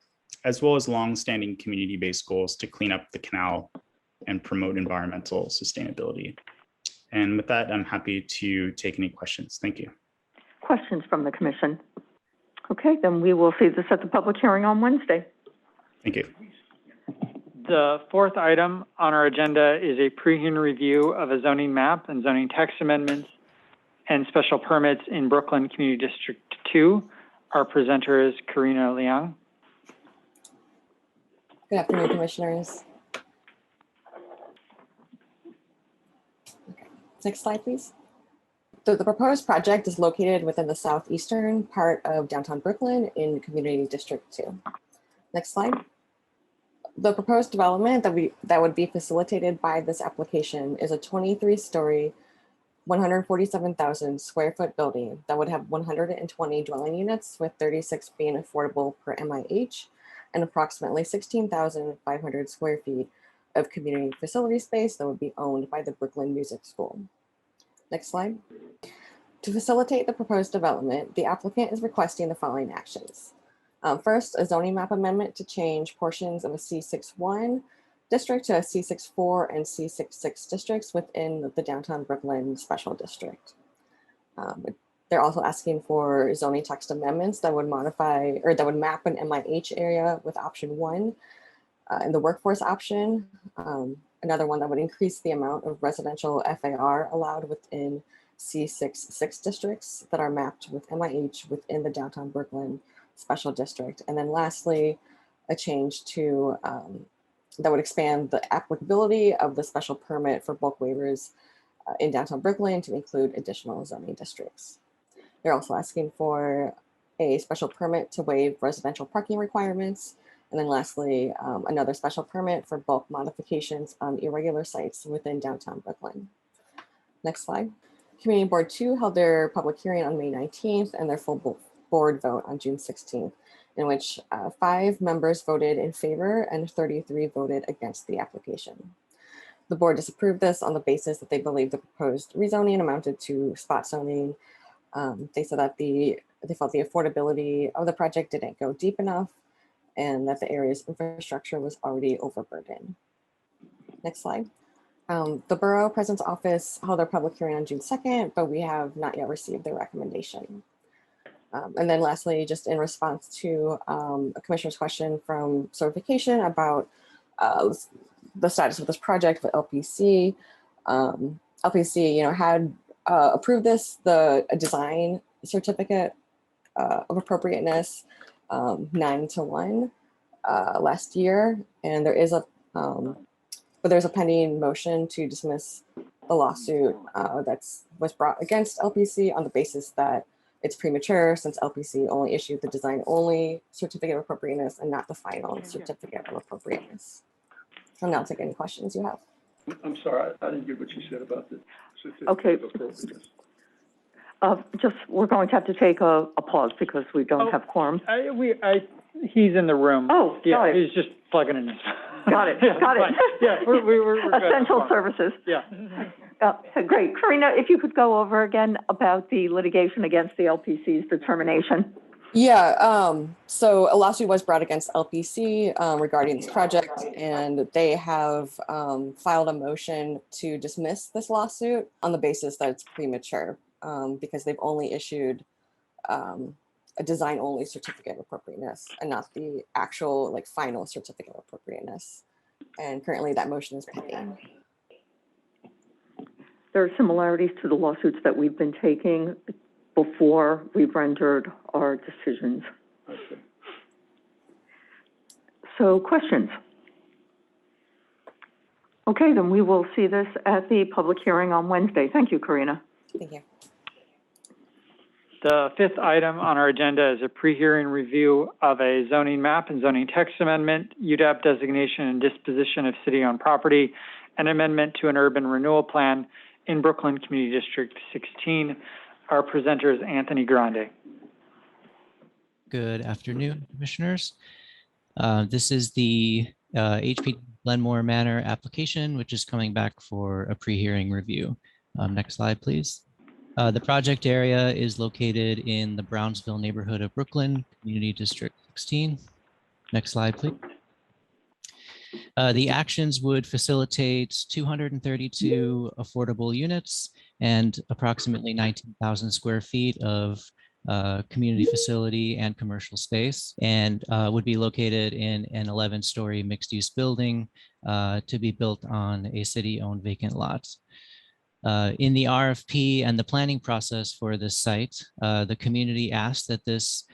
as well as long-standing community-based goals to clean up the canal and promote environmental sustainability. And with that, I'm happy to take any questions. Thank you. Questions from the commission? Okay, then we will see this at the public hearing on Wednesday. Thank you. The 4th item on our agenda is a pre-hearing review of a zoning map and zoning text amendments and special permits in Brooklyn Community District 2. Our presenter is Karina Liang. Good afternoon, commissioners. Okay. Next slide, please. So the proposed project is located within the southeastern part of downtown Brooklyn in Community District 2. Next slide. The proposed development that would be facilitated by this application is a 23-story, 147,000 square foot building that would have 120 dwelling units, with 36 being affordable per MIH, and approximately 16,500 square feet of community facility space that would be owned by the Brooklyn Music School. Next slide. To facilitate the proposed development, the applicant is requesting the following actions. First, a zoning map amendment to change portions of a C61 district to a C64 and C66 districts within the downtown Brooklyn special district. They're also asking for zoning text amendments that would modify, or that would map an MIH area with option 1 and the workforce option. Another one that would increase the amount of residential FAR allowed within C66 districts that are mapped with MIH within the downtown Brooklyn special district. And then lastly, a change to that would expand the applicability of the special permit for bulk waivers in downtown Brooklyn to include additional zoning districts. They're also asking for a special permit to waive residential parking requirements. And then lastly, another special permit for bulk modifications on irregular sites within downtown Brooklyn. Next slide. Community Board 2 held their public hearing on May 19th and their full board vote on June 16th, in which 5 members voted in favor and 33 voted against the application. The board disapproved this on the basis that they believe the proposed rezoning amounted to spot zoning. They said that they felt the affordability of the project didn't go deep enough and that the area's infrastructure was already overburdened. Next slide. The Borough President's Office held their public hearing on June 2nd, but we have not yet received their recommendation. And then lastly, just in response to a commissioner's question from certification about the status of this project with LPC, LPC, had approved this, the design certificate of appropriateness 9-1 last year, and there is a but there's a pending motion to dismiss the lawsuit was brought against LPC on the basis that it's premature, since LPC only issued the design only certificate of appropriateness and not the final certificate of appropriateness. And now take any questions you have. I'm sorry, I didn't get what you said about the certificate Okay. of appropriateness. We're going to have to take a pause because we don't have quorum. He's in the room. Oh, Yeah, got it. he's just plugging in his. Got it, Yeah, got it. fine. Yeah, we're good. Essential services. Yeah. Great. Karina, if you could go over again about the litigation against the LPC's determination. Yeah, so a lawsuit was brought against LPC regarding this project, and they have filed a motion to dismiss this lawsuit on the basis that it's premature because they've only issued a design-only certificate of appropriateness and not the actual final certificate of appropriateness. And currently that motion is pending. There are similarities to the lawsuits that we've been taking before we've rendered our decisions. Okay. So questions? Okay, then we will see this at the public hearing on Wednesday. Thank you, Karina. Thank you. The 5th item on our agenda is a pre-hearing review of a zoning map and zoning text amendment, UDAP designation and disposition of city-owned property, an amendment to an urban renewal plan in Brooklyn Community District 16. Our presenter is Anthony Grande. Good afternoon, commissioners. This is the HP Glenmore Manor application, which is coming back for a pre-hearing review. Next slide, please. The project area is located in the Brownsville neighborhood of Brooklyn, Community District 16. Next slide, please. The actions would facilitate 232 affordable units and approximately 19,000 square feet of community facility and commercial space, and would be located in an 11-story mixed-use building to be built on a city-owned vacant lot. In the RFP and the planning process for this site, the community asked that this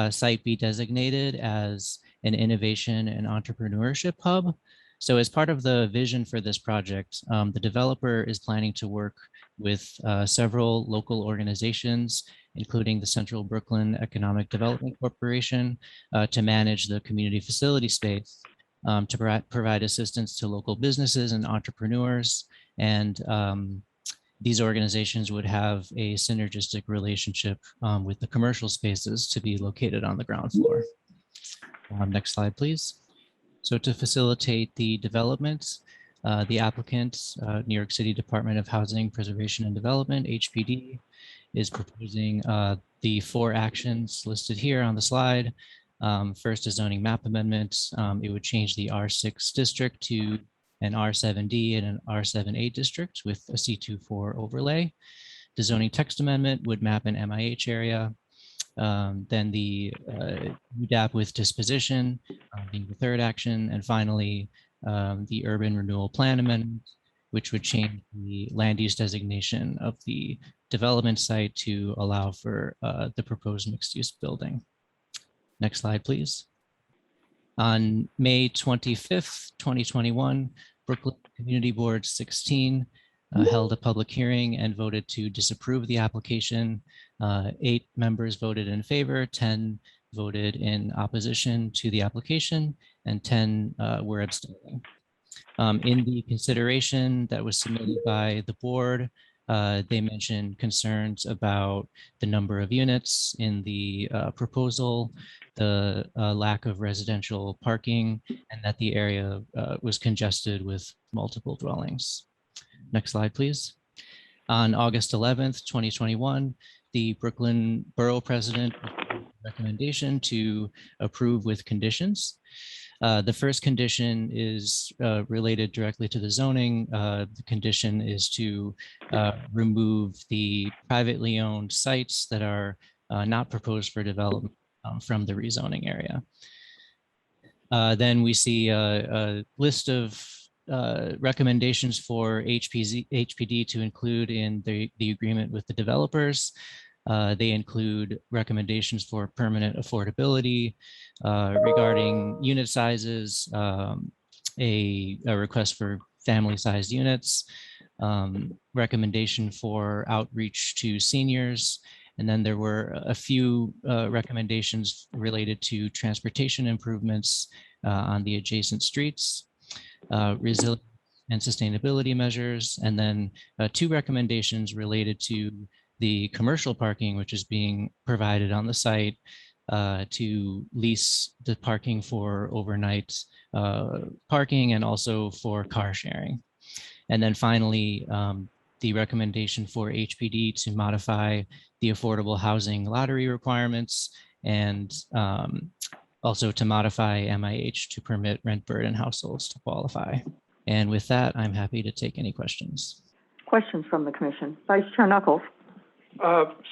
site be designated as an innovation and entrepreneurship hub. So as part of the vision for this project, the developer is planning to work with several local organizations, including the Central Brooklyn Economic Development Corporation, to manage the community facility space, to provide assistance to local businesses and entrepreneurs. And these organizations would have a synergistic relationship with the commercial spaces to be located on the ground floor. Next slide, please. So to facilitate the development, the applicant, New York City Department of Housing, Preservation and Development, HPD, is proposing the 4 actions listed here on the slide. First, a zoning map amendment. It would change the R6 district to an R7D and an R7A district with a C24 overlay. The zoning text amendment would map an MIH area. Then the UDAP with disposition being the 3rd action. And finally, the urban renewal plan amendment, which would change the land use designation of the development site to allow for the proposed mixed use building. Next slide, please. On May 25th, 2021, Brooklyn Community Board 16 held a public hearing and voted to disapprove the application. 8 members voted in favor, 10 voted in opposition to the application, and 10 were abstaining. In the consideration that was submitted by the board, they mentioned concerns about the number of units in the proposal, the lack of residential parking, and that the area was congested with multiple dwellings. Next slide, please. On August 11th, 2021, the Brooklyn Borough President recommendation to approve with conditions. The first condition is related directly to the zoning. The condition is to remove the privately owned sites that are not proposed for development from the rezoning area. Then we see a list of recommendations for HPD to include in the agreement with the developers. They include recommendations for permanent affordability regarding unit sizes, a request for family-sized units, recommendation for outreach to seniors, and then there were a few recommendations related to transportation improvements on the adjacent streets, resilience and sustainability measures, and then 2 recommendations related to the commercial parking, which is being provided on the site, to lease the parking for overnight parking and also for car sharing. And then finally, the recommendation for HPD to modify the affordable housing lottery requirements and also to modify MIH to permit rent burden households to qualify. And with that, I'm happy to take any questions. Questions from the commission. Vice Chair Knuckles.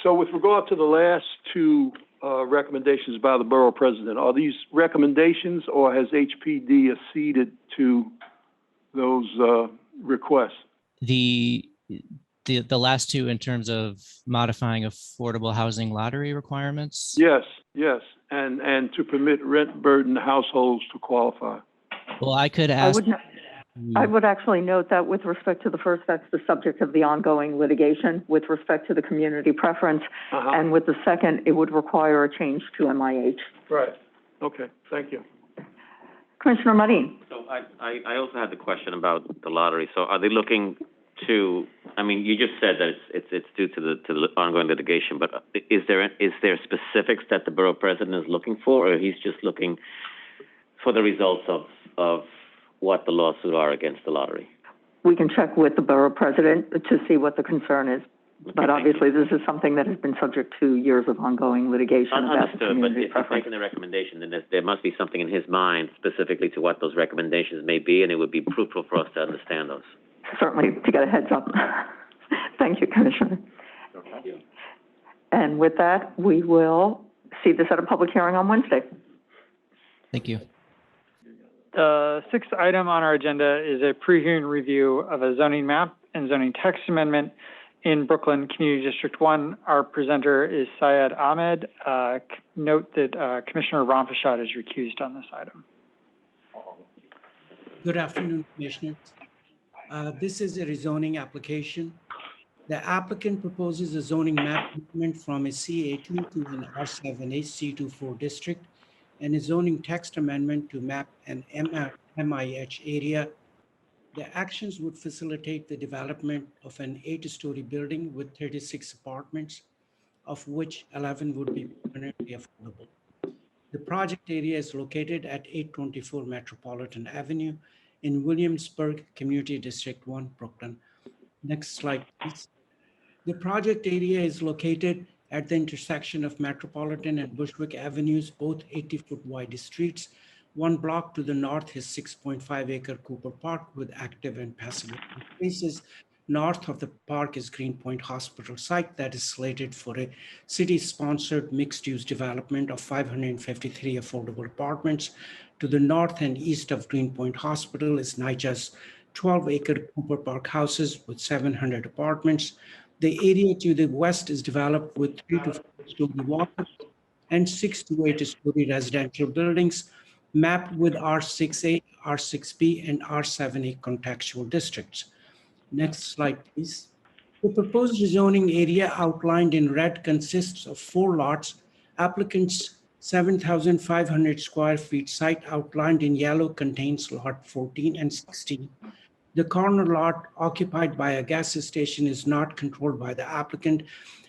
So with regard to the last 2 recommendations by the borough president, are these recommendations or has HPD acceded to those requests? The last 2 in terms of modifying affordable housing lottery requirements? Yes, and to permit rent burden households to qualify. Well, I could ask. I would actually note that with respect to the first, that's the subject of the ongoing litigation with respect to the community preference. And with the second, it would require a change to MIH. Right. Okay. Thank you. Commissioner Marin. So I also had the question about the lottery. So are they looking to, I mean, you just said that it's due to the ongoing litigation, but is there specifics that the borough president is looking for, or he's just looking for the results of what the lawsuit are against the lottery? We can check with the borough president to see what the concern is. Okay, but obviously, this is something that has been subject to years of ongoing litigation. Understood, but if he's making the recommendation, then there must be something in his mind specifically to what those recommendations may be, and it would be fruitful for us to understand those. Certainly, to get a heads up. Thank you, Commissioner. Thank you. And with that, we will see this at a public hearing on Wednesday. Thank you. The 6th item on our agenda is a pre-hearing review of a zoning map and zoning text amendment in Brooklyn Community District 1. Our presenter is Syed Ahmed. Note that Commissioner Ramprasad is recused on this item. Good afternoon, Commissioners. This is a rezoning application The applicant proposes a zoning map amendment from a CA2 to an R7A C24 district and a zoning text amendment to map an MIH area. The actions would facilitate the development of an 8-story building with 36 apartments, of which 11 would be permanently affordable. The project area is located at 824 Metropolitan Avenue in Williamsburg, Community District 1, Brooklyn. Next slide, please. The project area is located at the intersection of Metropolitan and Bushwick Avenues, both 80-foot wide streets. 1 block to the north is 6.5-acre Cooper Park with active and passive spaces. North of the park is Greenpoint Hospital site that is slated for a city-sponsored mixed-use development of 553 affordable apartments. To the north and east of Greenpoint Hospital is NYCHA's 12-acre Cooper Park houses with 700 apartments. The area to the west is developed with 3 to 4-story walkers and 6 to 8-story residential buildings mapped with R6A, R6B, and R7A contextual districts. Next slide, please. The proposed rezoning area outlined in red consists of 4 lots. Applicant's 7,500 square feet site outlined in yellow contains lot 14 and 16. The corner lot occupied by a gas station is not controlled by the applicant,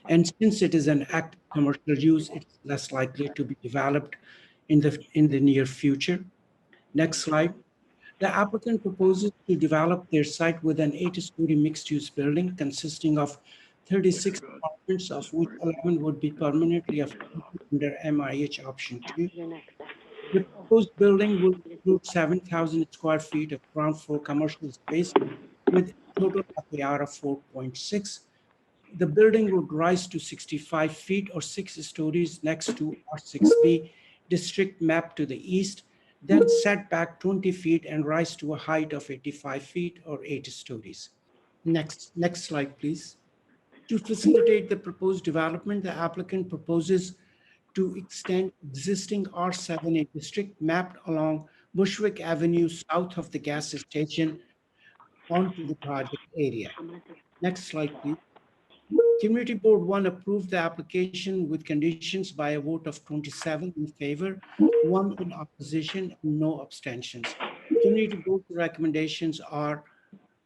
and since it is an active commercial use, it's less likely to be developed in the near future. Next slide. The applicant proposes to develop their site with an 8-story mixed-use building consisting of 36 apartments, of which 11 would be permanently affordable under MIH option 2. The proposed building will include 7,000 square feet of ground floor commercial space with a total FAR of 4.6. The building would rise to 65 feet or 6 stories next to R6B district map to the east, then set back 20 feet and rise to a height of 85 feet or 8 stories. Next slide, please. To facilitate the proposed development, the applicant proposes to extend existing R7A district mapped along Bushwick Avenue south of the gas station onto the project area. Next slide, please. Community Board 1 approved the application with conditions by a vote of 27 in favor, 1 in opposition, and no abstentions. Community Board recommendations are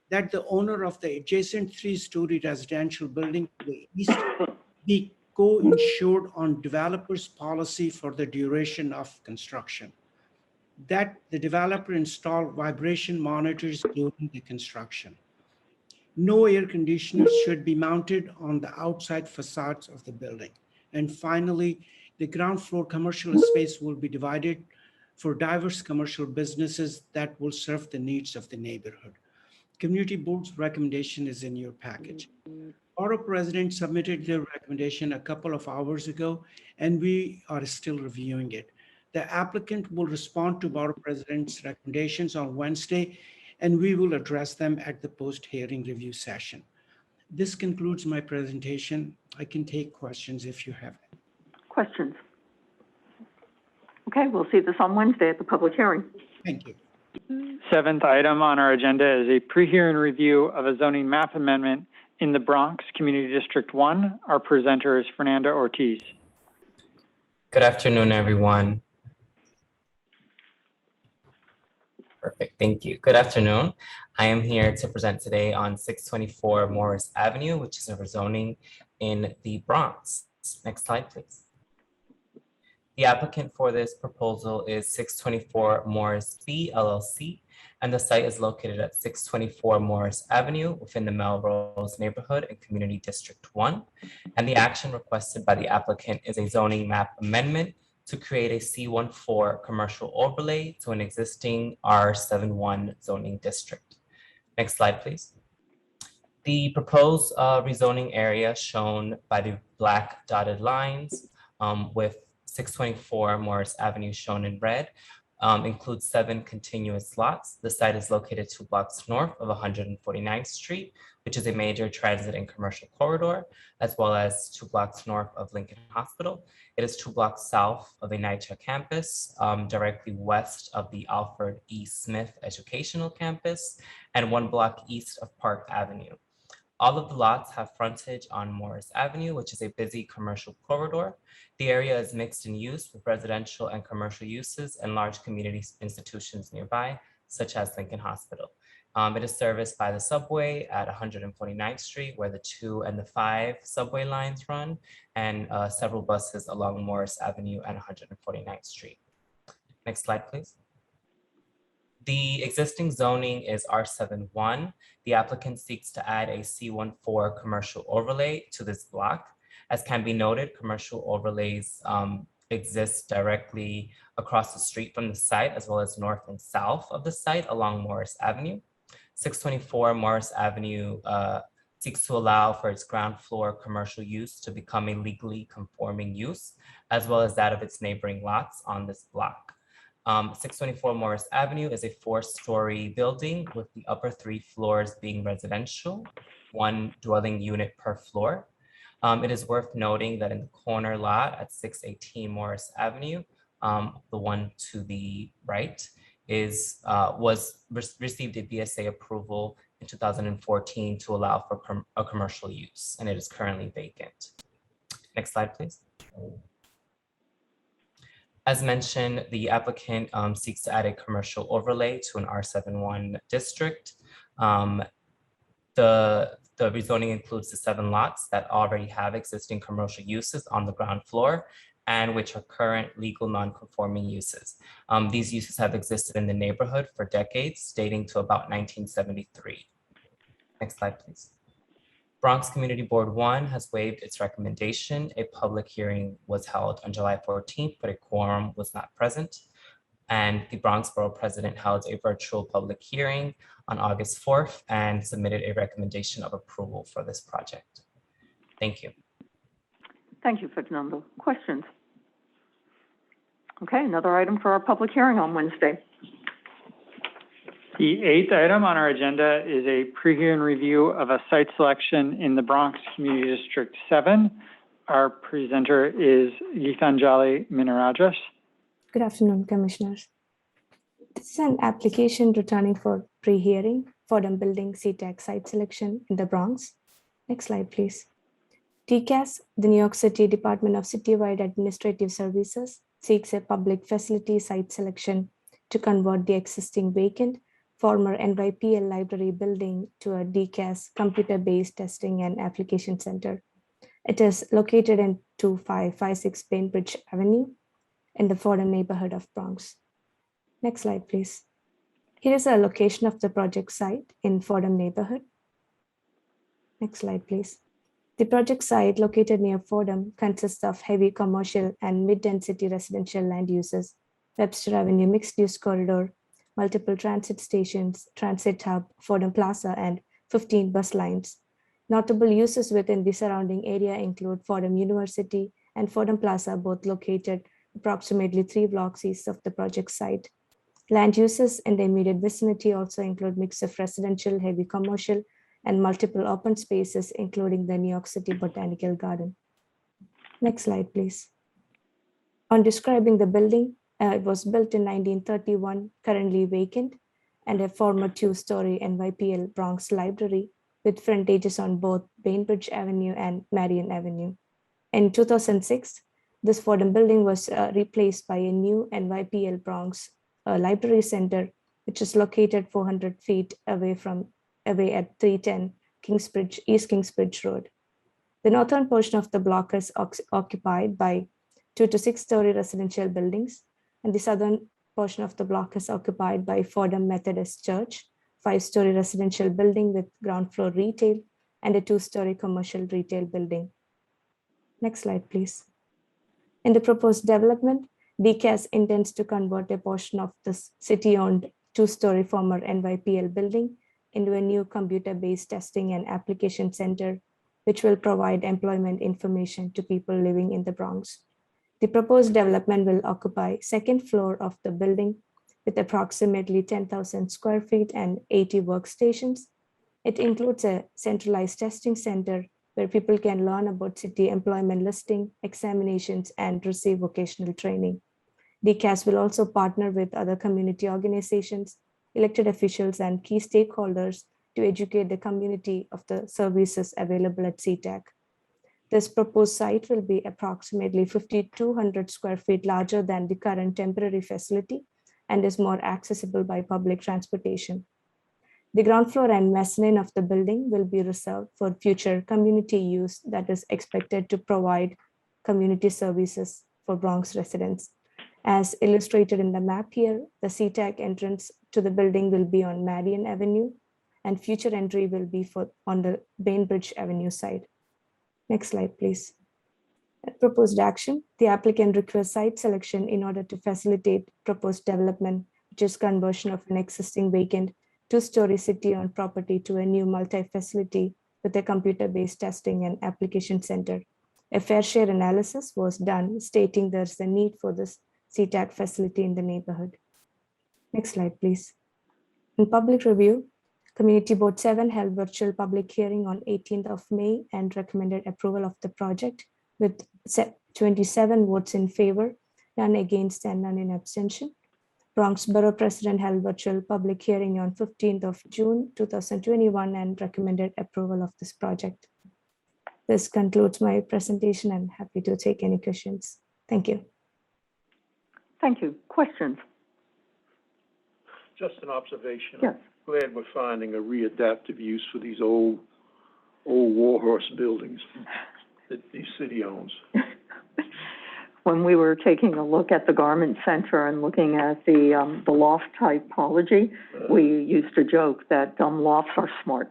that the owner of the adjacent 3-story residential building to the east be co-insured on developer's policy for the duration of construction, that the developer install vibration monitors during the construction. No air conditioners should be mounted on the outside facades of the building. And finally, the ground floor commercial space will be divided for diverse commercial businesses that will serve the needs of the neighborhood. Community Board's recommendation is in your package. Borough President submitted their recommendation a couple of hours ago, and we are still reviewing it. The applicant will respond to Borough President's recommendations on Wednesday, and we will address them at the post-hearing review session. This concludes my presentation. I can take questions if you have any. Questions? Okay, we'll see this on Wednesday at the public hearing. Thank you. 7th item on our agenda is a pre-hearing review of a zoning map amendment in the Bronx Community District 1. Our presenter is Fernanda Ortiz. Good afternoon, everyone. Perfect, thank you. Good afternoon. I am here to present today on 624 Morris Avenue, which is a rezoning in the Bronx. Next slide, please. The applicant for this proposal is 624 Morris B LLC, and the site is located at 624 Morris Avenue within the Melrose neighborhood in Community District 1. And the action requested by the applicant is a zoning map amendment to create a C14 commercial overlay to an existing R71 zoning district. Next slide, please. The proposed rezoning area shown by the black dotted lines with 624 Morris Avenue shown in red includes 7 continuous lots. The site is located 2 blocks north of 149th Street, which is a major transit and commercial corridor, as well as 2 blocks north of Lincoln Hospital. It is 2 blocks south of a NYCHA campus, directly west of the Alfred E. Smith Educational Campus, and 1 block east of Park Avenue. All of the lots have frontage on Morris Avenue, which is a busy commercial corridor. The area is mixed in use with residential and commercial uses and large community institutions nearby, such as Lincoln Hospital. It is serviced by the subway at 149th Street, where the 2 and the 5 subway lines run, and several buses along Morris Avenue and 149th Street. Next slide, please. The existing zoning is R71. The applicant seeks to add a C14 commercial overlay to this block. As can be noted, commercial overlays exist directly across the street from the site, as well as north and south of the site along Morris Avenue. 624 Morris Avenue seeks to allow for its ground floor commercial use to become a legally conforming use, as well as that of its neighboring lots on this block. 624 Morris Avenue is a 4-story building with the upper 3 floors being residential, 1 dwelling unit per floor. It is worth noting that in the corner lot at 618 Morris Avenue, the one to the right, received a BSA approval in 2014 to allow for a commercial use, and it is currently vacant. Next slide, please. As mentioned, the applicant seeks to add a commercial overlay to an R71 district. The rezoning includes the 7 lots that already have existing commercial uses on the ground floor and which are current legal non-conforming uses. These uses have existed in the neighborhood for decades, dating to about 1973. Next slide, please. Bronx Community Board 1 has waived its recommendation. A public hearing was held on July 14th, but a quorum was not present. And the Bronx Borough President held a virtual public hearing on August 4th and submitted a recommendation of approval for this project. Thank you. Thank you, Fernando. Questions? Okay, another item for our public hearing on Wednesday. The 8th item on our agenda is a pre-hearing review of a site selection in the Bronx Community District 7. Our presenter is Geetanjali Minarajas. Good afternoon, Commissioners. This is an application returning for pre-hearing for the building CTEC site selection in the Bronx. Next slide, please. DCAS, the New York City Department of Citywide Administrative Services, seeks a public facility site selection to convert the existing vacant former NYPL library building to a DCAS computer-based testing and application center. It is located in 2556 Bainbridge Avenue in the Fordham neighborhood of Bronx. Next slide, please. Here is a location of the project site in Fordham neighborhood. Next slide, please. The project site located near Fordham consists of heavy commercial and mid-density residential land uses, Webster Avenue mixed-use corridor, multiple transit stations, transit hub, Fordham Plaza, and 15 bus lines. Notable uses within the surrounding area include Fordham University and Fordham Plaza, both located approximately 3 blocks east of the project site. Land uses in the immediate vicinity also include mix of residential, heavy commercial, and multiple open spaces, including the New York City Botanical Garden. Next slide, please. On describing the building, it was built in 1931, currently vacant, and a former 2-story NYPL Bronx library with frontages on both Bainbridge Avenue and Marion Avenue. In 2006, this Fordham building was replaced by a new NYPL Bronx library center, which is located 400 feet away at 310 East Kingsbridge Road. The northern portion of the block is occupied by 2 to 6-story residential buildings, and the southern portion of the block is occupied by Fordham Methodist Church, 5-story residential building with ground floor retail, and a 2-story commercial retail building. Next slide, please. In the proposed development, DCAS intends to convert a portion of this city-owned 2-story former NYPL building into a new computer-based testing and application center, which will provide employment information to people living in the Bronx. The proposed development will occupy 2nd floor of the building with approximately 10,000 square feet and 80 workstations. It includes a centralized testing center where people can learn about city employment listing, examinations, and receive vocational training. DCAS will also partner with other community organizations, elected officials, and key stakeholders to educate the community of the services available at CTAC. This proposed site will be approximately 5,200 square feet larger than the current temporary facility and is more accessible by public transportation. The ground floor and mezzanine of the building will be reserved for future community use that is expected to provide community services for Bronx residents. As illustrated in the map here, the CTAC entrance to the building will be on Marion Avenue, and future entry will be on the Bainbridge Avenue side. Next slide, please. Proposed action. The applicant requests site selection in order to facilitate proposed development, which is conversion of an existing vacant two-story city-owned property to a new multi-facility with a computer-based testing and application center. A fair share analysis was done stating there's a need for this CTAC facility in the neighborhood. Next slide, please. In public review, Community Board 7 held virtual public hearing on 18th of May and recommended approval of the project with 27 votes in favor, none against and none in abstention. Bronx Borough President held virtual public hearing on 15th of June 2021 and recommended approval of this project. This concludes my presentation. I'm happy to take any questions. Thank you. Thank you. Questions? Just an observation. Yes. I'm glad we're finding a readaptive use for these old warhorse buildings that the city owns. When we were taking a look at the garment center and looking at the loft typology, we used to joke that dumb lofts are smart.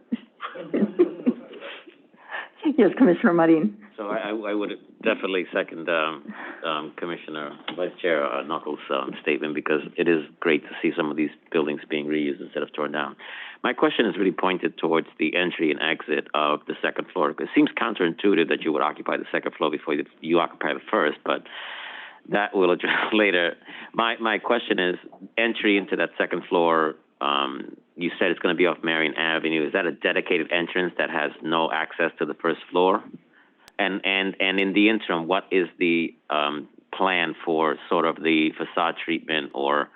Yes, Commissioner Marin. So I would definitely second Commissioner Vice Chair Knuckles' statement, because it is great to see some of these buildings being reused instead of torn down. My question is really pointed towards the entry and exit of the second floor. It seems counterintuitive that you would occupy the second floor before you occupy the first, but that we'll address later. My question is, entry into that second floor, you said it's going to be off Marion Avenue. Is that a dedicated entrance that has no access to the first floor? And in the interim, what is the plan for sort of the facade treatment, or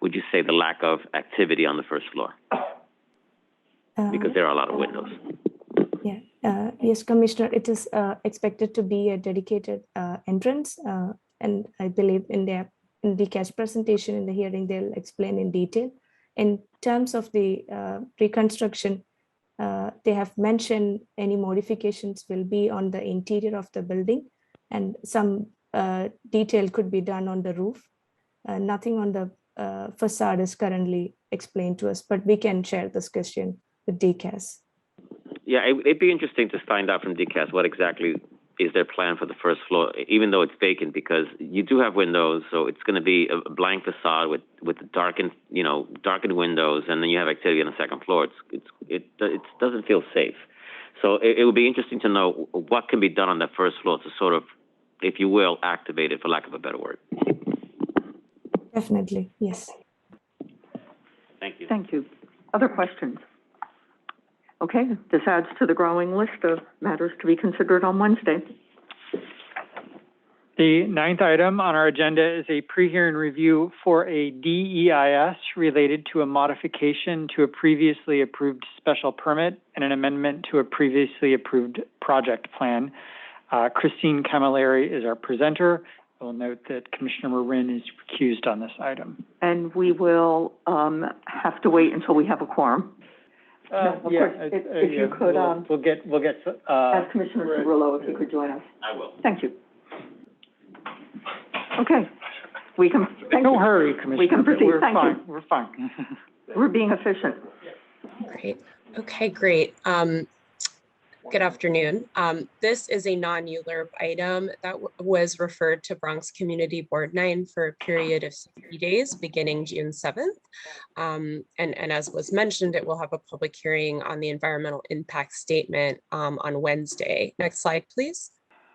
would you say the lack of activity on the first floor? Because there are a lot of windows. Yes, Commissioner, it is expected to be a dedicated entrance. And I believe in the CAS presentation in the hearing, they'll explain in detail. In terms of the reconstruction, they have mentioned any modifications will be on the interior of the building, and some detail could be done on the roof. Nothing on the facade is currently explained to us, but we can share this question with DCAS. Yeah, it'd be interesting to find out from DCAS what exactly is their plan for the first floor, even though it's vacant, because you do have windows, so it's going to be a blank facade with darkened windows, and then you have activity on the second floor. It doesn't feel safe. So it would be interesting to know what can be done on the first floor to sort of, if you will, activate it, for lack of a better word. Definitely, yes. Thank you. Thank you. Other questions? Okay, this adds to the growing list of matters to be considered on Wednesday. The ninth item on our agenda is a pre-hearing review for a DEIS related to a modification to a previously approved special permit and an amendment to a previously approved project plan. Christine Camilleri is our presenter. I will note that Commissioner Marin is recused on this item. And we will have to wait until we have a quorum. If you could, we'll get. Ask Commissioner Cirillo if he could join us. I will. Thank you. Okay, we can. Don't hurry, Commissioner. We can proceed. We're Thank fine. you. We're fine. We're being efficient. Great. Okay, great. Good afternoon. This is a non-ULURP item that was referred to Bronx Community Board 9 for a period of 60 days beginning June 7th. And as was mentioned, it will have a public hearing on the environmental impact statement on Wednesday. Next slide, please.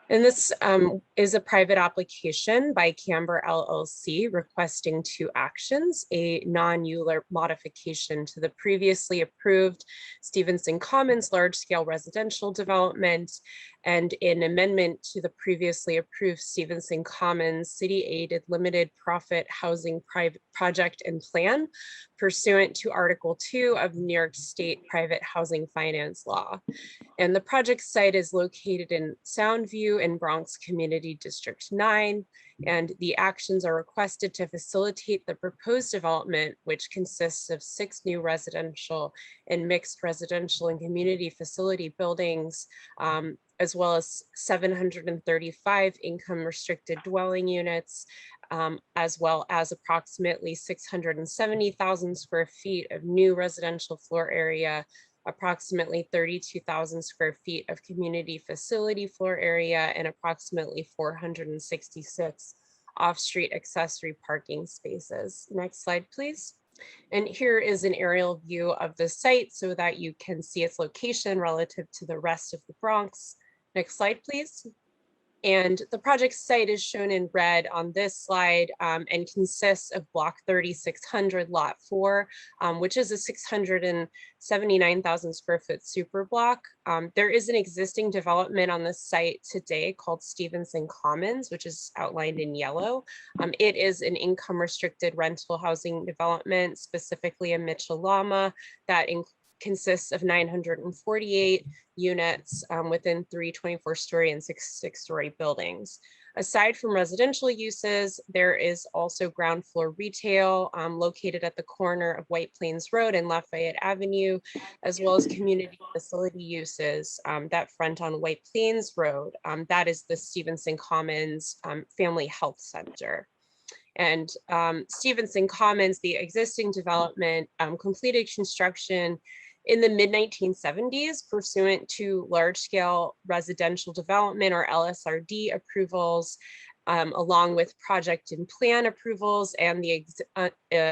And this is a private application by Camber LLC requesting two actions: a non-ULURP modification to the previously approved Stevenson Commons large-scale residential development, and an amendment to the previously approved Stevenson Commons city-aided limited profit housing project and plan pursuant to Article 2 of the New York State Private Housing Finance Law. And the project site is located in Soundview in Bronx Community District 9. And the actions are requested to facilitate the proposed development, which consists of 6 new residential and mixed residential and community facility buildings, as well as 735 income restricted dwelling units, as well as approximately 670,000 square feet of new residential floor area, approximately 32,000 square feet of community facility floor area, and approximately 466 off-street accessory parking spaces. Next slide, please. And here is an aerial view of the site so that you can see its location relative to the rest of the Bronx. Next slide, please. And the project site is shown in red on this slide and consists of block 3600 lot 4, which is a 679,000 square foot super block. There is an existing development on the site today called Stevenson Commons, which is outlined in yellow. It is an income restricted rental housing development, specifically a Mitchell-Lama, that consists of 948 units within 3 24-story and 6 6-story buildings. Aside from residential uses, there is also ground floor retail located at the corner of White Plains Road and Lafayette Avenue, as well as community facility uses that front on White Plains Road. That is the Stevenson Commons Family Health Center. And Stevenson Commons, the existing development, completed construction in the mid-1970s pursuant to large-scale residential development or LSRD approvals, along with project and plan approvals and the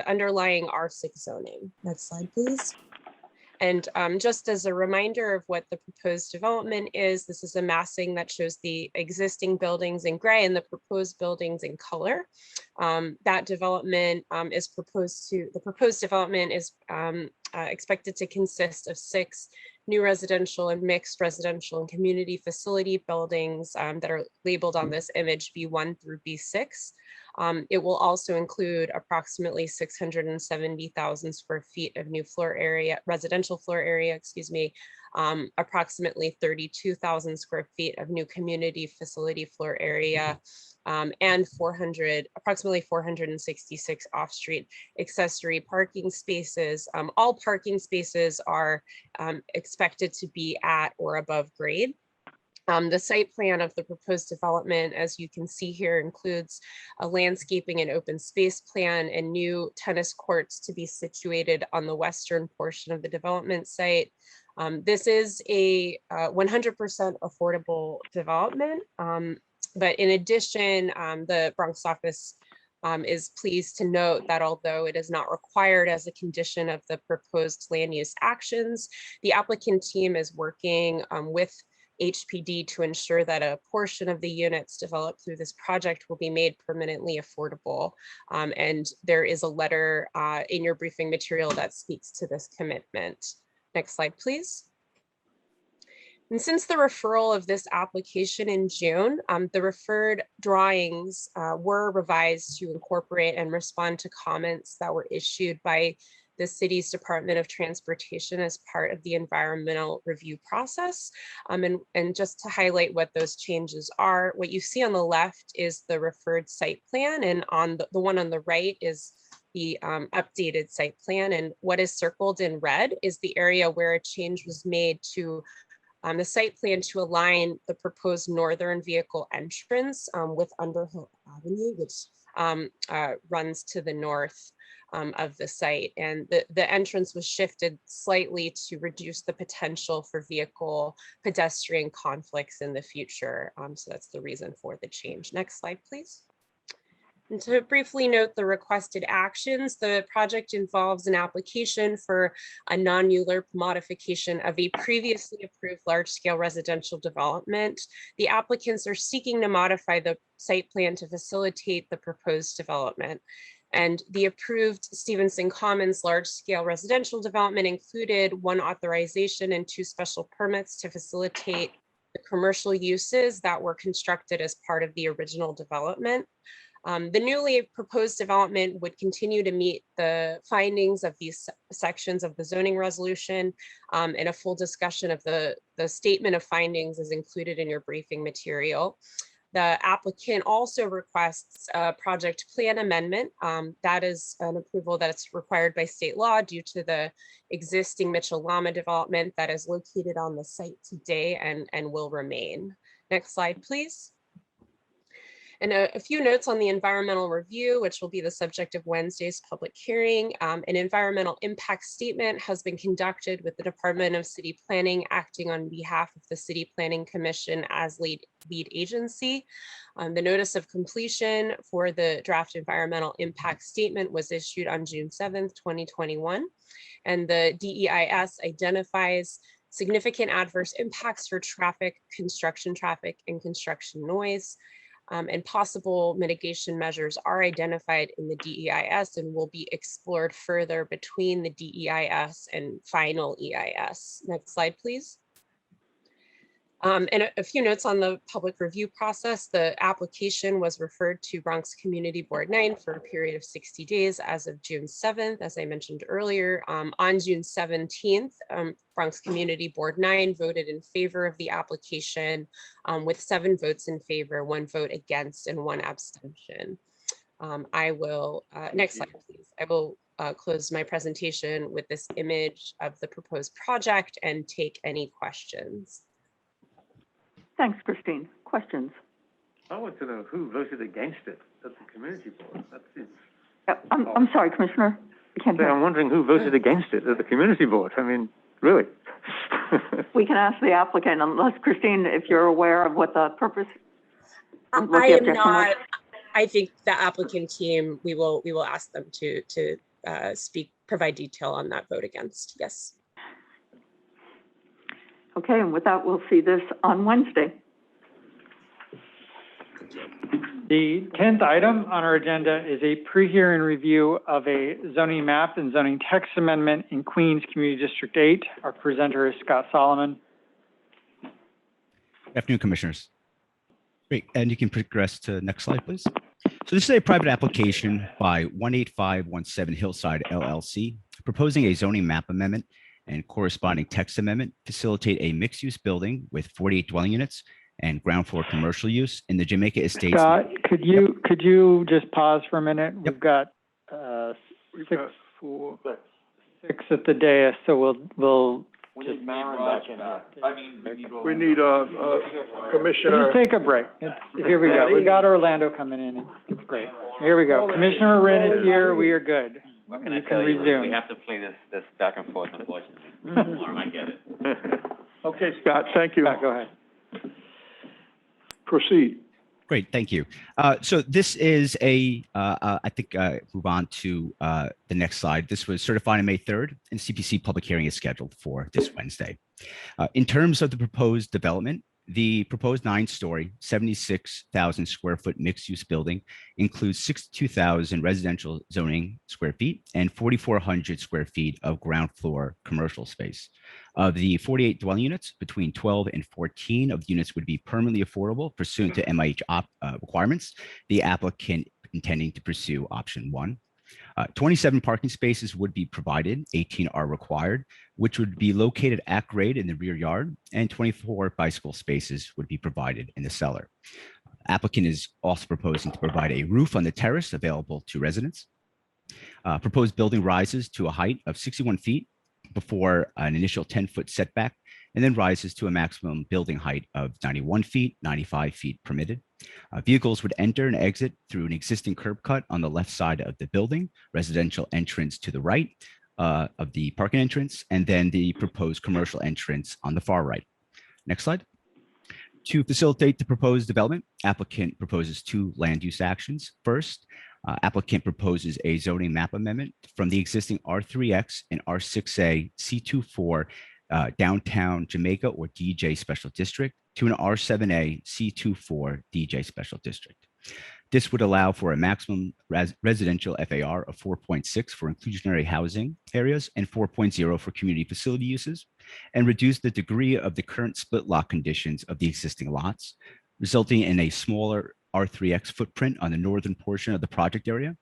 underlying R6 zoning. Next slide, please. And just as a reminder of what the proposed development is, this is a massing that shows the existing buildings in gray and the proposed buildings in color. That development the proposed development is expected to consist of 6 new residential and mixed residential and community facility buildings that are labeled on this image B1 through B6. It will also include approximately 670,000 square feet of new floor area, residential floor area, approximately 32,000 square feet of new community facility floor area, and approximately 466 off-street accessory parking spaces. All parking spaces are expected to be at or above grade. The site plan of the proposed development, as you can see here, includes a landscaping and open space plan and new tennis courts to be situated on the western portion of the development site. This is a 100% affordable development, but in addition, the Bronx office is pleased to note that although it is not required as a condition of the proposed land use actions, the applicant team is working with HPD to ensure that a portion of the units developed through this project will be made permanently affordable. And there is a letter in your briefing material that speaks to this commitment. Next slide, please. And since the referral of this application in June, the referred drawings were revised to incorporate and respond to comments that were issued by the city's Department of Transportation as part of the environmental review process. And just to highlight what those changes are, what you see on the left is the referred site plan, and on the one on the right is the updated site plan. And what is circled in red is the area where a change was made to the site plan to align the proposed northern vehicle entrance with Underhill Avenue, which runs to the north of the site. And the entrance was shifted slightly to reduce the potential for vehicle pedestrian conflicts in the future. So that's the reason for the change. Next slide, please. And to briefly note the requested actions, the project involves an application for a non-ULURP modification of a previously approved large-scale residential development. The applicants are seeking to modify the site plan to facilitate the proposed development. And the approved Stevenson Commons large-scale residential development included 1 authorization and 2 special permits to facilitate the commercial uses that were constructed as part of the original development. The newly proposed development would continue to meet the findings of these sections of the zoning resolution, and a full discussion of the statement of findings is included in your briefing material. The applicant also requests a project plan amendment. That is an approval that's required by state law due to the existing Mitchell-Lama development that is located on the site today and will remain. Next slide, please. And a few notes on the environmental review, which will be the subject of Wednesday's public hearing. An environmental impact statement has been conducted with the Department of City Planning acting on behalf of the City Planning Commission as lead agency. The notice of completion for the draft environmental impact statement was issued on June 7th, 2021. And the DEIS identifies significant adverse impacts for traffic, and construction noise. And possible mitigation measures are identified in the DEIS and will be explored further between the DEIS and final EIS. Next slide, please. And a few notes on the public review process. The application was referred to Bronx Community Board 9 for a period of 60 days as of June 7th, as I mentioned earlier. On June 17th, Bronx Community Board 9 voted in favor of the application with 7 votes in favor, 1 vote against, and 1 abstention. I will, next slide, please. I will close my presentation with this image of the proposed project and take any questions. Thanks, Christine. Questions? I want to know who voted against it at the community board. That seems... I'm sorry, Commissioner. I can't hear. I'm wondering who voted against it at the community board. I mean, really. We can ask the applicant, unless Christine, if you're aware of what the purpose. What I the am objection not. was. I think the applicant team, we will ask them to provide detail on that vote against. Yes. Okay, and with that, we'll see this on Wednesday. The 10th item on our agenda is a pre-hearing review of a zoning map and zoning text amendment in Queens Community District 8. Our presenter is Scott Solomon. Good afternoon, Commissioners. Great, and you can progress to next slide, please. So this is a private application by 18517 Hillside LLC, proposing a zoning map amendment and corresponding text amendment facilitate a mixed-use building with 48 dwelling units and ground floor commercial use in the Jamaica Estates. Scott, could you just pause for a minute? Yep. We've got six at the dais, so we'll We need Maren back in here. I mean, We need Commissioner. Just take a break. Here we go. We got Orlando coming in. It's great. Here we go. Commissioner Wren is here. We are good. What can I tell you? We have to play this back and forth, unfortunately. I get it. Okay, Scott, thank you. Scott, go ahead. Proceed. Great, thank you. So this is I think move on to the next slide. This was certified on May 3rd, and CPC public hearing is scheduled for this Wednesday. In terms of the proposed development, the proposed 9-story, 76,000 square foot mixed-use building includes 62,000 residential zoning square feet and 4,400 square feet of ground floor commercial space. Of the 48 dwelling units, between 12 and 14 of the units would be permanently affordable pursuant to MIH requirements, the applicant intending to pursue option 1. 27 parking spaces would be provided, 18 are required, which would be located at grade in the rear yard, and 24 bicycle spaces would be provided in the cellar. Applicant is also proposing to provide a roof on the terrace available to residents. Proposed building rises to a height of 61 feet before an initial 10-foot setback, and then rises to a maximum building height of 91 feet, 95 feet permitted. Vehicles would enter and exit through an existing curb cut on the left side of the building, residential entrance to the right of the parking entrance, and then the proposed commercial entrance on the far right. Next slide. To facilitate the proposed development, applicant proposes 2 land use actions. First, applicant proposes a zoning map amendment from the existing R3X and R6A C24 downtown Jamaica or DJ special district to an R7A C24 DJ special district. This would allow for a maximum residential FAR of 4.6 for inclusionary housing areas and 4.0 for community facility uses, and reduce the degree of the current split lot conditions of the existing lots, resulting in a smaller R3X footprint on the northern portion of the project area.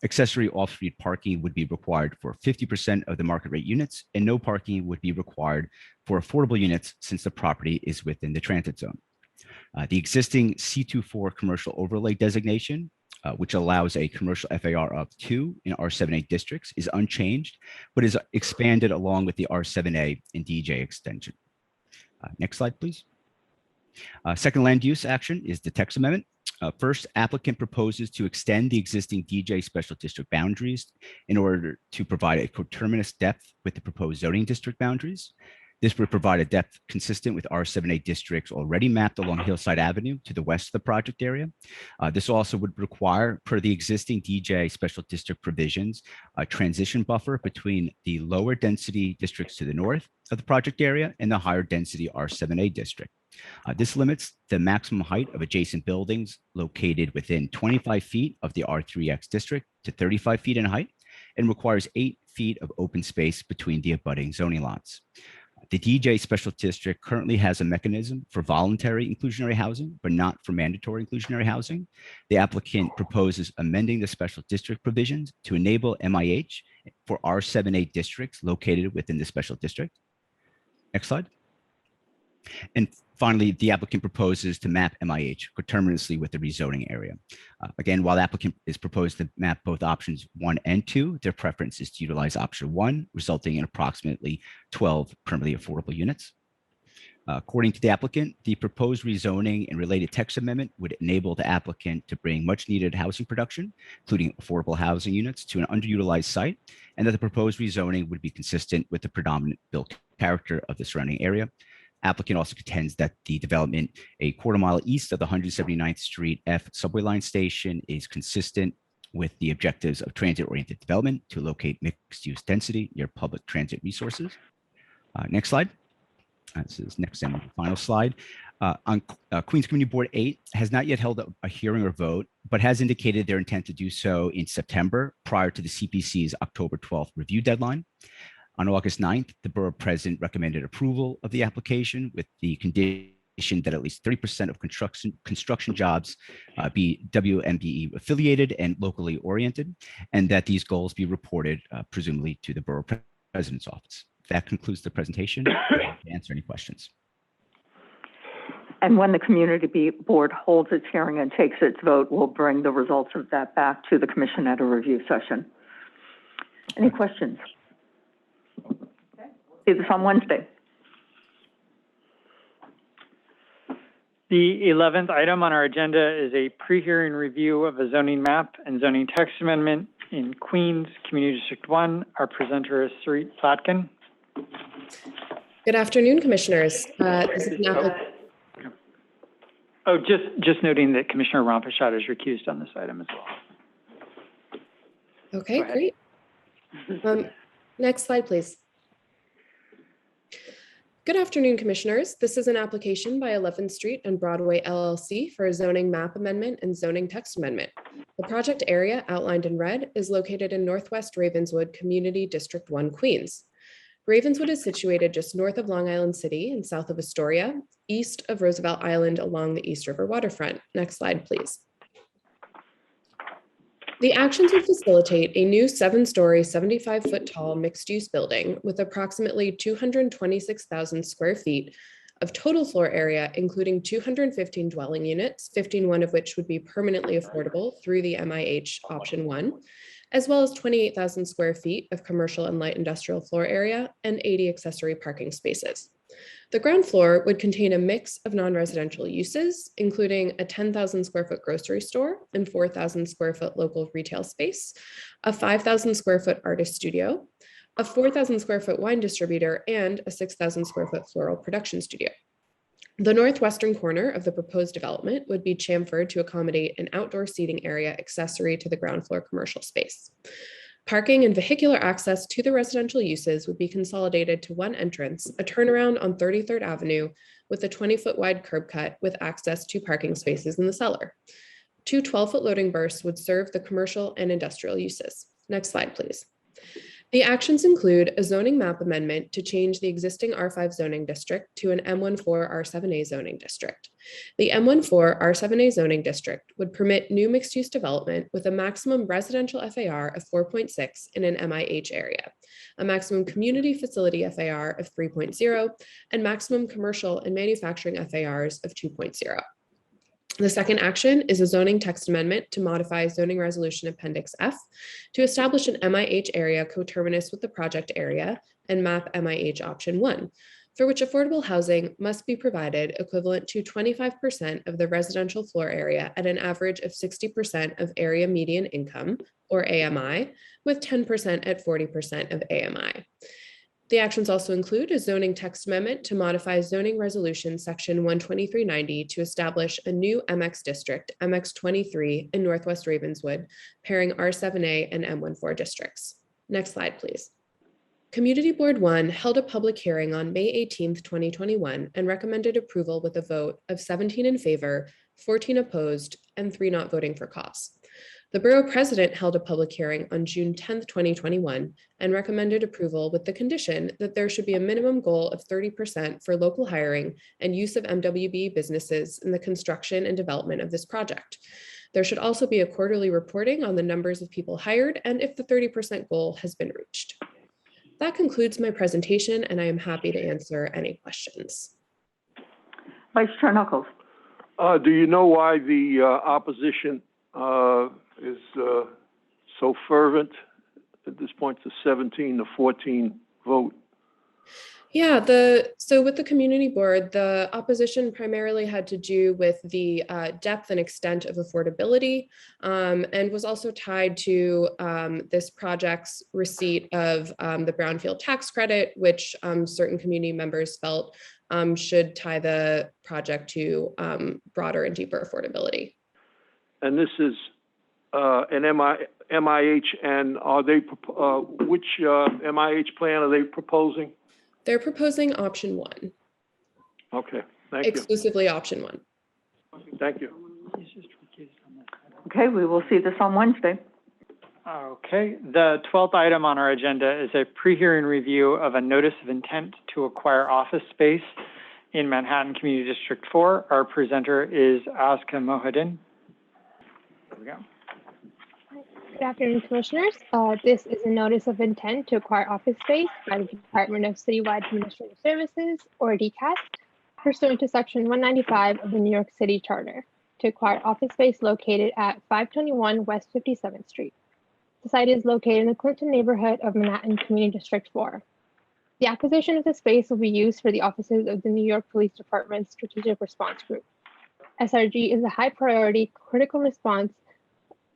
Accessory off-street parking would be required for 50% of the market rate units, and no parking would be required for affordable units since the property is within the transit zone. The existing C24 commercial overlay designation, which allows a commercial FAR of 2 in R7A districts, is unchanged, but is expanded along with the R7A and DJ extension. Next slide, please. Second land use action is the text amendment. First, applicant proposes to extend the existing DJ special district boundaries in order to provide a coterminous depth with the proposed zoning district boundaries. This would provide a depth consistent with R7A districts already mapped along Hillside Avenue to the west of the project area. This also would require, per the existing DJ special district provisions, a transition buffer between the lower density districts to the north of the project area and the higher density R7A district. This limits the maximum height of adjacent buildings located within 25 feet of the R3X district to 35 feet in height and requires 8 feet of open space between the abutting zoning lots. The DJ special district currently has a mechanism for voluntary inclusionary housing, but not for mandatory inclusionary housing. The applicant proposes amending the special district provisions to enable MIH for R7A districts located within the special district. Next slide. And finally, the applicant proposes to map MIH coterminously with the rezoning area. Again, while the applicant is proposed to map both options 1 and 2, their preference is to utilize option 1, resulting in approximately 12 permanently affordable units. According to the applicant, the proposed rezoning and related text amendment would enable the applicant to bring much needed housing production, including affordable housing units, to an underutilized site, and that the proposed rezoning would be consistent with the predominant built character of the surrounding area. Applicant also contends that the development a quarter mile east of the 179th Street F subway line station is consistent with the objectives of transit-oriented development to locate mixed-use density near public transit resources. Next slide. This is next and final slide. On Queens Community Board 8 has not yet held a hearing or vote, but has indicated their intent to do so in September prior to the CPC's October 12th review deadline. On August 9th, the Borough President recommended approval of the application with the condition that at least 30% of construction jobs be WMBE affiliated and locally oriented, and that these goals be reported presumably to the Borough President's office. That concludes the presentation. To answer any questions. And when the community board holds its hearing and takes its vote, we'll bring the results of that back to the commission at a review session. Any questions? See this on Wednesday. The 11th item on our agenda is a pre-hearing review of a zoning map and zoning text amendment in Queens Community District 1. Our presenter is Sarit Platkin. Good afternoon, commissioners. This is an Oh, just noting that Commissioner Ramprasad is recused on this item as well. Okay, great. Next slide, please. Good afternoon, commissioners. This is an application by 11th Street and Broadway LLC for a zoning map amendment and zoning text amendment. The project area outlined in red is located in Northwest Ravenswood Community District 1, Queens. Ravenswood is situated just north of Long Island City and south of Astoria, east of Roosevelt Island along the East River waterfront. Next slide, please. The actions would facilitate a new 7-story, 75-foot tall mixed-use building with approximately 226,000 square feet of total floor area, including 215 dwelling units, 51 of which would be permanently affordable through the MIH option 1, as well as 28,000 square feet of commercial and light industrial floor area and 80 accessory parking spaces. The ground floor would contain a mix of non-residential uses, including a 10,000 square foot grocery store and 4,000 square foot local retail space, a 5,000 square foot artist studio, a 4,000 square foot wine distributor, and a 6,000 square foot floral production studio. The northwestern corner of the proposed development would be chamfered to accommodate an outdoor seating area accessory to the ground floor commercial space. Parking and vehicular access to the residential uses would be consolidated to one entrance, a turnaround on 33rd Avenue with a 20-foot wide curb cut with access to parking spaces in the cellar. Two 12-foot loading berths would serve the commercial and industrial uses. Next slide, please. The actions include a zoning map amendment to change the existing R5 zoning district to an M14 R7A zoning district. The M14 R7A zoning district would permit new mixed-use development with a maximum residential FAR of 4.6 in an MIH area, a maximum community facility FAR of 3.0, and maximum commercial and manufacturing FARs of 2.0. The second action is a zoning text amendment to modify zoning resolution appendix F to establish an MIH area coterminous with the project area and map MIH option 1, for which affordable housing must be provided equivalent to 25% of the residential floor area at an average of 60% of area median income, or AMI, with 10% at 40% of AMI. The actions also include a zoning text amendment to modify zoning resolution section 12390 to establish a new MX district, MX23 in Northwest Ravenswood, pairing R7A and M14 districts. Next slide, please. Community Board 1 held a public hearing on May 18th, 2021, and recommended approval with a vote of 17 in favor, 14 opposed, and 3 not voting for cause. The Borough President held a public hearing on June 10th, 2021, and recommended approval with the condition that there should be a minimum goal of 30% for local hiring and use of MWB businesses in the construction and development of this project. There should also be a quarterly reporting on the numbers of people hired and if the 30% goal has been reached. That concludes my presentation, and I am happy to answer any questions. Vice Chair Knuckles. Do you know why the opposition is so fervent at this point, the 17 to 14 vote? Yeah, so with the community board, the opposition primarily had to do with the depth and extent of affordability, and was also tied to this project's receipt of the brownfield tax credit, which certain community members felt should tie the project to broader and deeper affordability. And this is an MIH, and are they, which MIH plan are they proposing? They're proposing option 1. Okay, thank you. Exclusively option 1. Thank you. Okay, we will see this on Wednesday. Okay, the 12th item on our agenda is a pre-hearing review of a notice of intent to acquire office space in Manhattan Community District 4. Our presenter is Aska Mohadin. There we go. Good afternoon, Commissioners. This is a notice of intent to acquire office space by the Department of Citywide Administrative Services, or DCAS, pursuant to Section 195 of the New York City Charter, to acquire office space located at 521 West 57th Street. The site is located in the Clinton neighborhood of Manhattan Community District 4. The acquisition of the space will be used for the offices of the New York Police Department's Strategic Response Group. SRG is a high-priority critical response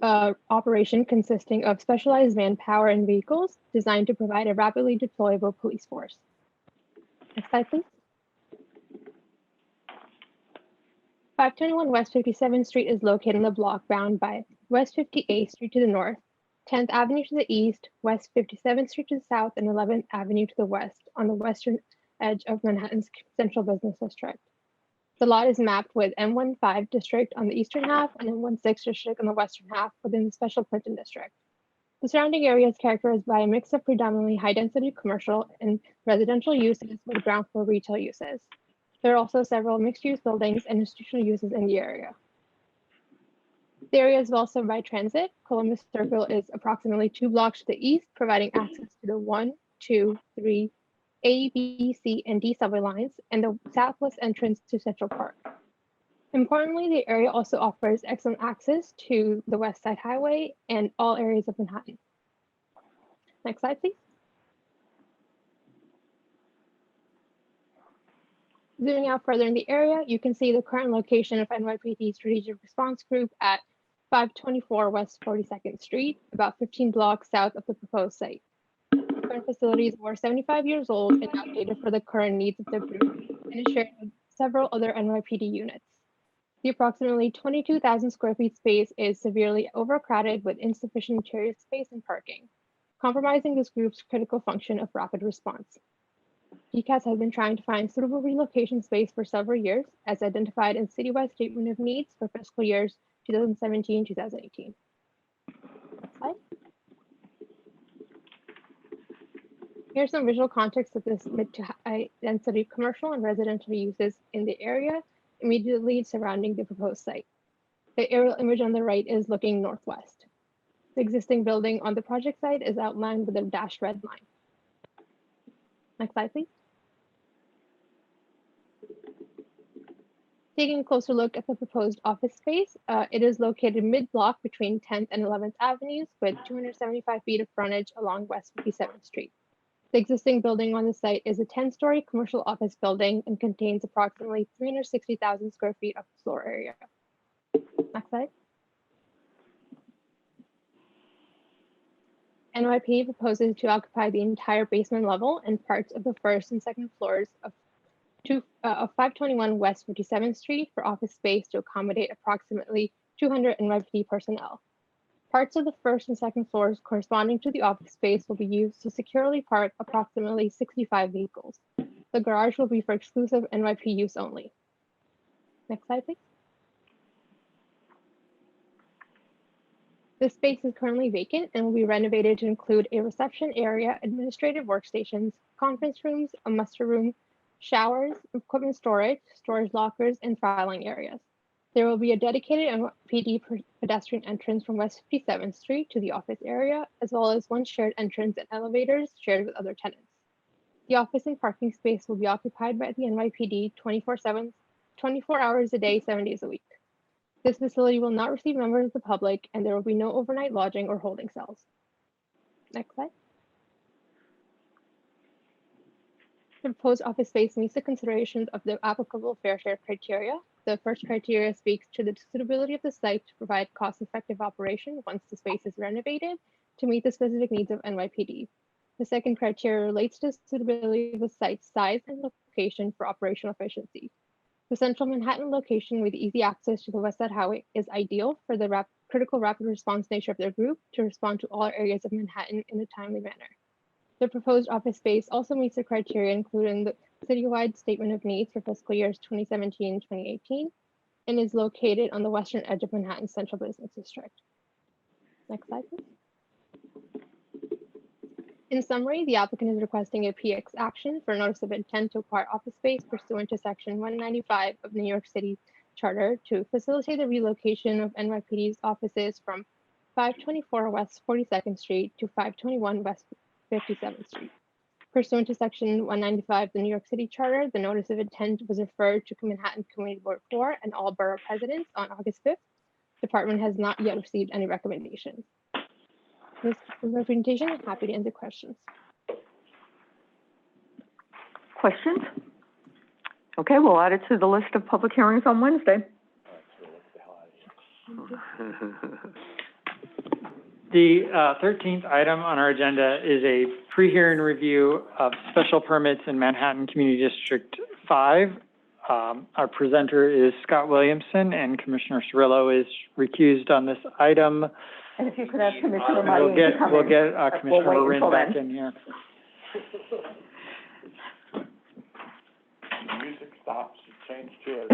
operation consisting of specialized manpower and vehicles designed to provide a rapidly deployable police force. Next slide, please. 521 West 57th Street is located in the block bound by West 58th Street to the north, 10th Avenue to the east, West 57th Street to the south, and 11th Avenue to the west on the western edge of Manhattan's central business district. The lot is mapped with M15 district on the eastern half and M16 district on the western half within the special Clinton district. The surrounding area is characterized by a mix of predominantly high-density commercial and residential uses with ground floor retail uses. There are also several mixed-use buildings and institutional uses in the area. The area is well served by transit. Columbus Circle is approximately 2 blocks to the east, providing access to the 1, 2, 3, A, B, C, and D subway lines, and the southwest entrance to Central Park. Importantly, the area also offers excellent access to the West Side Highway and all areas of Manhattan. Next slide, please. Zooming out further in the area, you can see the current location of NYPD Strategic Response Group at 524 West 42nd Street, about 15 blocks south of the proposed site. The current facilities were 75 years old and outdated for the current needs of the group, and is shared with several other NYPD units. The approximately 22,000 square feet space is severely overcrowded with insufficient interior space and parking, compromising this group's critical function of rapid response. DCAS has been trying to find suitable relocation space for several years, as identified in citywide statement of needs for fiscal years 2017-2018. Next slide. Here's some visual context of this mid to high density commercial and residential uses in the area immediately surrounding the proposed site. The aerial image on the right is looking northwest. The existing building on the project site is outlined with a dashed red line. Next slide, please. Taking a closer look at the proposed office space, it is located mid-block between 10th and 11th Avenues with 275 feet of frontage along West 57th Street. The existing building on the site is a 10-story commercial office building and contains approximately 360,000 square feet of floor area. Next slide. NYPD proposes to occupy the entire basement level and parts of the first and second floors of 521 West 57th Street for office space to accommodate approximately 200 NYPD personnel. Parts of the first and second floors corresponding to the office space will be used to securely park approximately 65 vehicles. The garage will be for exclusive NYPD use only. Next slide, please. This space is currently vacant and will be renovated to include a reception area, administrative workstations, conference rooms, a muster room, showers, equipment storage, storage lockers, and filing areas. There will be a dedicated NYPD pedestrian entrance from West 57th Street to the office area, as well as one shared entrance and elevators shared with other tenants. The office and parking space will be occupied by the NYPD 24 hours a day, 7 days a week. This facility will not receive members of the public, and there will be no overnight lodging or holding cells. Next slide. The proposed office space meets the considerations of the applicable fair share criteria. The first criteria speaks to the suitability of the site to provide cost-effective operation once the space is renovated to meet the specific needs of NYPD. The second criteria relates to suitability of the site's size and location for operational efficiency. The central Manhattan location with easy access to the West Side Highway is ideal for the critical rapid response nature of their group to respond to all areas of Manhattan in a timely manner. The proposed office space also meets the criteria, including the citywide statement of needs for fiscal years 2017-2018, and is located on the western edge of Manhattan's central business district. Next slide, please. In summary, the applicant is requesting a PX action for notice of intent to acquire office space pursuant to Section 195 of New York City Charter to facilitate the relocation of NYPD's offices from 524 West 42nd Street to 521 West 57th Street. Pursuant to Section 195 of the New York City Charter, the notice of intent was referred to Manhattan Community Board 4 and all borough presidents on August 5th. Department has not yet received any recommendations. This is my presentation. I'm happy to answer questions. Questions? Okay, we'll add it to the list of public hearings on Wednesday. The 13th item on our agenda is a pre-hearing review of special permits in Manhattan Community District 5. Our presenter is Scott Williamson, and Commissioner Cirillo is recused on this item. And if you could ask Commissioner Marin to come in. We'll get Commissioner Marin back in here. The music stops, it changes chairs.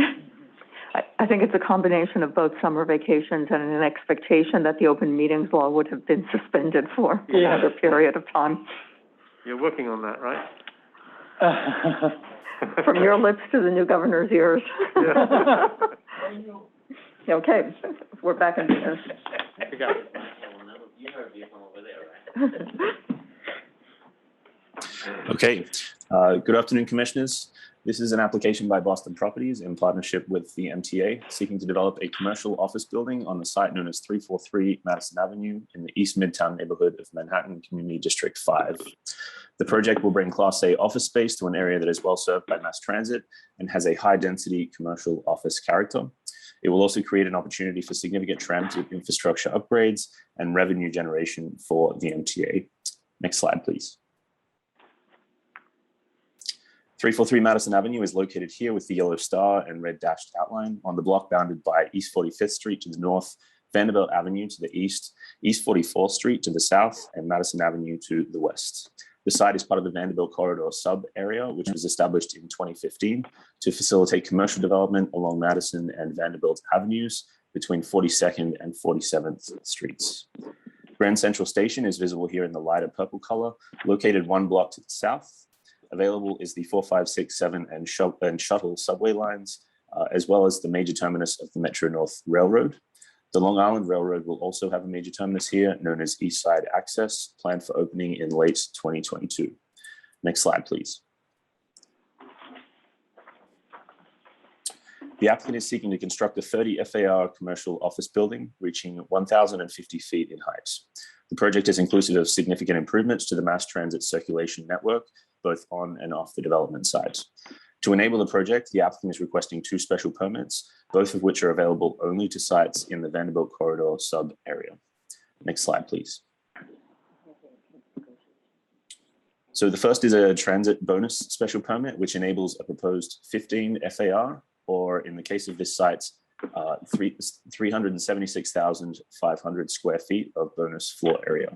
I think it's a combination of both summer vacations and an expectation that the open meetings law would have been suspended for another period of time. You're working on that, right? From your lips to the new governor's ears. Yeah. Okay, we're back in business. Okay, good afternoon, Commissioners. This is an application by Boston Properties in partnership with the MTA seeking to develop a commercial office building on the site known as 343 Madison Avenue in the East Midtown neighborhood of Manhattan Community District 5. The project will bring Class A office space to an area that is well served by mass transit and has a high density commercial office character. It will also create an opportunity for significant transit infrastructure upgrades and revenue generation for the MTA. Next slide, please. 343 Madison Avenue is located here with the yellow star and red dashed outline on the block bounded by East 45th Street to the north, Vanderbilt Avenue to the east, East 44th Street to the south, and Madison Avenue to the west. The site is part of the Vanderbilt Corridor sub-area, which was established in 2015 to facilitate commercial development along Madison and Vanderbilt Avenues between 42nd and 47th Streets. Grand Central Station is visible here in the lighter purple color, located 1 block to the south. Available is the 4, 5, 6, 7, and shuttle subway lines, as well as the major terminus of the Metro North Railroad. The Long Island Railroad will also have a major terminus here, known as East Side Access, planned for opening in late 2022. Next slide, please. The applicant is seeking to construct a 30 FAR commercial office building reaching 1,050 feet in height. The project is inclusive of significant improvements to the mass transit circulation network, both on and off the development site. To enable the project, the applicant is requesting 2 special permits, both of which are available only to sites in the Vanderbilt Corridor sub area. Next slide, please. So the first is a transit bonus special permit, which enables a proposed 15 FAR, or in the case of this site, 376,500 square feet of bonus floor area.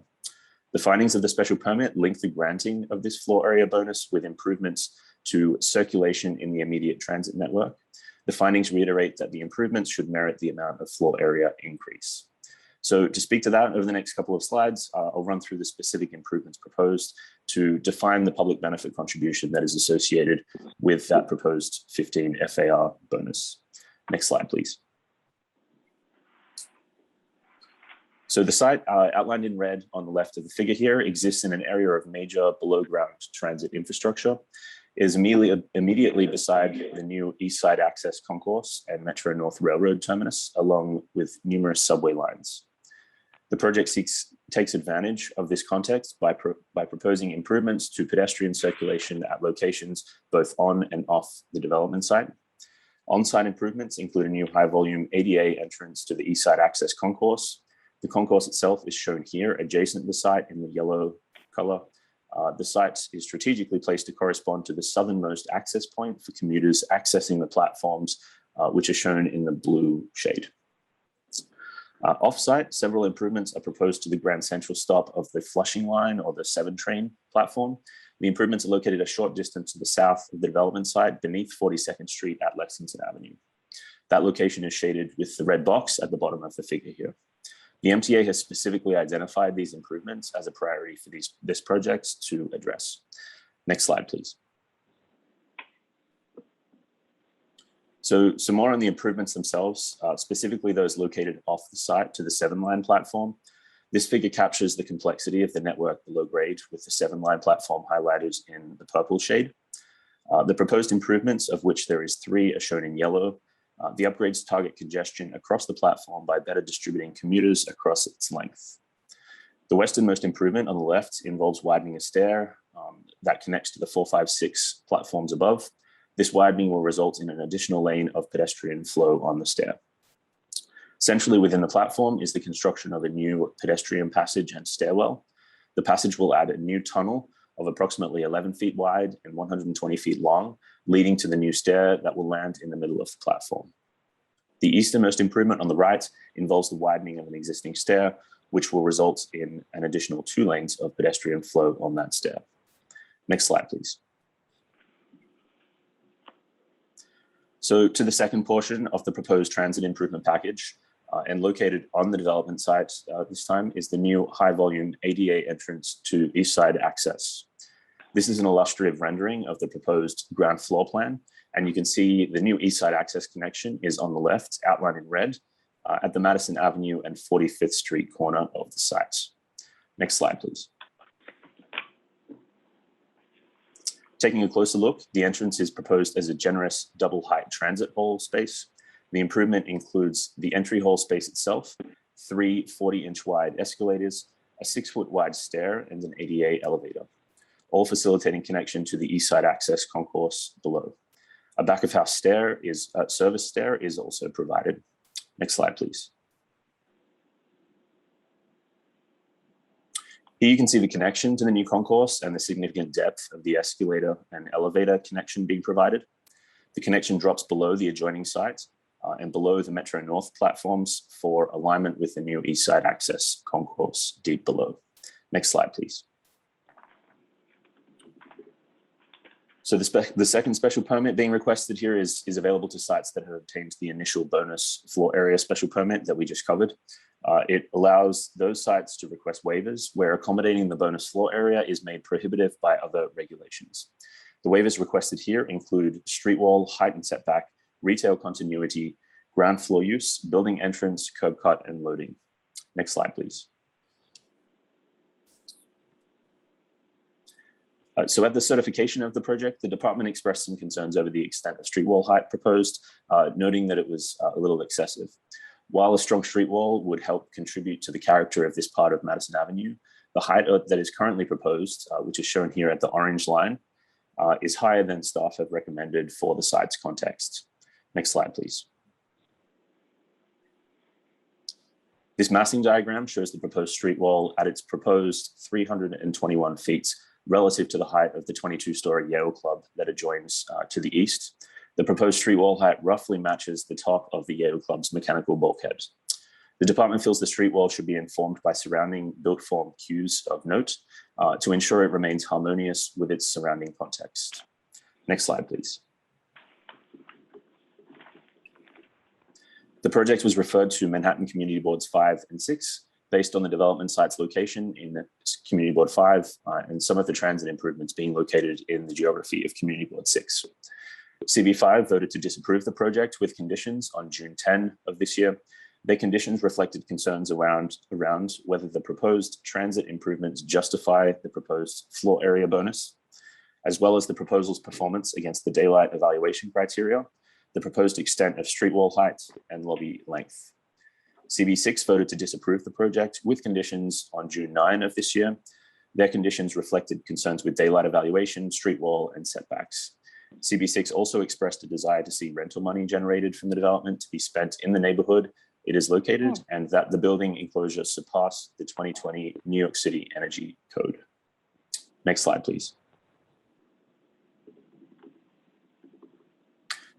The findings of the special permit link the granting of this floor area bonus with improvements to circulation in the immediate transit network. The findings reiterate that the improvements should merit the amount of floor area increase. So to speak to that over the next couple of slides, I'll run through the specific improvements proposed to define the public benefit contribution that is associated with that proposed 15 FAR bonus. Next slide, please. So the site outlined in red on the left of the figure here exists in an area of major below ground transit infrastructure. It is immediately beside the new East Side Access Concourse and Metro North Railroad terminus, along with numerous subway lines. The project takes advantage of this context by proposing improvements to pedestrian circulation at locations both on and off the development site. On-site improvements include a new high-volume ADA entrance to the East Side Access Concourse. The concourse itself is shown here, adjacent to the site in the yellow color. The site is strategically placed to correspond to the southernmost access point for commuters accessing the platforms, which are shown in the blue shade. Off-site, several improvements are proposed to the Grand Central stop of the Flushing line or the 7 train platform. The improvements are located a short distance to the south of the development site beneath 42nd Street at Lexington Avenue. That location is shaded with the red box at the bottom of the figure here. The MTA has specifically identified these improvements as a priority for this project to address. Next slide, please. So some more on the improvements themselves, specifically those located off the site to the 7-line platform. This figure captures the complexity of the network below grade with the 7-line platform highlighted in the purple shade. The proposed improvements, of which there is 3, are shown in yellow. The upgrades target congestion across the platform by better distributing commuters across its length. The westernmost improvement on the left involves widening a stair that connects to the 4, 5, 6 platforms above. This widening will result in an additional lane of pedestrian flow on the stair. Centrally within the platform is the construction of a new pedestrian passage and stairwell. The passage will add a new tunnel of approximately 11 feet wide and 120 feet long, leading to the new stair that will land in the middle of the platform. The easternmost improvement on the right involves the widening of an existing stair, which will result in an additional 2 lanes of pedestrian flow on that stair. Next slide, please. So to the second portion of the proposed transit improvement package, and located on the development site this time, is the new high-volume ADA entrance to East Side Access. This is an illustrative rendering of the proposed ground floor plan, and you can see the new East Side Access connection is on the left, outlined in red, at the Madison Avenue and 45th Street corner of the site. Next slide, please. Taking a closer look, the entrance is proposed as a generous double-height transit hall space. The improvement includes the entry hall space itself, 3 40-inch wide escalators, a 6-foot wide stair, and an ADA elevator, all facilitating connection to the East Side Access Concourse below. A back-of-house service stair is also provided. Next slide, please. Here you can see the connection to the new concourse and the significant depth of the escalator and elevator connection being provided. The connection drops below the adjoining site and below the Metro North platforms for alignment with the new East Side Access Concourse deep below. Next slide, please. So the second special permit being requested here is available to sites that have obtained the initial bonus floor area special permit that we just covered. It allows those sites to request waivers where accommodating the bonus floor area is made prohibitive by other regulations. The waivers requested here include street wall, height and setback, retail continuity, ground floor use, building entrance, curb cut, and loading. Next slide, please. So at the certification of the project, the department expressed some concerns over the extent of street wall height proposed, noting that it was a little excessive. While a strong street wall would help contribute to the character of this part of Madison Avenue, the height that is currently proposed, which is shown here at the orange line, is higher than staff have recommended for the site's context. Next slide, please. This massing diagram shows the proposed street wall at its proposed 321 feet relative to the height of the 22-story Yale Club that adjoins to the east. The proposed street wall height roughly matches the top of the Yale Club's mechanical bulkhead. The department feels the street wall should be informed by surrounding built form cues of note to ensure it remains harmonious with its surrounding context. Next slide, please. The project was referred to Manhattan Community Boards 5 and 6 based on the development site's location in Community Board 5 and some of the transit improvements being located in the geography of Community Board 6. CB5 voted to disapprove the project with conditions on June 10 of this year. Their conditions reflected concerns around whether the proposed transit improvements justify the proposed floor area bonus, as well as the proposal's performance against the daylight evaluation criteria, the proposed extent of street wall height, and lobby length. CB6 voted to disapprove the project with conditions on June 9 of this year. Their conditions reflected concerns with daylight evaluation, street wall, and setbacks. CB6 also expressed a desire to see rental money generated from the development to be spent in the neighborhood it is located, and that the building enclosure surpass the 2020 New York City Energy Code. Next slide, please.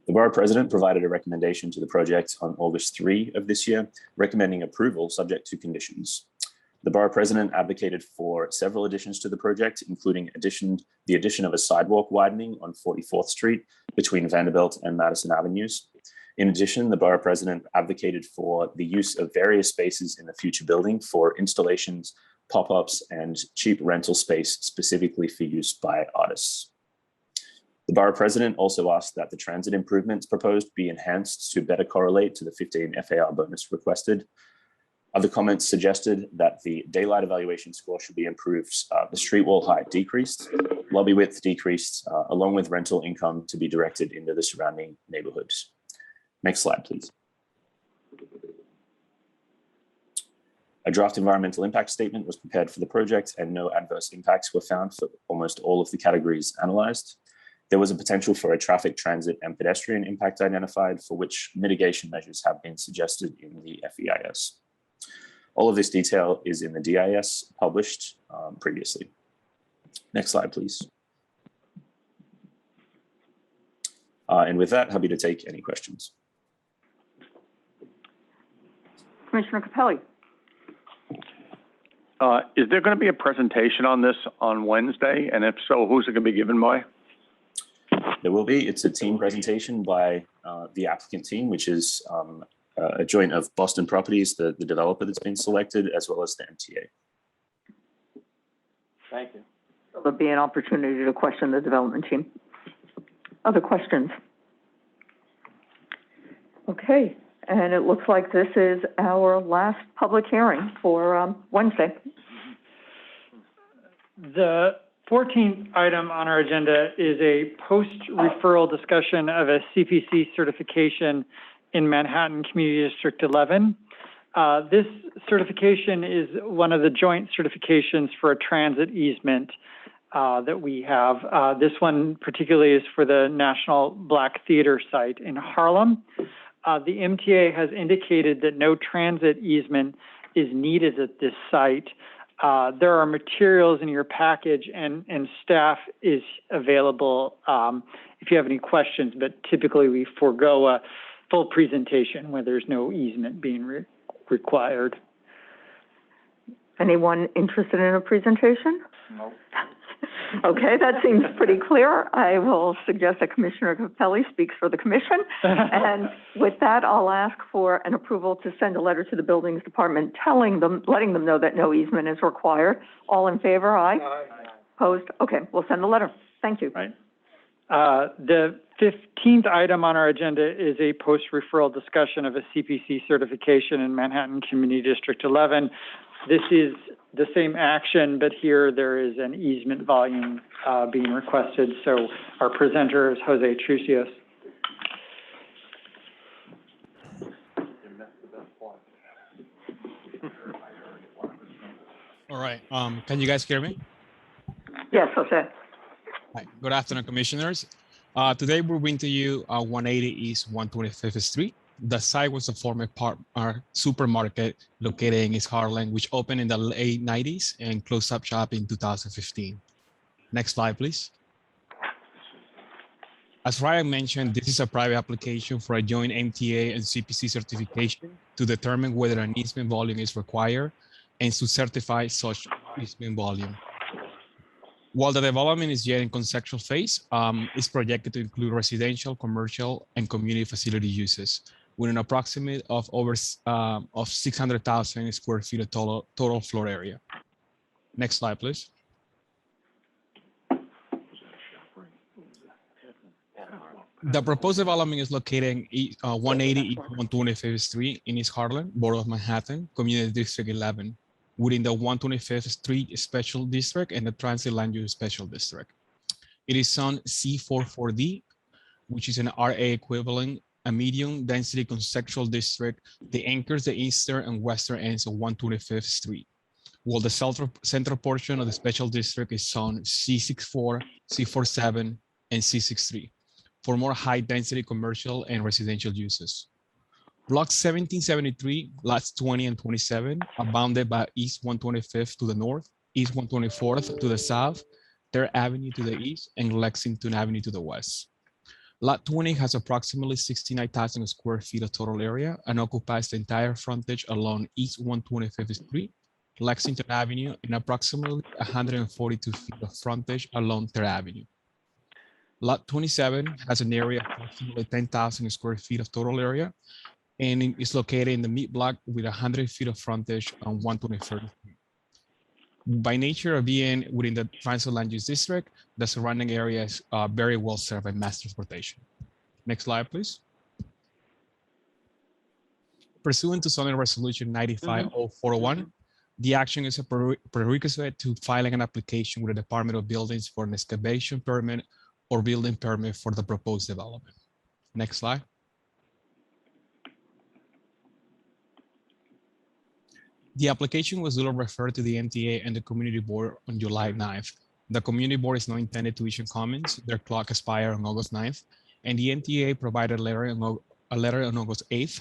The borough president provided a recommendation to the project on August 3 of this year, recommending approval subject to conditions. The borough president advocated for several additions to the project, including the addition of a sidewalk widening on 44th Street between Vanderbilt and Madison Avenues. In addition, the borough president advocated for the use of various spaces in the future building for installations, pop-ups, and cheap rental space specifically for use by artists. The borough president also asked that the transit improvements proposed be enhanced to better correlate to the 15 FAR bonus requested. Other comments suggested that the daylight evaluation score should be improved, the street wall height decreased, lobby width decreased, along with rental income to be directed into the surrounding neighborhoods. Next slide, please. A draft environmental impact statement was prepared for the project and no adverse impacts were found for almost all of the categories analyzed. There was a potential for a traffic, transit, and pedestrian impact identified for which mitigation measures have been suggested in the FEIS. All of this detail is in the DIS published previously. Next slide, please. And with that, happy to take any questions. Commissioner Capelli. Is there going to be a presentation on this on Wednesday? And if so, who's it going to be given by? There will be. It's a team presentation by the applicant team, which is a joint of Boston Properties, the developer that's been selected, as well as the MTA. Thank you. There'll be an opportunity to question the development team. Other questions? Okay, and it looks like this is our last public hearing for Wednesday. The 14th item on our agenda is a post-referral discussion of a CPC certification in Manhattan Community District 11. This certification is one of the joint certifications for a transit easement that we have. This one particularly is for the National Black Theater site in Harlem. The MTA has indicated that no transit easement is needed at this site. There are materials in your package and staff is available if you have any questions, but typically we forego a full presentation where there's no easement being required. Anyone interested in a presentation? No. Okay, that seems pretty clear. I will suggest that Commissioner Capelli speaks for the commission. And with that, I'll ask for an approval to send a letter to the buildings department letting them know that no easement is required. All in favor, aye? Aye. Opposed? Okay, we'll send the letter. Thank you. Right. The 15th item on our agenda is a post-referral discussion of a CPC certification in Manhattan Community District 11. This is the same action, but here there is an easement volume being requested. So our presenter is Jose Trucios. All right. Can you guys hear me? Yes, Jose. Hi. Good afternoon, commissioners. Today we're bringing to you 180 East 125th Street. The site was a former supermarket located in East Harlem, which opened in the late 90s and closed up shop in 2015. Next slide, please. As Ryan mentioned, this is a private application for a joint MTA and CPC certification to determine whether an easement volume is required and to certify such easement volume. While the development is yet in conceptual phase, it's projected to include residential, commercial, and community facility uses with an approximate of over 600,000 square feet of total floor area. Next slide, please. The proposed development is located in 180 East 125th Street in East Harlem, Borough of Manhattan, Community District 11, within the 125th Street Special District and the Transit Land Use Special District. It is on C44D, which is an RA equivalent, a medium density conceptual district that anchors the eastern and western ends of 125th Street, while the central portion of the special district is on C64, C47, and C63 for more high density commercial and residential uses. Blocks 1773, lots 20 and 27 are bounded by East 125th to the north, East 124th to the south, 3rd Avenue to the east, and Lexington Avenue to the west. Lot 20 has approximately 69,000 square feet of total area and occupies the entire frontage along East 125th Street, Lexington Avenue, and approximately 142 feet of frontage along 3rd Avenue. Lot 27 has an area of approximately 10,000 square feet of total area and is located in the mid block with 100 feet of frontage on 123rd Street. By nature of being within the Transit Land Use District, the surrounding area is very well served by mass transportation. Next slide, please. Pursuant to zoning resolution 950401, the action is a prerequisite to filing an application with the Department of Buildings for an excavation permit or building permit for the proposed development. Next slide. The application was duly referred to the MTA and the Community Board on July 9th. The Community Board is not intended to issue comments. Their clock expired on August 9th, and the MTA provided a letter on August 8th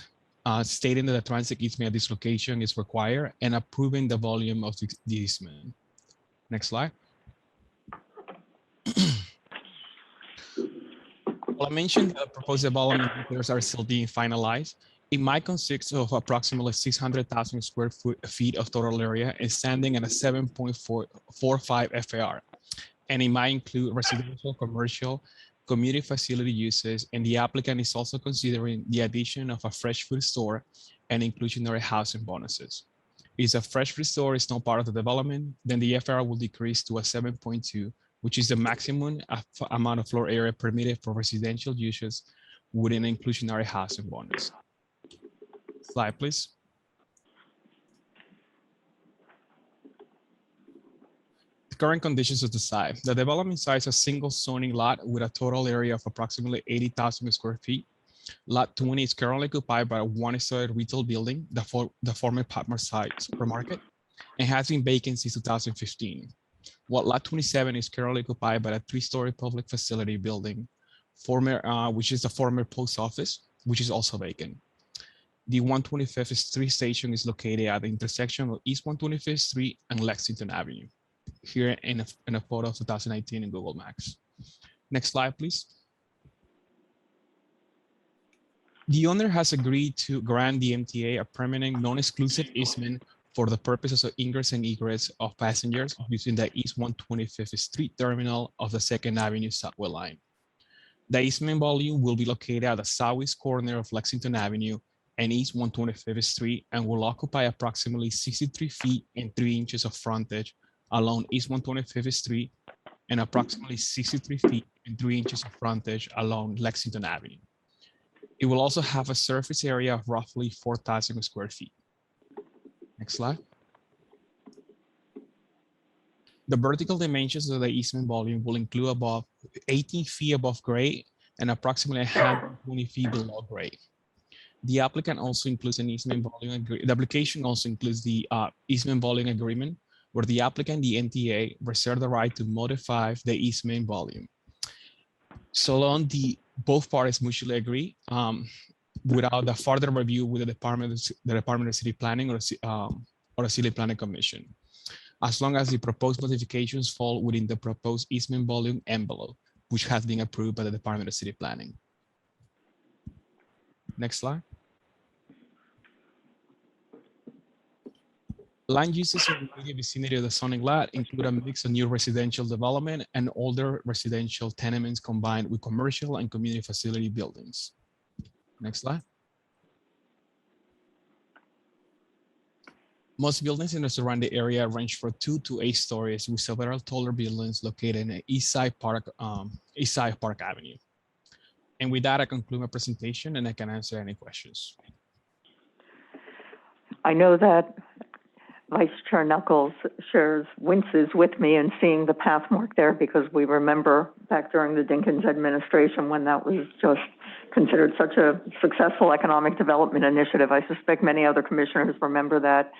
stating that the transit easement at this location is required and approving the volume of the easement. Next slide. Well, I mentioned the proposed development details are still being finalized. It might consist of approximately 600,000 square feet of total area and standing at a 7.45 FAR. And it might include residential, commercial, community facility uses, and the applicant is also considering the addition of a fresh food store and inclusionary housing bonuses. If a fresh food store is not part of the development, then the FAR will decrease to a 7.2, which is the maximum amount of floor area permitted for residential uses within an inclusionary housing bonus. Slide, please. The current conditions of the site. The development site is a single zoning lot with a total area of approximately 80,000 square feet. Lot 20 is currently occupied by a one-story retail building, the former Patmar site supermarket, and has been vacant since 2015. While Lot 27 is currently occupied by a three-story public facility building, which is the former post office, which is also vacant. The 125th Street station is located at the intersection of East 125th Street and Lexington Avenue, here in a photo of 2019 in Google Maps. Next slide, please. The owner has agreed to grant the MTA a permanent non-exclusive easement for the purposes of ingress and egress of passengers using the East 125th Street terminal of the 2nd Avenue subway line. The easement volume will be located at the southeast corner of Lexington Avenue and East 125th Street and will occupy approximately 63 feet and 3 inches of frontage along East 125th Street and approximately 63 feet and 3 inches of frontage along Lexington Avenue. It will also have a surface area of roughly 4,000 square feet. Next slide. The vertical dimensions of the easement volume will include above 18 feet above grade and approximately 120 feet below grade. The applicant also includes an easement volume. The application also includes the easement volume agreement, where the applicant, the NTA, reserve the right to modify the easement volume. So long both parties mutually agree, without the further review with the Department of City Planning or the City Planning Commission, as long as the proposed modifications fall within the proposed easement volume envelope, which has been approved by the Department of City Planning. Next slide. Land uses in the immediate vicinity of the zoning lot include a mix of new residential development and older residential tenements combined with commercial and community facility buildings. Next slide. Most buildings in the surrounding area range from 2 to 8 stories, with several taller buildings located in the East Side Park Avenue. And with that, I conclude my presentation and I can answer any questions. I know that Vice Chair Knuckles winces with me in seeing the path mark there, because we remember back during the Dinkins administration when that was just considered such a successful economic development initiative. I suspect many other commissioners remember that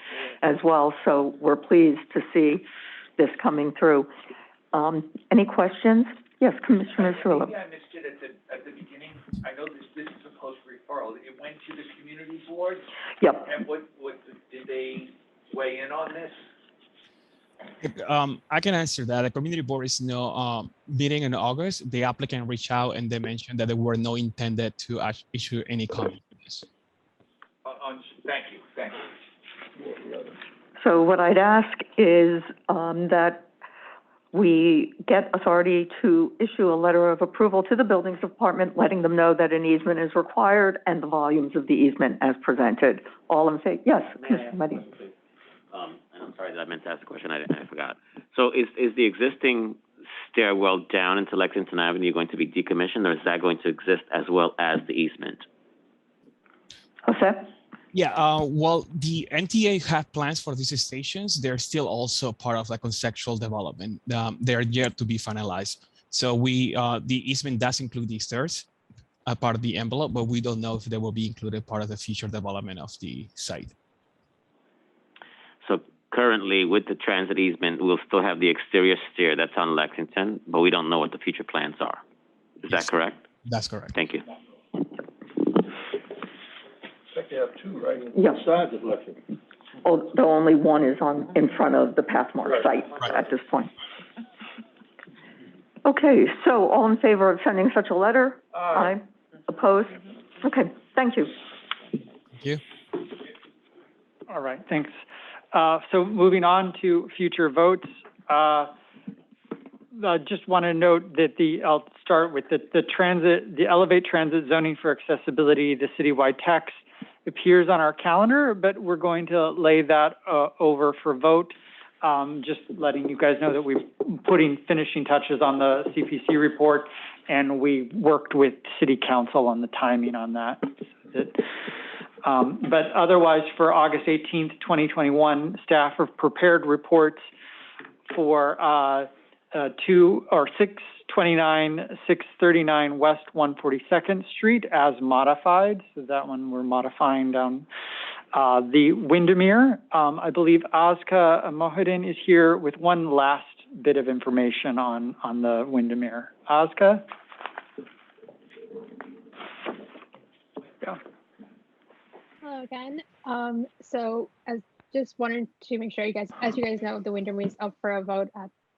as well. So we're pleased to see this coming through. Any questions? Yes, Commissioner Cirillo. Maybe I missed it at the beginning. I know this is a post referral. It went to the community board. Yep. And what did they weigh in on this? I can answer that. The community board is meeting in August. The applicant reached out and they mentioned that they were not intended to issue any comment on this. Thank you. So what I'd ask is that we get authority to issue a letter of approval to the buildings department, letting them know that an easement is required and the volumes of the easement as presented. All in favor? Yes, Commissioner Medina. I'm sorry that I meant to ask a question. I forgot. So is the existing stairwell down into Lexington Avenue going to be decommissioned, or is that going to exist as well as the easement? Jose? Yeah, well, the NTA have plans for these stations. They're still also part of the conceptual development. They're yet to be finalized. So the easement does include the stairs, a part of the envelope, but we don't know if they will be included part of the future development of the site. So currently, with the transit easement, we'll still have the exterior stair that's on Lexington, but we don't know what the future plans are. Is that correct? That's correct. Thank you. They have two, right? Yeah. Sides of Lexington. Oh, the only one is in front of the Pathmark site at this point. Okay, so all in favor of sending such a letter? Aye. Opposed? Okay, thank you. Thank you. All right, thanks. So moving on to future votes. I just want to note that I'll start with the Elevate Transit zoning for accessibility, the citywide text appears on our calendar, but we're going to lay that over for vote. Just letting you guys know that we're putting finishing touches on the CPC report, and we worked with City Council on the timing on that. But otherwise, for August 18th, 2021, staff have prepared reports for 639 West 142nd Street as modified. So that one we're modifying down. The Windermere, I believe Azka Mohidin is here with one last bit of information on the Windermere. Azka? Yeah. Hello again. So as just wanted to make sure as you guys know, the Windermere is up for a vote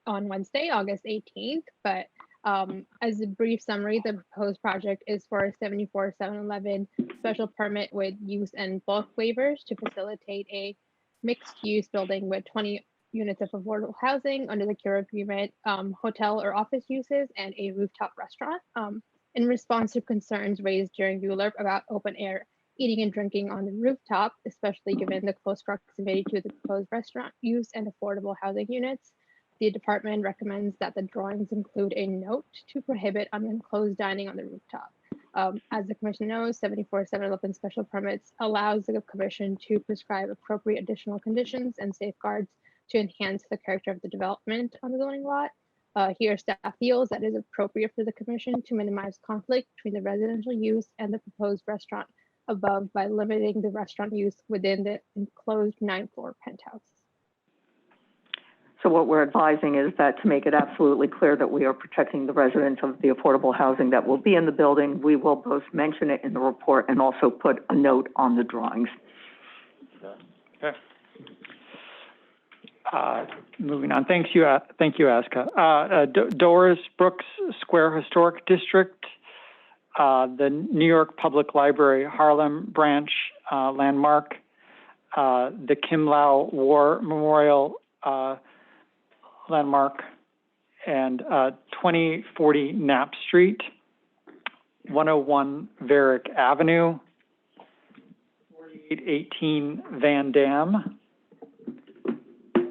on Wednesday, August 18th. But as a brief summary, the proposed project is for a 74-711 special permit with use and bulk waivers to facilitate a mixed-use building with 20 units of affordable housing under the CURE agreement, hotel or office uses, and a rooftop restaurant. In response to concerns raised during ULURP about open air eating and drinking on the rooftop, especially given the close proximity to the proposed restaurant use and affordable housing units, the department recommends that the drawings include a note to prohibit unenclosed dining on the rooftop. As the commission knows, 74-711 special permits allows the commission to prescribe appropriate additional conditions and safeguards to enhance the character of the development on the zoning lot. Here, staff feels that it is appropriate for the commission to minimize conflict between the residential use and the proposed restaurant above by limiting the restaurant use within the enclosed 9th-floor penthouse. So what we're advising is that to make it absolutely clear that we are protecting the residents of the affordable housing that will be in the building, we will both mention it in the report and also put a note on the drawings. Okay. Moving on. Thank you, Aska. Doris Brooks Square Historic District, the New York Public Library Harlem Branch landmark, the Kim Lau War Memorial landmark, and 2040 Knapp Street, 101 Varick Avenue, 4818 Van Dam,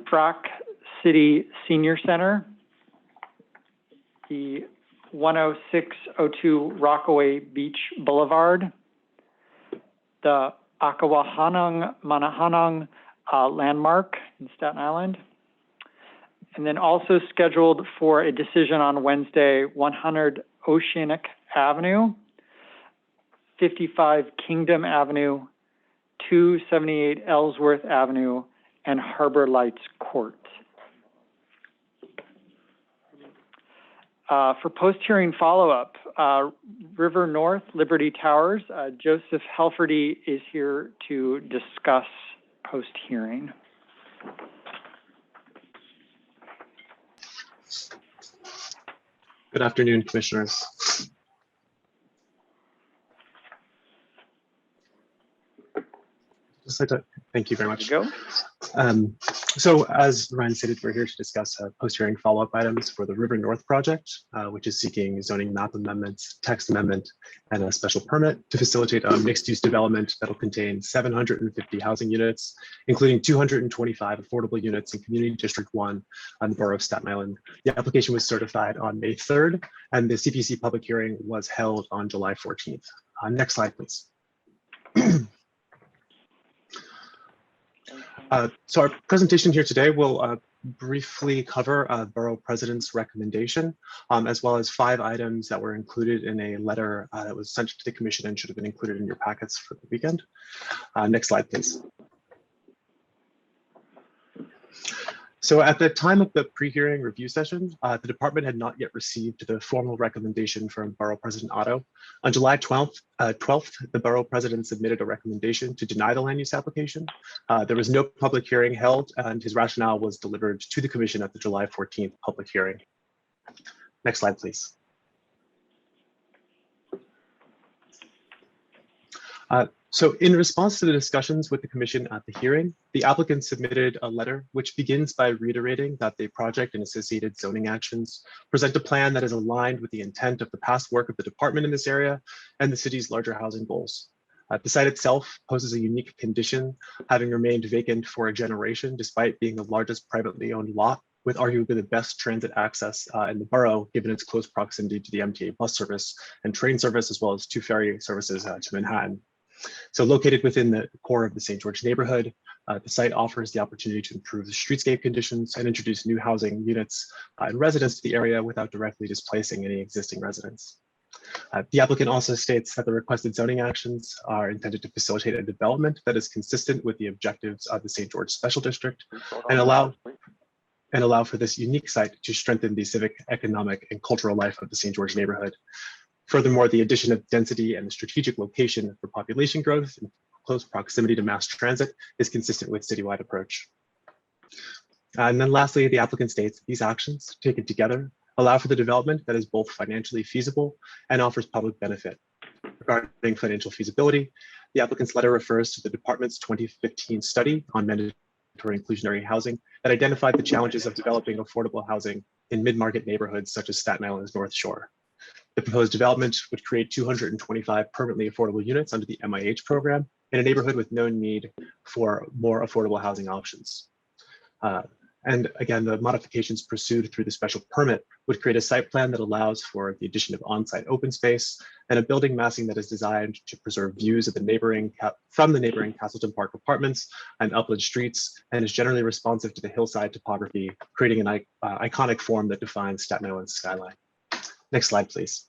Brock City Senior Center, the 10602 Rockaway Beach Boulevard, the Akawahanong Manahanong landmark in Staten Island, and then also scheduled for a decision on Wednesday, 100 Oceanic Avenue, 55 Kingdom Avenue, 278 Ellsworth Avenue, and Harbor Lights Court. For post-hearing follow-up, River North, Liberty Towers, Joseph Helferty is here to discuss post-hearing. Good afternoon, commissioners. Just like to thank you very much. So as Ryan stated, we're here to discuss post-hearing follow-up items for the River North project, which is seeking zoning map amendments, text amendment, and a special permit to facilitate a mixed-use development that will contain 750 housing units, including 225 affordable units in Community District 1 on the borough of Staten Island. The application was certified on May 3rd, and the CPC public hearing was held on July 14th. Next slide, please. So our presentation here today will briefly cover Borough President's recommendation, as well as 5 items that were included in a letter that was sent to the Commission and should have been included in your packets for the weekend. Next slide, please. So at the time of the pre-hearing review session, the department had not yet received the formal recommendation from Borough President Otto. On July 12th, the Borough President submitted a recommendation to deny the land use application. There was no public hearing held, and his rationale was delivered to the Commission at the July 14th public hearing. Next slide, please. So in response to the discussions with the Commission at the hearing, the applicant submitted a letter which begins by reiterating that the project and associated zoning actions present a plan that is aligned with the intent of the past work of the department in this area and the city's larger housing goals. The site itself poses a unique condition, having remained vacant for a generation despite being the largest privately owned lot, with arguably the best transit access in the borough, given its close proximity to the MTA bus service and train service, as well as 2 ferry services to Manhattan. So located within the core of the St. George neighborhood, the site offers the opportunity to improve the streetscape conditions and introduce new housing units and residents to the area without directly displacing any existing residents. The applicant also states that the requested zoning actions are intended to facilitate a development that is consistent with the objectives of the St. George Special District and allow for this unique site to strengthen the civic, economic, and cultural life of the St. George neighborhood. Furthermore, the addition of density and the strategic location for population growth in close proximity to mass transit is consistent with citywide approach. And then lastly, the applicant states that these actions taken together allow for the development that is both financially feasible and offers public benefit. Regarding financial feasibility, the applicant's letter refers to the department's 2015 study on inclusionary housing that identified the challenges of developing affordable housing in mid-market neighborhoods such as Staten Island's North Shore. The proposed development would create 225 permanently affordable units under the MIH program in a neighborhood with no need for more affordable housing options. And again, the modifications pursued through the special permit would create a site plan that allows for the addition of on-site open space and a building massing that is designed to preserve views of the from the neighboring Castleton Park apartments and upland streets, and is generally responsive to the hillside topography, creating an iconic form that defines Staten Island's skyline. Next slide, please.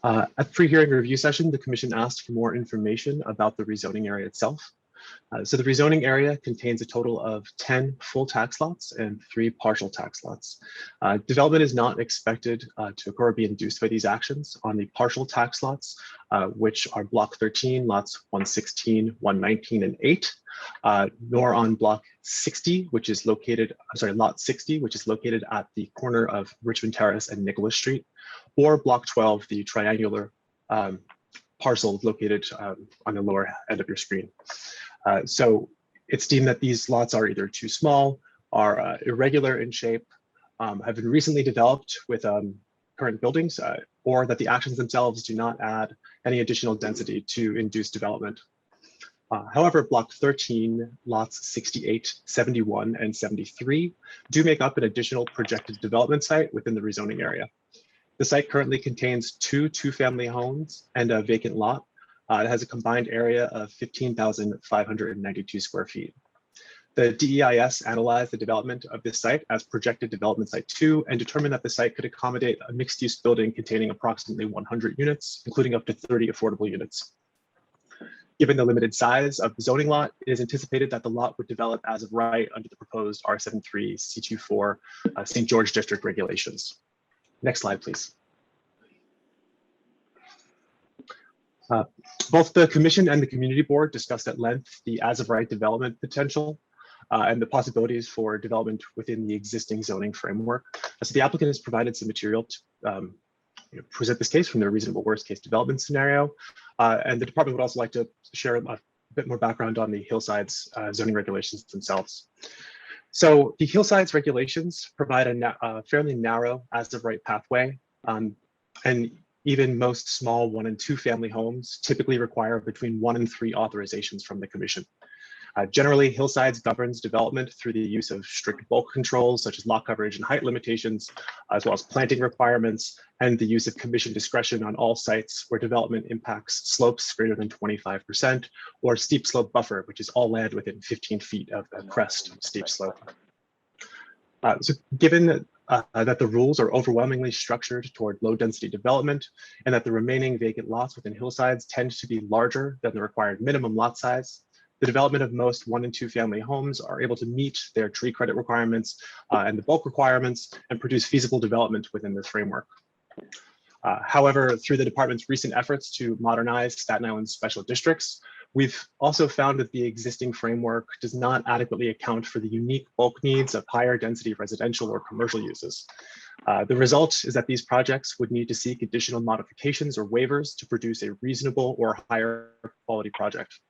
At pre-hearing review session, the commission asked for more information about the rezoning area itself. So the rezoning area contains a total of 10 full tax lots and 3 partial tax lots. Development is not expected to occur or be induced by these actions on the partial tax lots, which are block 13, lots 116, 119, and 8, nor on block 60, which is located, lot 60, which is located at the corner of Richmond Terrace and Nicholas Street, or block 12, the triangular parcel located on the lower end of your screen. So it's deemed that these lots are either too small, are irregular in shape, have been recently developed with current buildings, or that the actions themselves do not add any additional density to induce development. However, block 13, lots 68, 71, and 73 do make up an additional projected development site within the rezoning area. The site currently contains 2 two-family homes and a vacant lot. It has a combined area of 15,592 square feet. The DEIS analyzed the development of this site as projected development site 2 and determined that the site could accommodate a mixed-use building containing approximately 100 units, including up to 30 affordable units. Given the limited size of the zoning lot, it is anticipated that the lot would develop as of right under the proposed R73 C24 St. George District regulations. Next slide, please. Both the commission and the community board discussed at length the as-of-right development potential and the possibilities for development within the existing zoning framework. So the applicant has provided some material to present this case from their reasonable worst case development scenario. And the department would also like to share a bit more background on the Hillsides zoning regulations themselves. So the Hillsides regulations provide a fairly narrow as-of-right pathway, and even most small 1- and 2-family homes typically require between 1 and 3 authorizations from the commission. Generally, Hillsides governs development through the use of strict bulk controls such as lot coverage and height limitations, as well as planting requirements and the use of commission discretion on all sites where development impacts slopes greater than 25% or steep slope buffer, which is all land within 15 feet of the crest steep slope. So given that the rules are overwhelmingly structured toward low density development and that the remaining vacant lots within Hillsides tend to be larger than the required minimum lot size, the development of most 1- and 2-family homes are able to meet their tree credit requirements and the bulk requirements and produce feasible development within this framework. However, through the department's recent efforts to modernize Staten Island's special districts, we've also found that the existing framework does not adequately account for the unique bulk needs of higher density residential or commercial uses. The result is that these projects would need to seek additional modifications or waivers to produce a reasonable or higher quality project.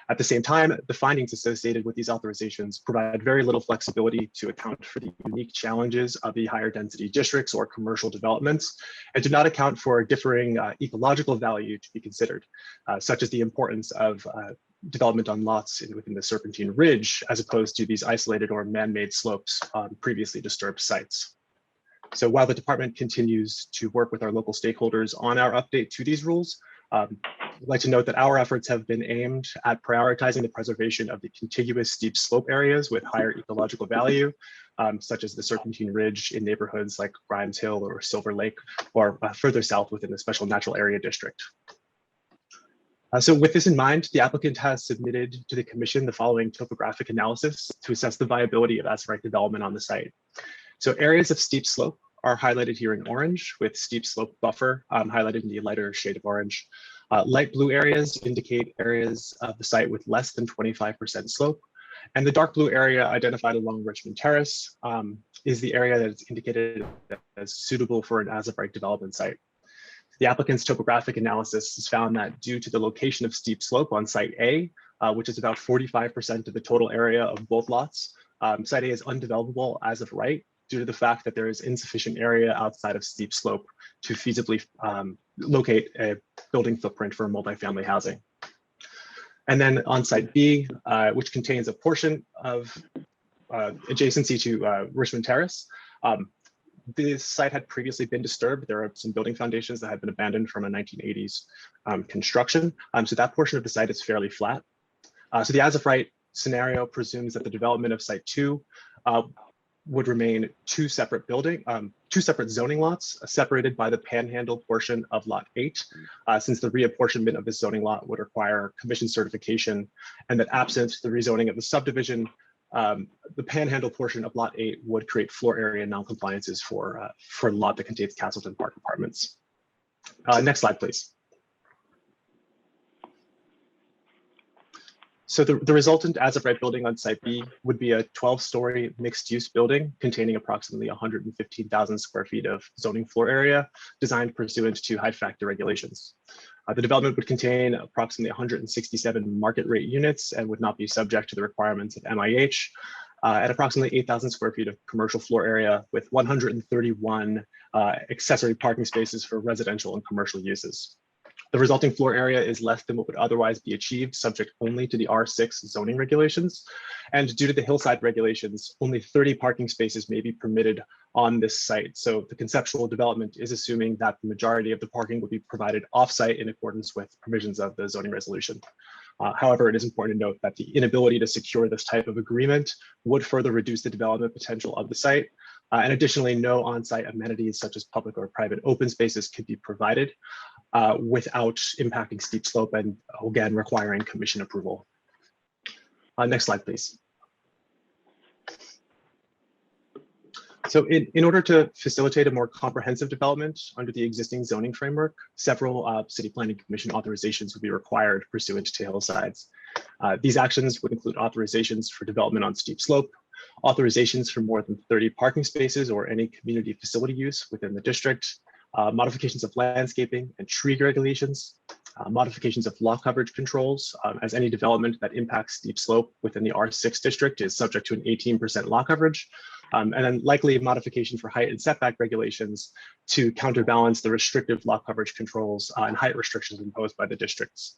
At the same time, the findings associated with these authorizations provide very little flexibility to account for the unique challenges of the higher density districts or commercial developments, and do not account for differing ecological value to be considered, such as the importance of development on lots within the Serpentine Ridge, as opposed to these isolated or man-made slopes on previously disturbed sites. So while the department continues to work with our local stakeholders on our update to these rules, I'd like to note that our efforts have been aimed at prioritizing the preservation of the contiguous steep slope areas with higher ecological value, such as the Serpentine Ridge in neighborhoods like Grimes Hill or Silver Lake, or further south within the Special Natural Area District. So with this in mind, the applicant has submitted to the commission the following topographic analysis to assess the viability of as-of-right development on the site. So areas of steep slope are highlighted here in orange, with steep slope buffer highlighted in the lighter shade of orange. Light blue areas indicate areas of the site with less than 25% slope. And the dark blue area identified along Richmond Terrace is the area that is indicated as suitable for an as-of-right development site. The applicant's topographic analysis has found that due to the location of steep slope on site A, which is about 45% of the total area of both lots. Site A is undevelopable as of right due to the fact that there is insufficient area outside of steep slope to feasibly locate a building footprint for multifamily housing. And then on site B, which contains a portion of adjacency to Richmond Terrace, this site had previously been disturbed. There are some building foundations that had been abandoned from a 1980s construction. So that portion of the site is fairly flat. So the as of right scenario presumes that the development of site 2 would remain two separate zoning lots separated by the panhandle portion of lot 8, since the reapportionment of this zoning lot would require commission certification, and that absent the rezoning of the subdivision, the panhandle portion of lot 8 would create floor area non-compliances for a lot that contains Castleton Park apartments. Next slide, please. So the resultant as-of-right building on site B would be a 12-story mixed-use building containing approximately 115,000 square feet of zoning floor area designed pursuant to height factor regulations. The development would contain approximately 167 market rate units and would not be subject to the requirements of MIH, at approximately 8,000 square feet of commercial floor area with 131 accessory parking spaces for residential and commercial uses. The resulting floor area is less than what would otherwise be achieved, subject only to the R6 zoning regulations. And due to the hillside regulations, only 30 parking spaces may be permitted on this site. So the conceptual development is assuming that the majority of the parking would be provided off-site in accordance with provisions of the zoning resolution. However, it is important to note that the inability to secure this type of agreement would further reduce the development potential of the site. And additionally, no on-site amenities such as public or private open spaces could be provided without impacting steep slope and again, requiring commission approval. Next slide, please. So in order to facilitate a more comprehensive development under the existing zoning framework, several City Planning Commission authorizations would be required pursuant to hillsides. These actions would include authorizations for development on steep slope, authorizations for more than 30 parking spaces or any community facility use within the district, modifications of landscaping and tree regulations, modifications of lot coverage controls, as any development that impacts steep slope within the R6 district is subject to an 18% lot coverage, and then likely modification for height and setback regulations to counterbalance the restrictive lot coverage controls and height restrictions imposed by the districts.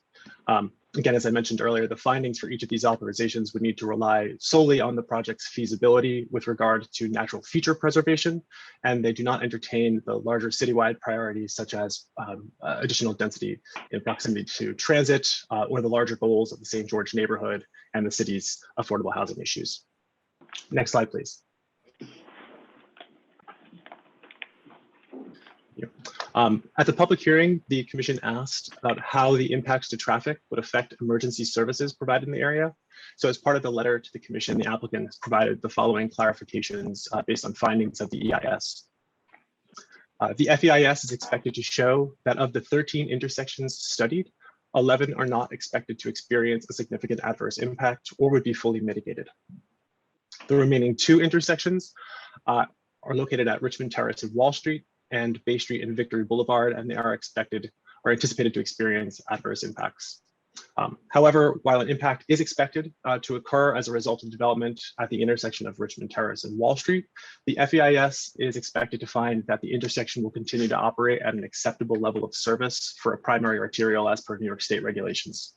Again, as I mentioned earlier, the findings for each of these authorizations would need to rely solely on the project's feasibility with regard to natural feature preservation, and they do not entertain the larger citywide priorities such as additional density in proximity to transit or the larger goals of the St. George neighborhood and the city's affordable housing issues. Next slide, please. At the public hearing, the commission asked about how the impacts to traffic would affect emergency services provided in the area. So as part of the letter to the commission, the applicant has provided the following clarifications based on findings of the EIS. The FEIS is expected to show that of the 13 intersections studied, 11 are not expected to experience a significant adverse impact or would be fully mitigated. The remaining 2 intersections are located at Richmond Terrace and Wall Street, and Bay Street and Victory Boulevard, and they are anticipated to experience adverse impacts. However, while an impact is expected to occur as a result of development at the intersection of Richmond Terrace and Wall Street, the FEIS is expected to find that the intersection will continue to operate at an acceptable level of service for a primary arterial as per New York State regulations.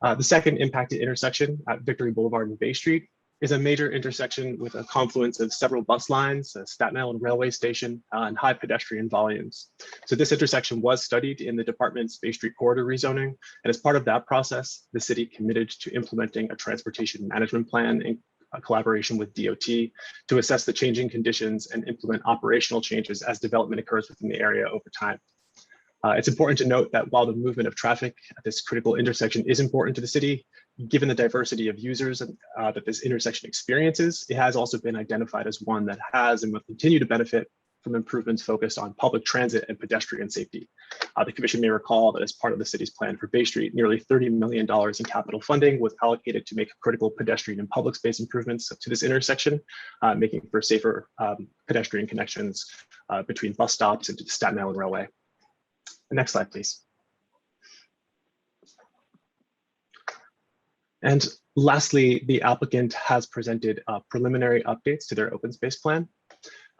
The second impacted intersection at Victory Boulevard and Bay Street is a major intersection with a confluence of several bus lines, a Staten Island railway station, and high pedestrian volumes. So this intersection was studied in the department's Bay Street corridor rezoning. And as part of that process, the city committed to implementing a transportation management plan in collaboration with DOT to assess the changing conditions and implement operational changes as development occurs within the area over time. It's important to note that while the movement of traffic at this critical intersection is important to the city, given the diversity of users that this intersection experiences, it has also been identified as one that has and will continue to benefit from improvements focused on public transit and pedestrian safety. The commission may recall that as part of the city's plan for Bay Street, nearly $30 million in capital funding was allocated to make critical pedestrian and public space improvements to this intersection, making for safer pedestrian connections between bus stops and to the Staten Island Railway. The next slide, please. And lastly, the applicant has presented preliminary updates to their open space plan.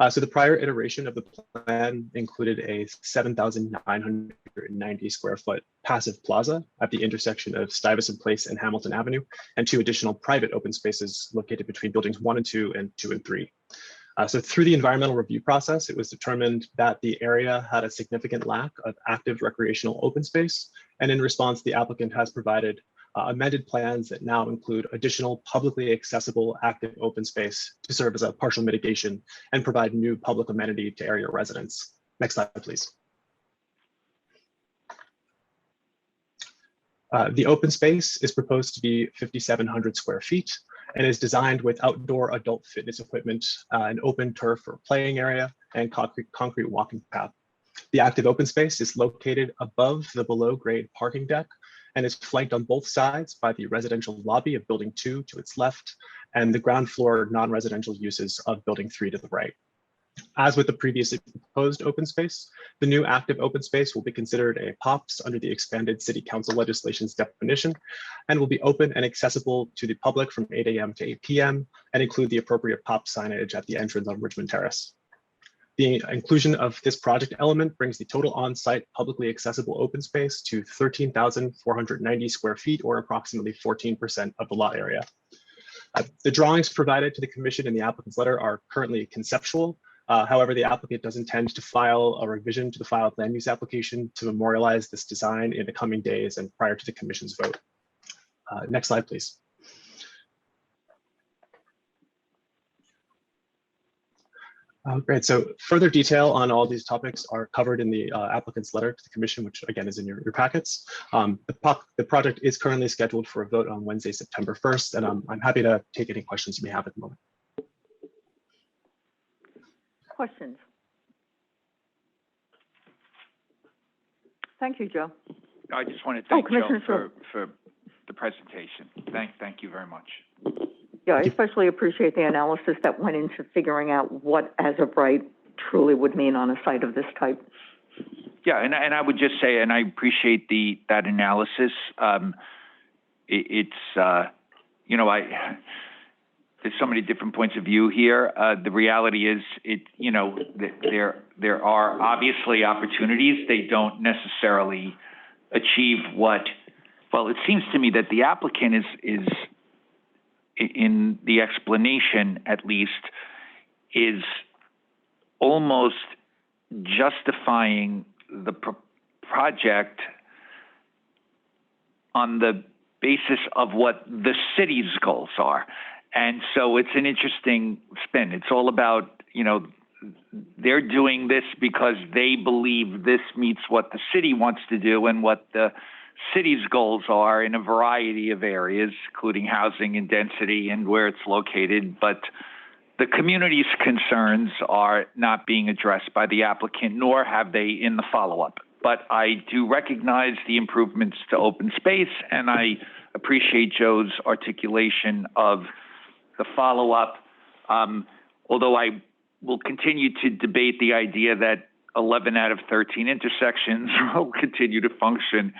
So the prior iteration of the plan included a 7,990 square foot passive plaza at the intersection of Stuyvesant Place and Hamilton Avenue, and 2 additional private open spaces located between buildings 1 and 2 and 2 and 3. So through the environmental review process, it was determined that the area had a significant lack of active recreational open space. And in response, the applicant has provided amended plans that now include additional publicly accessible active open space to serve as a partial mitigation and provide new public amenity to area residents. Next slide, please. The open space is proposed to be 5,700 square feet and is designed with outdoor adult fitness equipment, an open turf or playing area, and concrete walking path. The active open space is located above the below grade parking deck and is flanked on both sides by the residential lobby of building 2 to its left and the ground floor non-residential uses of building 3 to the right. As with the previously proposed open space, the new active open space will be considered a POPS under the expanded City Council legislation's definition and will be open and accessible to the public from 8 a.m. to 8 p.m. and include the appropriate POPS signage at the entrance on Richmond Terrace. The inclusion of this project element brings the total on-site publicly accessible open space to 13,490 square feet, or approximately 14% of the lot area. The drawings provided to the commission in the applicant's letter are currently conceptual. However, the applicant does intend to file a revision to the filed land use application to memorialize this design in the coming days and prior to the commission's vote. Next slide, please. Great. So further detail on all these topics are covered in the applicant's letter to the commission, which again is in your packets. The project is currently scheduled for a vote on Wednesday, September 1st, and I'm happy to take any questions you may have at the moment. Questions? Thank you, Joe. I just want to thank Joe Commissioner for the presentation. Thank you very much. Yeah, I especially appreciate the analysis that went into figuring out what as of right truly would mean on a site of this type. Yeah, and I would just say, and I appreciate that analysis. You know, there's so many different points of view here. The reality is, there are obviously opportunities. They don't necessarily achieve what. Well, it seems to me that the applicant is in the explanation, at least, is almost justifying the project on the basis of what the city's goals are. And so it's an interesting spin. It's all about, they're doing this because they believe this meets what the city wants to do and what the city's goals are in a variety of areas, including housing and density and where it's located. But the community's concerns are not being addressed by the applicant, nor have they in the follow-up. But I do recognize the improvements to open space, and I appreciate Joe's articulation of the follow-up, although I will continue to debate the idea that 11 out of 13 intersections will continue to function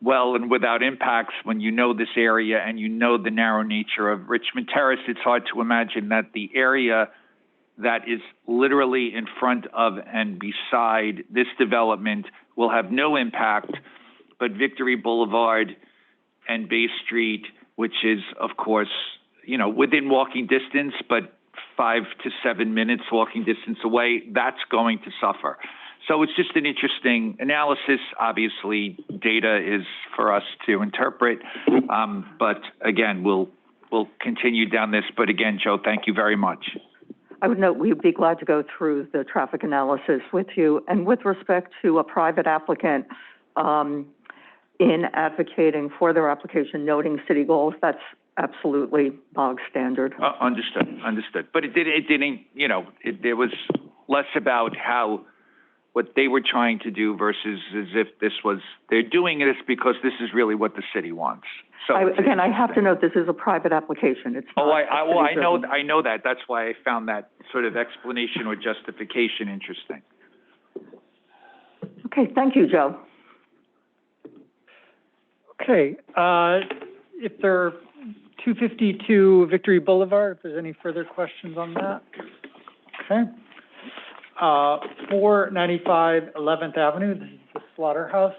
well and without impacts. When you know this area and you know the narrow nature of Richmond Terrace, it's hard to imagine that the area that is literally in front of and beside this development will have no impact, but Victory Boulevard and Bay Street, which is, of course, within walking distance, but 5 to 7 minutes walking distance away, that's going to suffer. So it's just an interesting analysis. Obviously, data is for us to interpret, but again, we'll continue down this. But again, Joe, thank you very much. I would note we'd be glad to go through the traffic analysis with you. And with respect to a private applicant, in advocating for their application, noting city goals, that's absolutely bog standard. Understood. But it didn't, there was less about what they were trying to do versus as if they're doing this because this is really what the city wants. So again, I have to note this is a private application. It's not I know that. That's why I found that sort of explanation or justification interesting. Okay, thank you, Joe. Okay, if there are 252 Victory Boulevard, if there's any further questions on that. Okay. 495 11th Avenue, this is the slaughterhouse.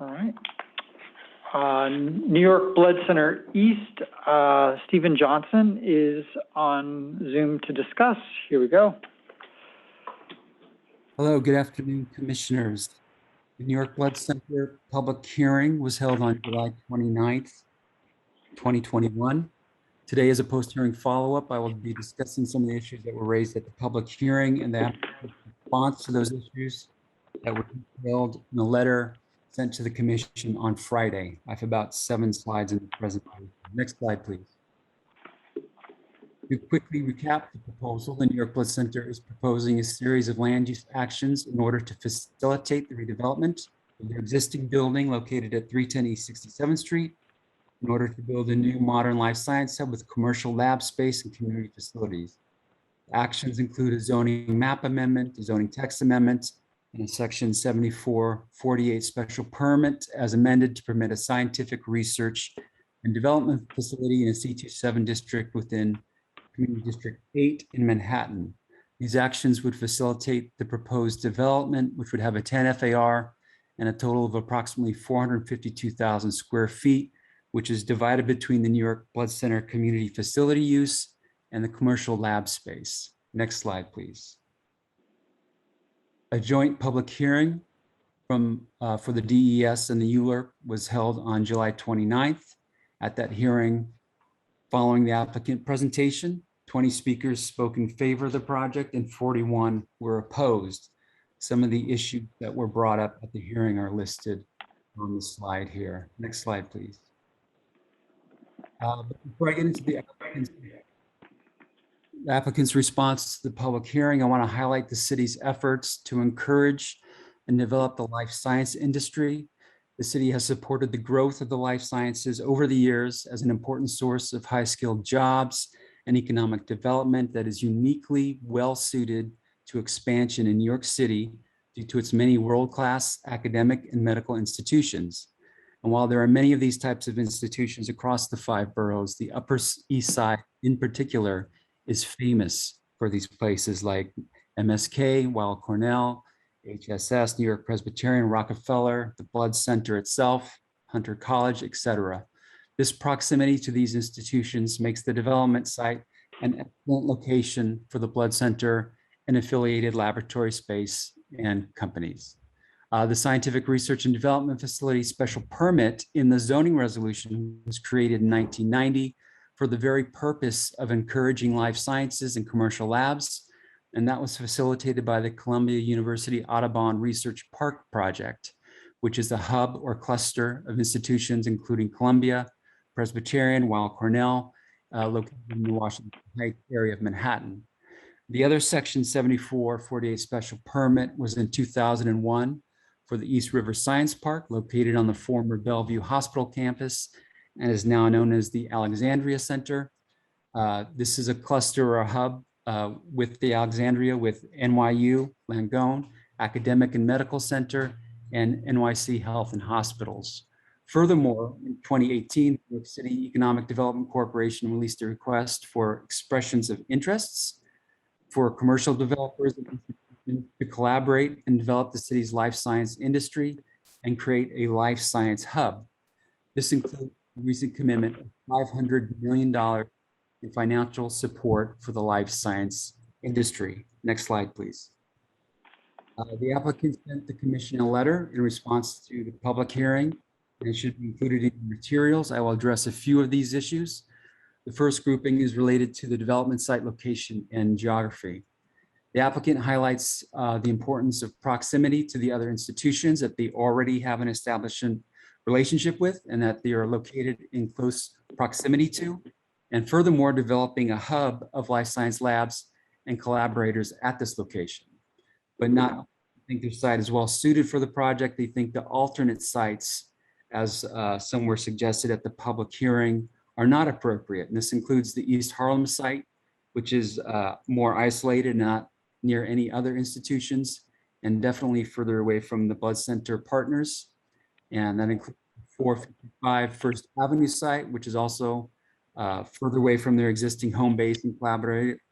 All right. New York Blood Center East, Stephen Johnson is on Zoom to discuss. Here we go. Hello, good afternoon, commissioners. The New York Blood Center public hearing was held on July 29th, 2021. Today, as a post-hearing follow-up, I will be discussing some of the issues that were raised at the public hearing and the response to those issues that were detailed in a letter sent to the commission on Friday. I have about 7 slides in the presentation. Next slide, please. To quickly recap the proposal, the New York Blood Center is proposing a series of land use actions in order to facilitate the redevelopment of their existing building located at 310 East 67th Street in order to build a new modern life science hub with commercial lab space and community facilities. Actions include a zoning map amendment, a zoning text amendment, and a section 7448 special permit as amended to permit a scientific research and development facility in a C27 district within Community District 8 in Manhattan. These actions would facilitate the proposed development, which would have a 10 FAR and a total of approximately 452,000 square feet, which is divided between the New York Blood Center community facility use and the commercial lab space. Next slide, please. A joint public hearing for the DES and the ULURP was held on July 29th. At that hearing, following the applicant presentation, 20 speakers spoke in favor of the project and 41 were opposed. Some of the issues that were brought up at the hearing are listed on the slide here. Next slide, please. Before I get into the applicant's response to the public hearing, I want to highlight the city's efforts to encourage and develop the life science industry. The city has supported the growth of the life sciences over the years as an important source of high-skilled jobs and economic development that is uniquely well-suited to expansion in New York City due to its many world-class academic and medical institutions. And while there are many of these types of institutions across the 5 boroughs, the Upper East Side in particular is famous for these places like MSK, Weill Cornell, HSS, New York Presbyterian, Rockefeller, the Blood Center itself, Hunter College, etc. This proximity to these institutions makes the development site an excellent location for the Blood Center and affiliated laboratory space and companies. The Scientific Research and Development Facility special permit in the zoning resolution was created in 1990 for the very purpose of encouraging life sciences and commercial labs, and that was facilitated by the Columbia University Audubon Research Park project, which is a hub or cluster of institutions including Columbia, Presbyterian, Weill Cornell, located in the Washington Heights area of Manhattan. The other Section 7448 special permit was in 2001 for the East River Science Park, located on the former Bellevue Hospital campus and is now known as the Alexandria Center. This is a cluster or a hub with the Alexandria with NYU, Langone, Academic and Medical Center, and NYC Health and Hospitals. Furthermore, in 2018, New York City Economic Development Corporation released a request for expressions of interests for commercial developers to collaborate and develop the city's life science industry and create a life science hub. This includes a recent commitment of $500 million in financial support for the life science industry. Next slide, please. The applicant sent the commission a letter in response to the public hearing, and it should be included in the materials. I will address a few of these issues. The first grouping is related to the development site location and geography. The applicant highlights the importance of proximity to the other institutions that they already have an established relationship with and that they are located in close proximity to. And furthermore, developing a hub of life science labs and collaborators at this location. But not think their site is well suited for the project. They think the alternate sites, as some were suggested at the public hearing, are not appropriate. And this includes the East Harlem site, which is more isolated, not near any other institutions, and definitely further away from the Blood Center partners. And that includes 455 First Avenue site, which is also further away from their existing home base and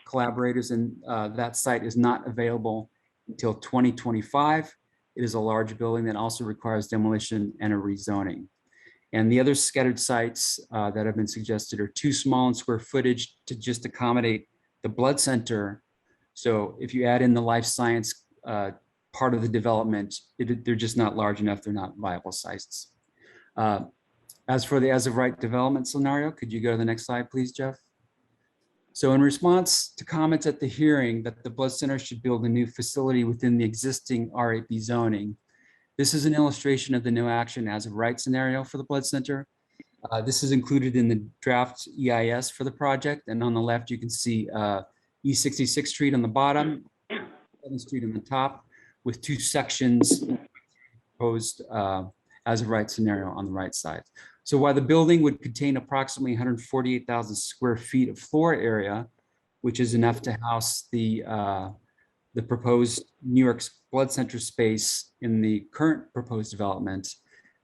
collaborators, and that site is not available until 2025. It is a large building that also requires demolition and a rezoning. And the other scattered sites that have been suggested are too small in square footage to just accommodate the blood center. So if you add in the life science part of the development, they're just not large enough. They're not viable sites. As for the as-of-right development scenario, could you go to the next slide, please, Jeff? So in response to comments at the hearing that the blood center should build a new facility within the existing R8B zoning, this is an illustration of the no action as-of-right scenario for the blood center. This is included in the draft EIS for the project. And on the left, you can see East 66th Street on the bottom, 7th Street on the top, with two sections proposed as-of-right scenario on the right side. So while the building would contain approximately 148,000 square feet of floor area, which is enough to house the proposed New York's blood center space in the current proposed development,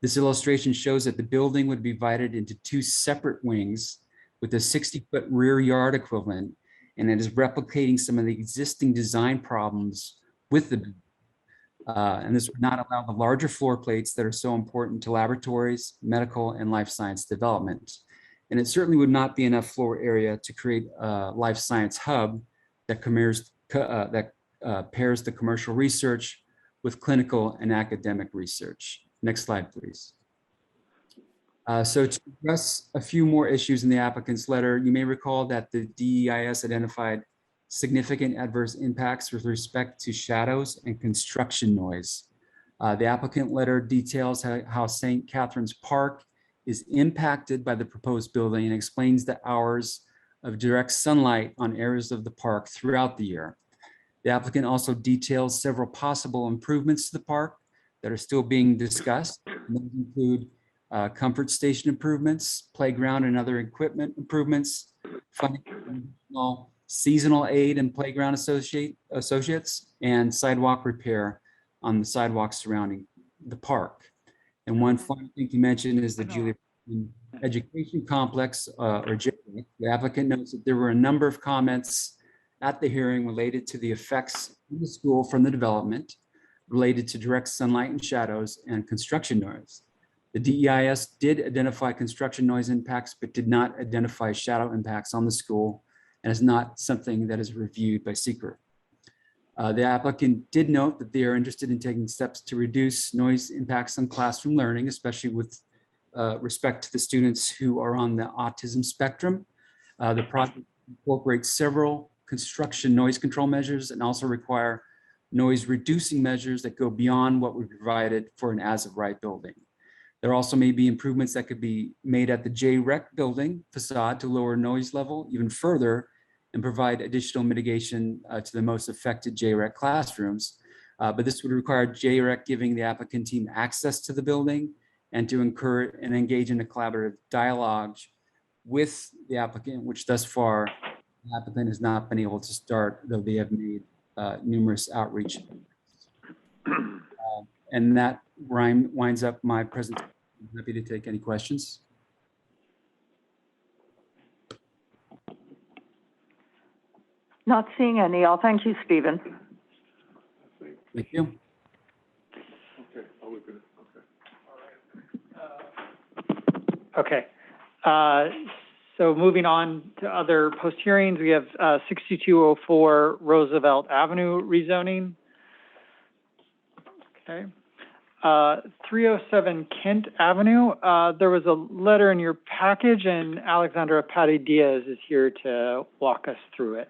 this illustration shows that the building would be divided into two separate wings with a 60-foot rear yard equivalent, and it is replicating some of the existing design problems with the building. And this would not allow the larger floor plates that are so important to laboratories, medical, and life science development. And it certainly would not be enough floor area to create a life science hub that pairs the commercial research with clinical and academic research. Next slide, please. So to address a few more issues in the applicant's letter, you may recall that the DEIS identified significant adverse impacts with respect to shadows and construction noise. The applicant letter details how St. Catherine's Park is impacted by the proposed building and explains the hours of direct sunlight on areas of the park throughout the year. The applicant also details several possible improvements to the park that are still being discussed. And those include comfort station improvements, playground and other equipment improvements, seasonal aid and playground associates, and sidewalk repair on the sidewalks surrounding the park. And one final thing to mention is the Julia Education Complex, or JEC. The applicant notes that there were a number of comments at the hearing related to the effects in the school from the development related to direct sunlight and shadows and construction noise. The DEIS did identify construction noise impacts, but did not identify shadow impacts on the school, and is not something that is reviewed by SECRET. The applicant did note that they are interested in taking steps to reduce noise impacts on classroom learning, especially with respect to the students who are on the autism spectrum. The project incorporates several construction noise control measures and also require noise reducing measures that go beyond what we provided for an as-of-right building. There also may be improvements that could be made at the JREC building facade to lower noise level even further and provide additional mitigation to the most affected JREC classrooms. But this would require JREC giving the applicant team access to the building and to encourage and engage in a collaborative dialogue with the applicant, which thus far the applicant has not been able to start, though they have made numerous outreach. And that winds up my presentation. I'm happy to take any questions. Not seeing any. I'll thank you, Stephen. Thank you. Okay, I'll look at it. Okay. So moving on to other post hearings, we have 6204 Roosevelt Avenue rezoning. Okay. 307 Kent Avenue. There was a letter in your package, and Alexandra Patti Diaz is here to walk us through it.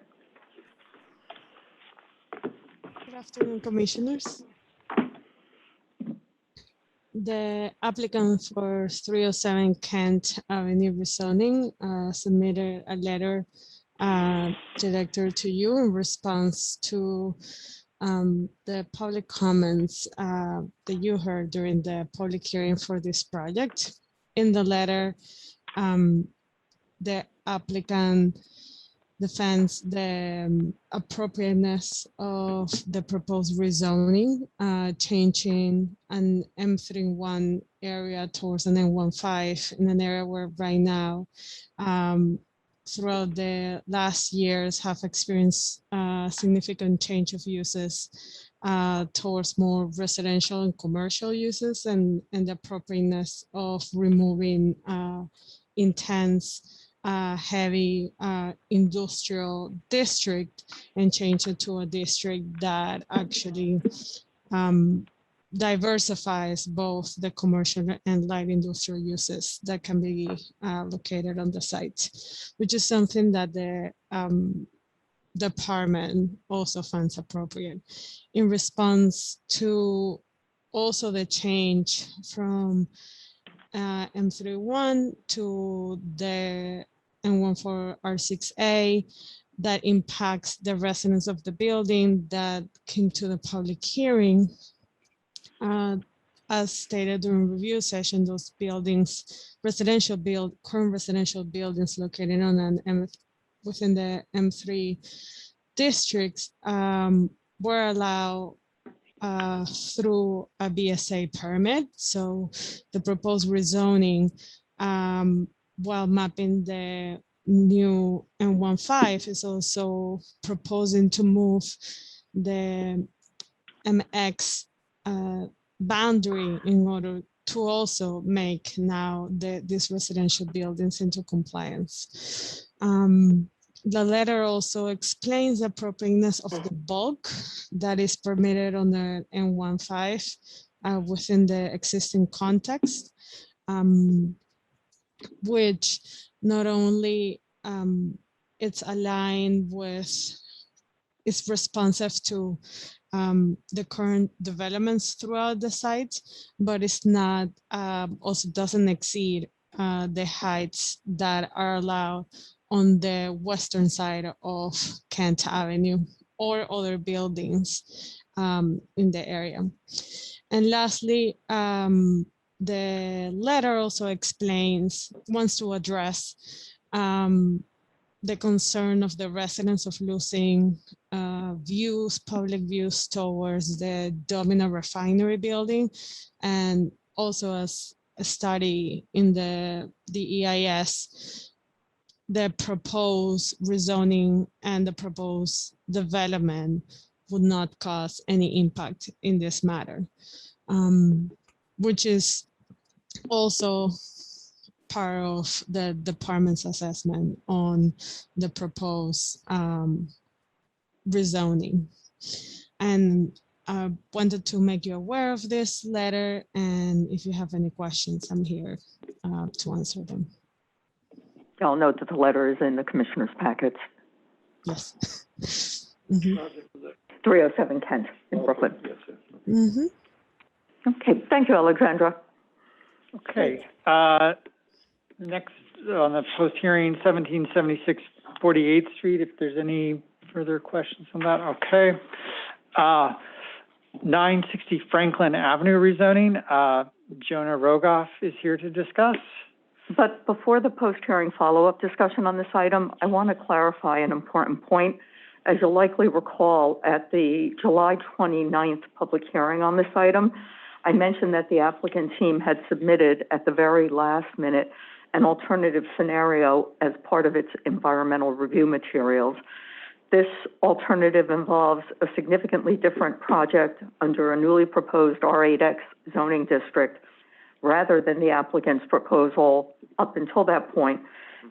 Good afternoon, commissioners. The applicant for 307 Kent Avenue rezoning submitted a letter directed to you in response to the public comments that you heard during the public hearing for this project. In the letter, the applicant defends the appropriateness of the proposed rezoning, changing an M31 area towards an M15 in an area where right now, throughout the last years, have experienced significant change of uses towards more residential and commercial uses, and the appropriateness of removing intense heavy industrial district and change it to a district that actually diversifies both the commercial and light industrial uses that can be located on the site, which is something that the department also finds appropriate in response to also the change from M31 to the M14 R6A that impacts the residents of the building that came to the public hearing. As stated during review session, those buildings, current residential buildings located on an within the M3 districts were allowed through a BSA permit. So the proposed rezoning, while mapping the new M15, is also proposing to move the MX boundary in order to also make now these residential buildings into compliance. The letter also explains the appropriateness of the bulk that is permitted on the N15 within the existing context, which not only it's aligned with, it's responsive to the current developments throughout the site, but it's not, also doesn't exceed the heights that are allowed on the western side of Kent Avenue or other buildings in the area. And lastly, the letter also wants to address the concern of the residents of losing public views towards the Domino Refinery building, and also as a study in the EIS, the proposed rezoning and the proposed development would not cause any impact in this matter, which is also part of the department's assessment on the proposed rezoning. And I wanted to make you aware of this letter, and if you have any questions, I'm here to answer them. I'll note that the letter is in the commissioner's packets. Yes. Mm-hmm. 307 Kent in Brooklyn. Mm-hmm. Okay, thank you, Alexandra. Okay. Next on the post hearing, 1776 48th Street, if there's any further questions on that. Okay. 960 Franklin Avenue rezoning. Jonah Rogoff is here to discuss. But before the post-hearing follow-up discussion on this item, I want to clarify an important point. As you'll likely recall, at the July 29th public hearing on this item, I mentioned that the applicant team had submitted at the very last minute an alternative scenario as part of its environmental review materials. This alternative involves a significantly different project under a newly proposed R8X zoning district, rather than the applicant's proposal up until that point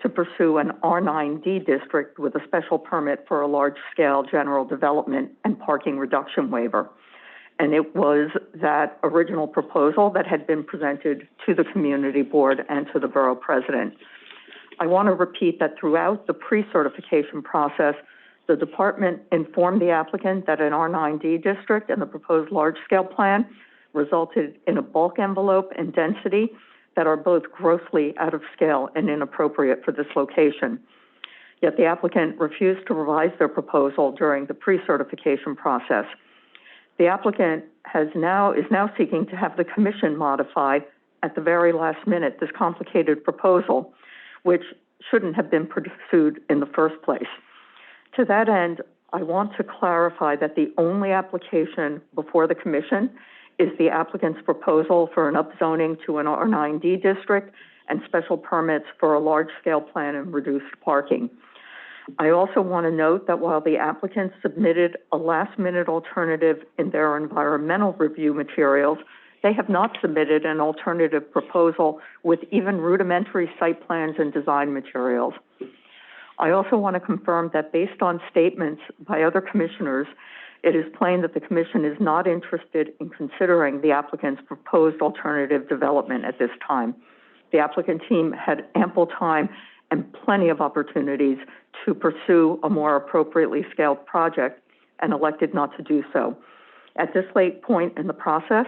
to pursue an R9D district with a special permit for a large-scale general development and parking reduction waiver. And it was that original proposal that had been presented to the community board and to the borough president. I want to repeat that throughout the pre-certification process, the department informed the applicant that an R9D district and the proposed large-scale plan resulted in a bulk envelope and density that are both grossly out of scale and inappropriate for this location. Yet the applicant refused to revise their proposal during the pre-certification process. The applicant is now seeking to have the commission modify at the very last minute this complicated proposal, which shouldn't have been pursued in the first place. To that end, I want to clarify that the only application before the commission is the applicant's proposal for an upzoning to an R9D district and special permits for a large-scale plan and reduced parking. I also want to note that while the applicant submitted a last-minute alternative in their environmental review materials, they have not submitted an alternative proposal with even rudimentary site plans and design materials. I also want to confirm that based on statements by other commissioners, it is plain that the commission is not interested in considering the applicant's proposed alternative development at this time. The applicant team had ample time and plenty of opportunities to pursue a more appropriately scaled project and elected not to do so. At this late point in the process,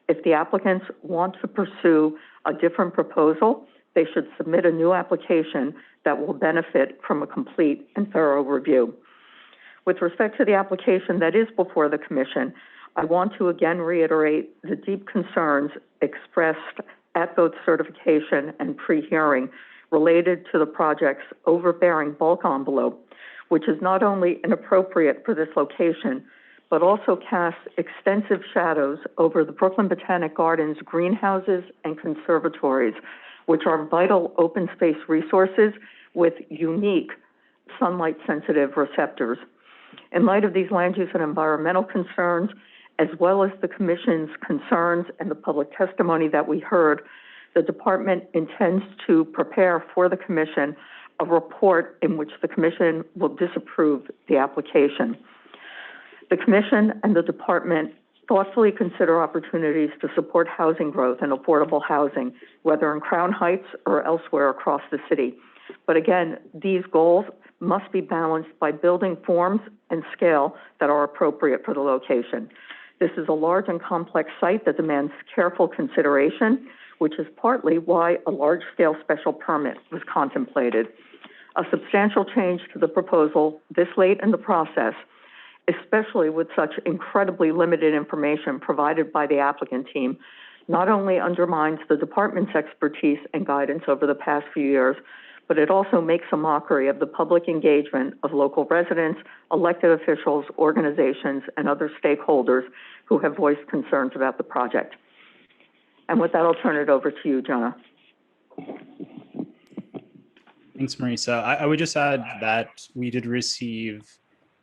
if the applicants want to pursue a different proposal, they should submit a new application that will benefit from a complete and thorough review. With respect to the application that is before the commission, I want to again reiterate the deep concerns expressed at both certification and pre-hearing related to the project's overbearing bulk envelope, which is not only inappropriate for this location, but also casts extensive shadows over the Brooklyn Botanic Gardens greenhouses and conservatories, which are vital open space resources with unique sunlight-sensitive receptors. In light of these land use and environmental concerns, as well as the Commission's concerns and the public testimony that we heard, the Department intends to prepare for the Commission a report in which the Commission will disapprove the application. The Commission and the Department thoughtfully consider opportunities to support housing growth and affordable housing, whether in Crown Heights or elsewhere across the city. But again, these goals must be balanced by building forms and scale that are appropriate for the location. This is a large and complex site that demands careful consideration, which is partly why a large-scale special permit was contemplated. A substantial change to the proposal this late in the process, especially with such incredibly limited information provided by the applicant team, not only undermines the department's expertise and guidance over the past few years, but it also makes a mockery of the public engagement of local residents, elected officials, organizations, and other stakeholders who have voiced concerns about the project. And with that, I'll turn it over to you, Jonah. Thanks, Marisa. I would just add that we did receive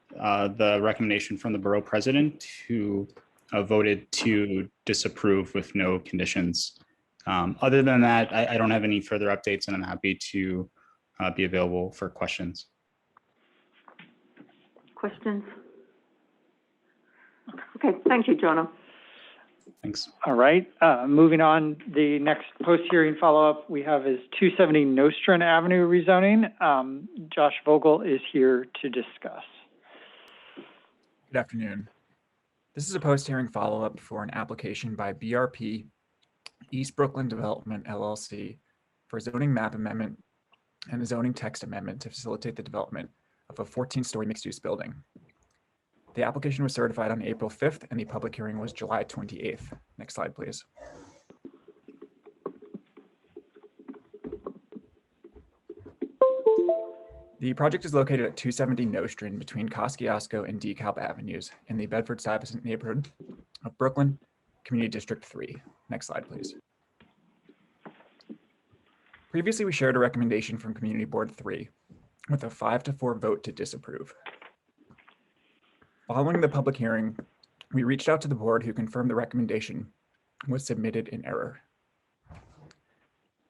the recommendation from the borough president, who voted to disapprove with no conditions. Other than that, I don't have any further updates, and I'm happy to be available for questions. Questions? Okay, thank you, Jonah. Thanks. All right, moving on, the next post-hearing follow-up we have is 270 Nostrand Avenue rezoning. Josh Vogel is here to discuss. Good afternoon. This is a post-hearing follow-up for an application by BRP East Brooklyn Development LLC for a zoning map amendment and a zoning text amendment to facilitate the development of a 14-story mixed-use building. The application was certified on April 5th and the public hearing was July 28th. Next slide, please. The project is located at 270 Nostrand between Kosciuszko and DeKalb Avenues in the Bedford-Stuyvesant neighborhood of Brooklyn, Community District 3. Next slide, please. Previously, we shared a recommendation from Community Board 3 with a 5-4 vote to disapprove. Following the public hearing, we reached out to the board, who confirmed the recommendation was submitted in error.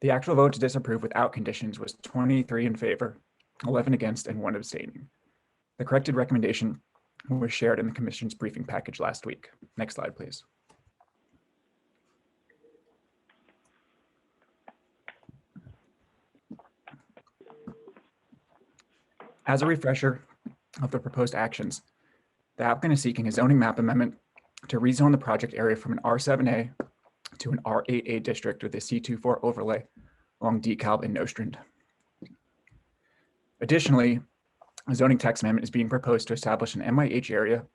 The actual vote to disapprove without conditions was 23 in favor, 11 against, and 1 abstaining. The corrected recommendation was shared in the Commission's briefing package last week. Next slide, please. As a refresher of the proposed actions, the applicant is seeking a zoning map amendment to rezone the project area from an R7A to an R8A district with a C24 overlay along DeKalb and Nostrand. Additionally, a zoning text amendment is being proposed to establish an MIH area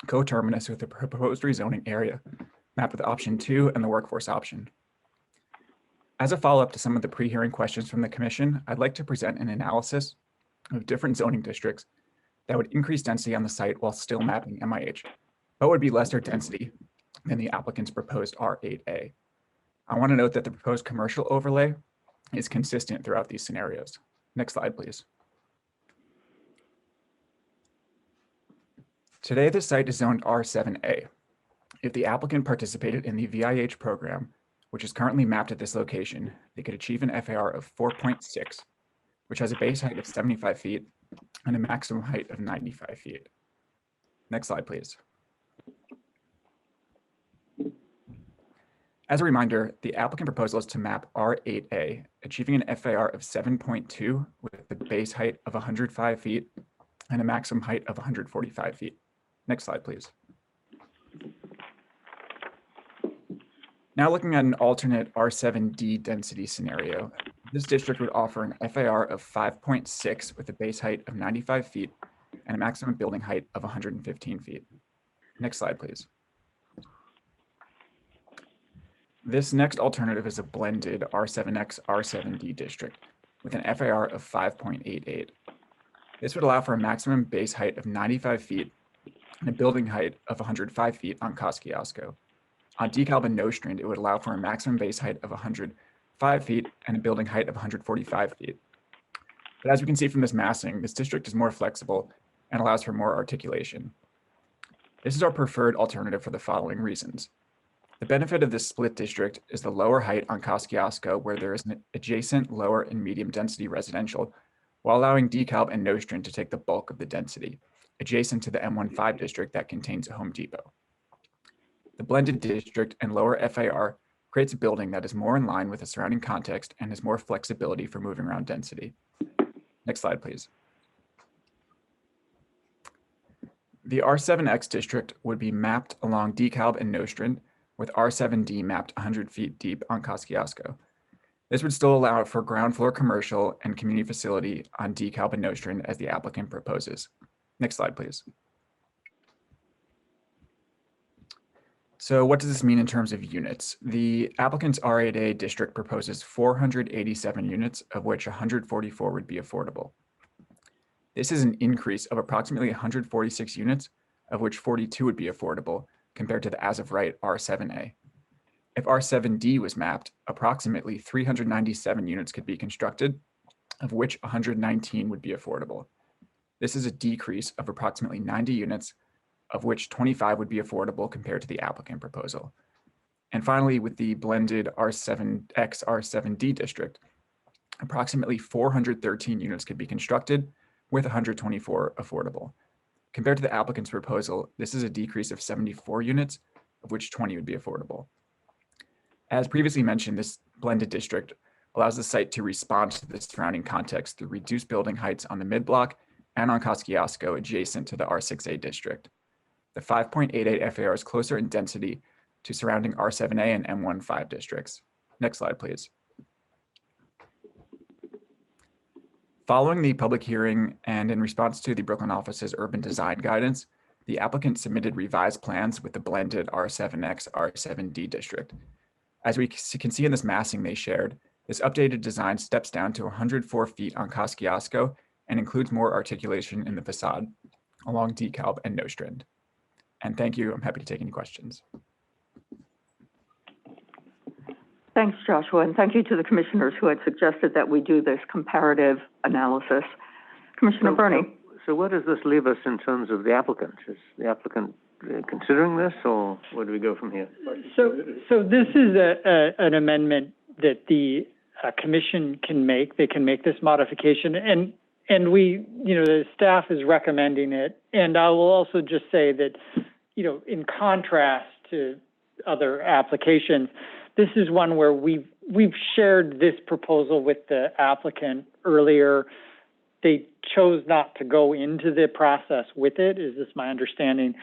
coterminous with the proposed rezoning area mapped with option 2 and the workforce option. As a follow-up to some of the pre-hearing questions from the Commission, I'd like to present an analysis of different zoning districts that would increase density on the site while still mapping MIH, but would be lesser density than the applicant's proposed R8A. I want to note that the proposed commercial overlay is consistent throughout these scenarios. Next slide, please. Today, the site is zoned R7A. If the applicant participated in the VIH program, which is currently mapped at this location, they could achieve an FAR of 4.6, which has a base height of 75 feet and a maximum height of 95 feet. Next slide, please. As a reminder, the applicant proposal is to map R8A, achieving an FAR of 7.2 with a base height of 105 feet and a maximum height of 145 feet. Next slide, please. Now looking at an alternate R7D density scenario, this district would offer an FAR of 5.6 with a base height of 95 feet and a maximum building height of 115 feet. Next slide, please. This next alternative is a blended R7X, R7D district with an FAR of 5.88. This would allow for a maximum base height of 95 feet and a building height of 105 feet on Kosciuszko. On DeKalb and Nostrand, it would allow for a maximum base height of 105 feet and a building height of 145 feet. But as we can see from this massing, this district is more flexible and allows for more articulation. This is our preferred alternative for the following reasons. The benefit of this split district is the lower height on Kosciuszko, where there is an adjacent lower and medium density residential, while allowing DeKalb and Nostrand to take the bulk of the density, adjacent to the M15 district that contains a Home Depot. The blended district and lower FAR creates a building that is more in line with the surrounding context and has more flexibility for moving around density. Next slide, please. The R7X district would be mapped along DeKalb and Nostrand, with R7D mapped 100 feet deep on Kosciuszko. This would still allow for ground floor commercial and community facility on DeKalb and Nostrand as the applicant proposes. Next slide, please. So what does this mean in terms of units? The applicant's R8A district proposes 487 units, of which 144 would be affordable. This is an increase of approximately 146 units, of which 42 would be affordable, compared to the as-of-right R7A. If R7D was mapped, approximately 397 units could be constructed, of which 119 would be affordable. This is a decrease of approximately 90 units, of which 25 would be affordable compared to the applicant proposal. And finally, with the blended R7X, R7D district, approximately 413 units could be constructed, with 124 affordable. Compared to the applicant's proposal, this is a decrease of 74 units, of which 20 would be affordable. As previously mentioned, this blended district allows the site to respond to the surrounding context through reduced building heights on the mid-block and on Kosciuszko adjacent to the R6A district. The 5.88 FAR is closer in density to surrounding R7A and M15 districts. Next slide, please. Following the public hearing and in response to the Brooklyn office's urban design guidance, the applicant submitted revised plans with the blended R7X, R7D district. As we can see in this massing they shared, this updated design steps down to 104 feet on Kosciuszko and includes more articulation in the facade along DeKalb and Nostrand. And thank you. I'm happy to take any questions. Thanks, Joshua, and thank you to the commissioners who had suggested that we do this comparative analysis. Commissioner Burney. So where does this leave us in terms of the applicant? Is the applicant considering this, or where do we go from here? So this is an amendment that the commission can make. They can make this modification, and we, the staff is recommending it. And I will also just say that, in contrast to other applications, this is one where we've shared this proposal with the applicant earlier. They chose not to go into the process with it, is this my understanding,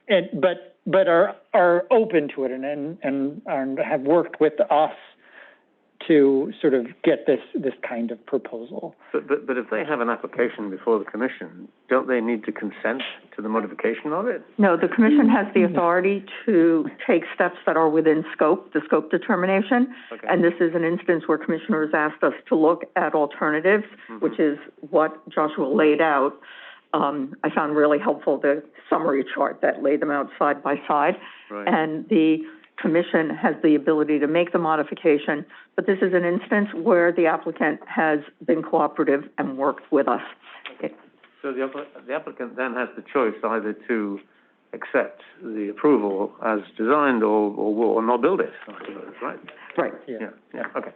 but are open to it and have worked with us to sort of get this kind of proposal. But if they have an application before the commission, don't they need to consent to the modification of it? No, the commission has the authority to take steps that are within scope, the scope determination. Okay. And this is an instance where commissioners asked us to look at alternatives, which is what Joshua laid out. I found really helpful the summary chart that laid them out side by side. Right. And the commission has the ability to make the modification, but this is an instance where the applicant has been cooperative and worked with us. So the applicant then has the choice either to accept the approval as designed or not build it, I suppose, right? Right. Yeah, okay.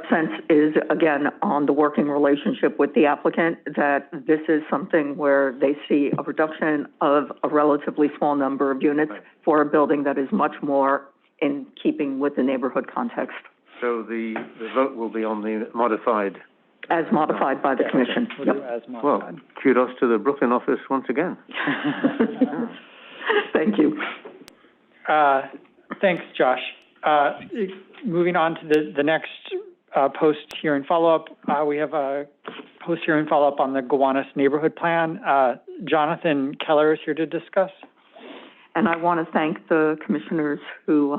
Sense is, again, on the working relationship with the applicant, that this is something where they see a reduction of a relatively small number of units for a building that is much more in keeping with the neighborhood context. So the vote will be on the modified. As modified by the commission. We'll do as modified. Well, kudos to the Brooklyn office once again. Thank you. Thanks, Josh. Moving on to the next post-hearing follow-up, we have a post-hearing follow-up on the Gowanus neighborhood plan. Jonathan Keller is here to discuss. And I want to thank the commissioners who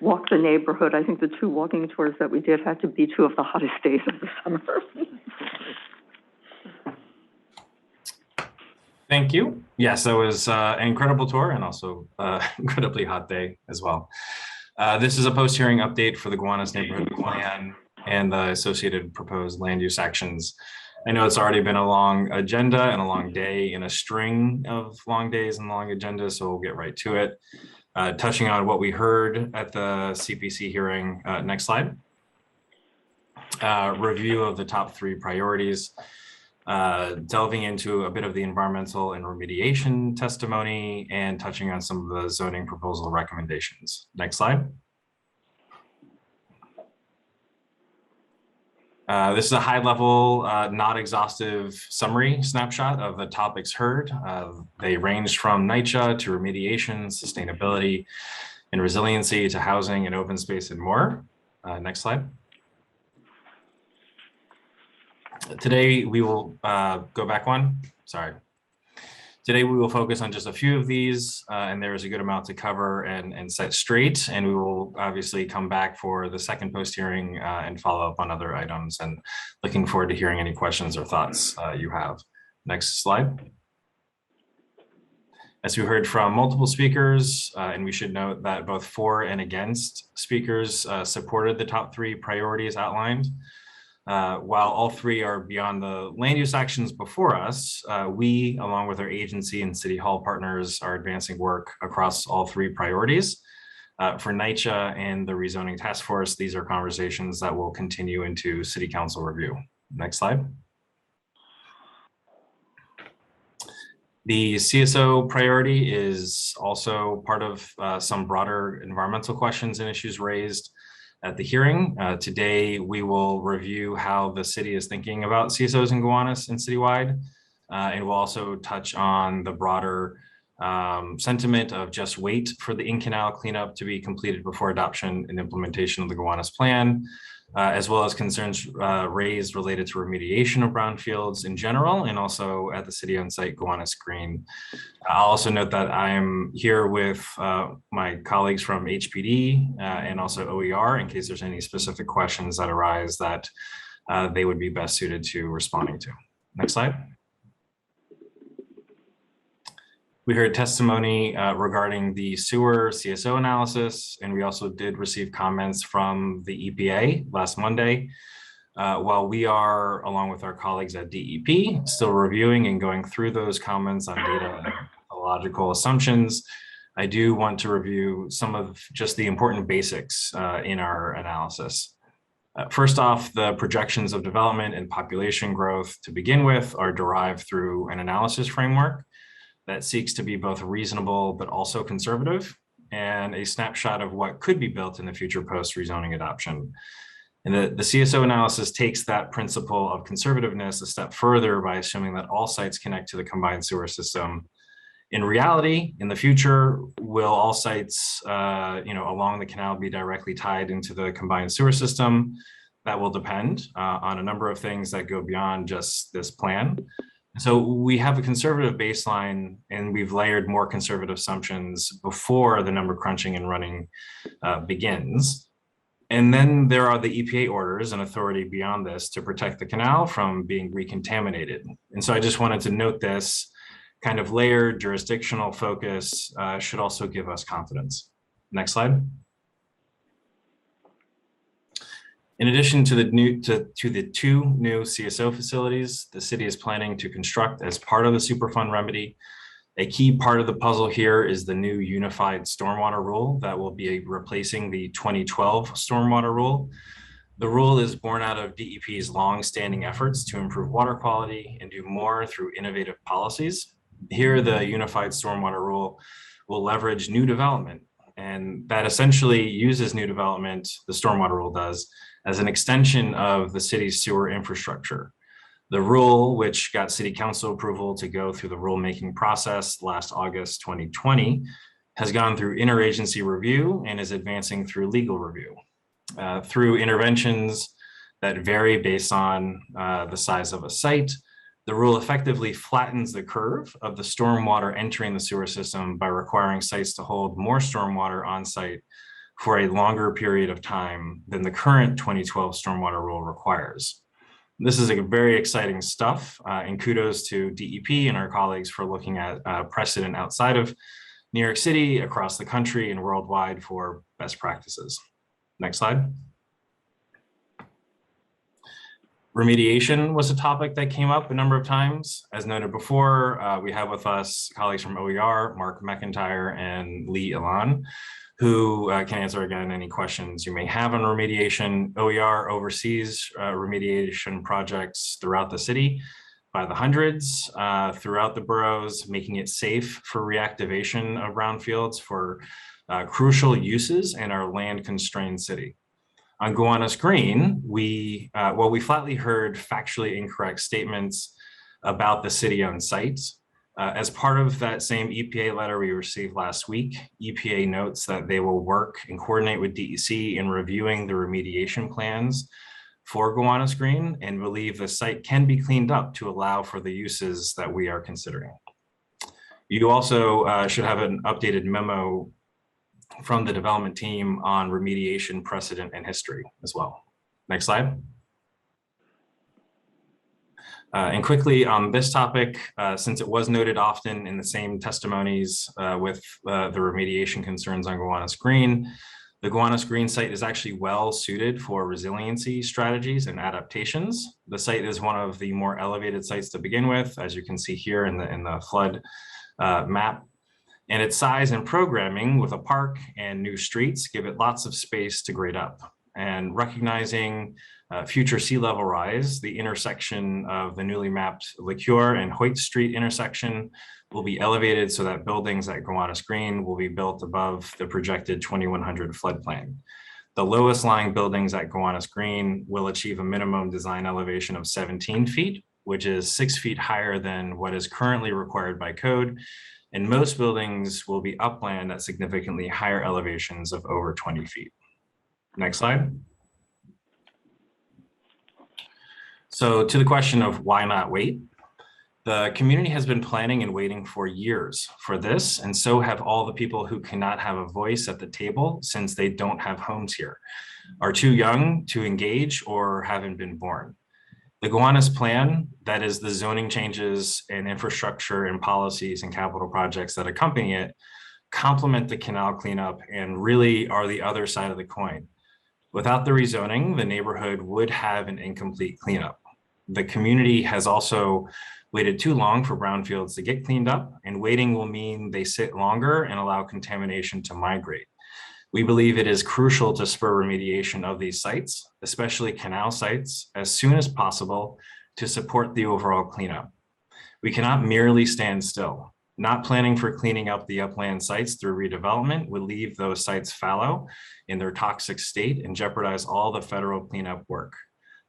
walked the neighborhood. I think the 2 walking tours that we did had to be 2 of the hottest days of the summer. Thank you. Yes, that was an incredible tour and also incredibly hot day as well. This is a post-hearing update for the Gowanus neighborhood plan and the associated proposed land use actions. I know it's already been a long agenda and a long day in a string of long days and long agendas, so we'll get right to it. Touching on what we heard at the CPC hearing. Next slide. Review of the top 3 priorities. Delving into a bit of the environmental and remediation testimony and touching on some of the zoning proposal recommendations. Next slide. This is a high-level, not exhaustive summary snapshot of the topics heard. They ranged from NYCHA to remediation, sustainability, and resiliency to housing and open space and more. Next slide. Today we will go back one. Sorry. Today we will focus on just a few of these, and there is a good amount to cover and set straight. And we will obviously come back for the second post-hearing and follow up on other items. And looking forward to hearing any questions or thoughts you have. Next slide. As we heard from multiple speakers, and we should note that both for and against speakers supported the top 3 priorities outlined. While all 3 are beyond the land use actions before us, we, along with our agency and City Hall partners, are advancing work across all 3 priorities. For NYCHA and the rezoning task force, these are conversations that will continue into City Council review. Next slide. The CSO priority is also part of some broader environmental questions and issues raised at the hearing. Today, we will review how the city is thinking about CSOs in Gowanus and citywide. And we'll also touch on the broader sentiment of just wait for the in-canal cleanup to be completed before adoption and implementation of the Gowanus plan, as well as concerns raised related to remediation of brownfields in general, and also at the city on site Gowanus Green. I'll also note that I'm here with my colleagues from HPD and also OER in case there's any specific questions that arise that they would be best suited to responding to. Next slide. We heard testimony regarding the sewer CSO analysis, and we also did receive comments from the EPA last Monday. While we are, along with our colleagues at DEP, still reviewing and going through those comments on data and methodological assumptions, I do want to review some of just the important basics in our analysis. First off, the projections of development and population growth to begin with are derived through an analysis framework that seeks to be both reasonable but also conservative, and a snapshot of what could be built in the future post-rezoning adoption. And the CSO analysis takes that principle of conservativeness a step further by assuming that all sites connect to the combined sewer system. In reality, in the future, will all sites along the canal be directly tied into the combined sewer system? That will depend on a number of things that go beyond just this plan. So we have a conservative baseline, and we've layered more conservative assumptions before the number crunching and running begins. And then there are the EPA orders and authority beyond this to protect the canal from being recontaminated. And so I just wanted to note this kind of layered jurisdictional focus should also give us confidence. Next slide. In addition to the two new CSO facilities, the city is planning to construct as part of the Superfund remedy. A key part of the puzzle here is the new unified stormwater rule that will be replacing the 2012 stormwater rule. The rule is born out of DEP's long-standing efforts to improve water quality and do more through innovative policies. Here, the unified stormwater rule will leverage new development, and that essentially uses new development, the stormwater rule does, as an extension of the city's sewer infrastructure. The rule, which got city council approval to go through the rulemaking process last August 2020, has gone through interagency review and is advancing through legal review. Through interventions that vary based on the size of a site, the rule effectively flattens the curve of the stormwater entering the sewer system by requiring sites to hold more stormwater on site for a longer period of time than the current 2012 stormwater rule requires. This is a very exciting stuff, and kudos to DEP and our colleagues for looking at precedent outside of New York City, across the country and worldwide for best practices. Next slide. Remediation was a topic that came up a number of times. As noted before, we have with us colleagues from OER, Mark McIntyre and Lee Ilan, who can answer again any questions you may have on remediation. OER oversees remediation projects throughout the city by the hundreds, throughout the boroughs, making it safe for reactivation of brownfields for crucial uses in our land-constrained city. On Gowanus Green, we flatly heard factually incorrect statements about the city-owned sites. As part of that same EPA letter we received last week, EPA notes that they will work and coordinate with DEC in reviewing the remediation plans for Gowanus Green and believe the site can be cleaned up to allow for the uses that we are considering. You also should have an updated memo from the development team on remediation precedent and history as well. Next slide. And quickly on this topic, since it was noted often in the same testimonies with the remediation concerns on Gowanus Green, the Gowanus Green site is actually well suited for resiliency strategies and adaptations. The site is one of the more elevated sites to begin with, as you can see here in the flood map. And its size and programming with a park and new streets give it lots of space to grade up. And recognizing future sea level rise, the intersection of the newly mapped LeCure and Hoyt Street intersection will be elevated so that buildings at Gowanus Green will be built above the projected 2100 floodplain. The lowest lying buildings at Gowanus Green will achieve a minimum design elevation of 17 feet, which is 6 feet higher than what is currently required by code. And most buildings will be upland at significantly higher elevations of over 20 feet. Next slide. So to the question of why not wait, the community has been planning and waiting for years for this, and so have all the people who cannot have a voice at the table since they don't have homes here, are too young to engage, or haven't been born. The Gowanus plan, that is the zoning changes and infrastructure and policies and capital projects that accompany it, complement the canal cleanup and really are the other side of the coin. Without the rezoning, the neighborhood would have an incomplete cleanup. The community has also waited too long for brownfields to get cleaned up, and waiting will mean they sit longer and allow contamination to migrate. We believe it is crucial to spur remediation of these sites, especially canal sites, as soon as possible to support the overall cleanup. We cannot merely stand still. Not planning for cleaning up the upland sites through redevelopment would leave those sites fallow in their toxic state and jeopardize all the federal cleanup work.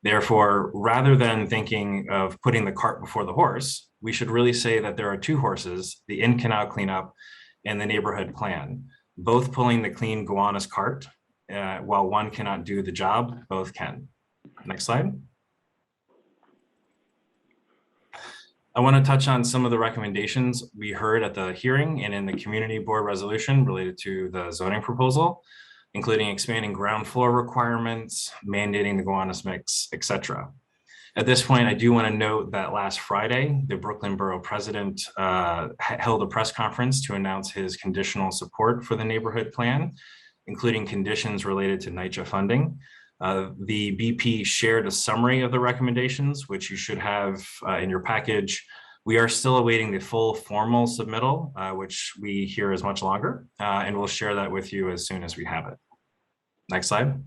Therefore, rather than thinking of putting the cart before the horse, we should really say that there are two horses, the in-canal cleanup and the neighborhood plan. Both pulling the clean Gowanus cart, while one cannot do the job, both can. Next slide. I want to touch on some of the recommendations we heard at the hearing and in the community board resolution related to the zoning proposal. including expanding ground floor requirements, mandating the Gowanus mix, etc. At this point, I do want to note that last Friday, the Brooklyn Borough President held a press conference to announce his conditional support for the neighborhood plan, including conditions related to NYCHA funding. The BP shared a summary of the recommendations, which you should have in your package. We are still awaiting the full formal submittal, which we hear is much longer, and we'll share that with you as soon as we have it. Next slide.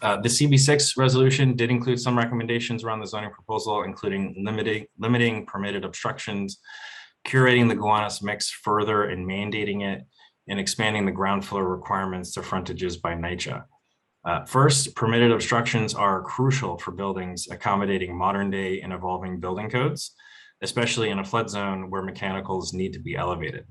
The CB6 resolution did include some recommendations around the zoning proposal, including limiting permitted obstructions, curating the Gowanus mix further and mandating it, and expanding the ground floor requirements to frontages by NYCHA. First, permitted obstructions are crucial for buildings accommodating modern day and evolving building codes, especially in a flood zone where mechanicals need to be elevated.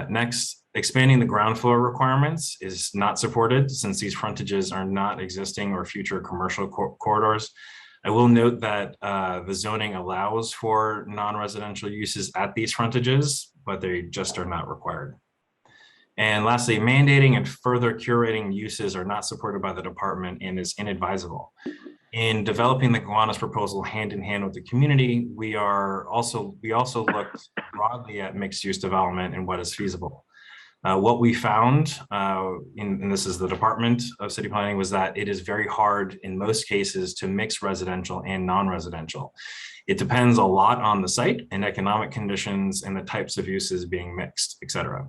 Next, expanding the ground floor requirements is not supported since these frontages are not existing or future commercial corridors. I will note that the zoning allows for non-residential uses at these frontages, but they just are not required. And lastly, mandating and further curating uses are not supported by the department and is inadvisable. In developing the Gowanus proposal hand in hand with the community, we also looked broadly at mixed use development and what is feasible. What we found, and this is the Department of City Planning, was that it is very hard in most cases to mix residential and non-residential. It depends a lot on the site and economic conditions and the types of uses being mixed, et cetera.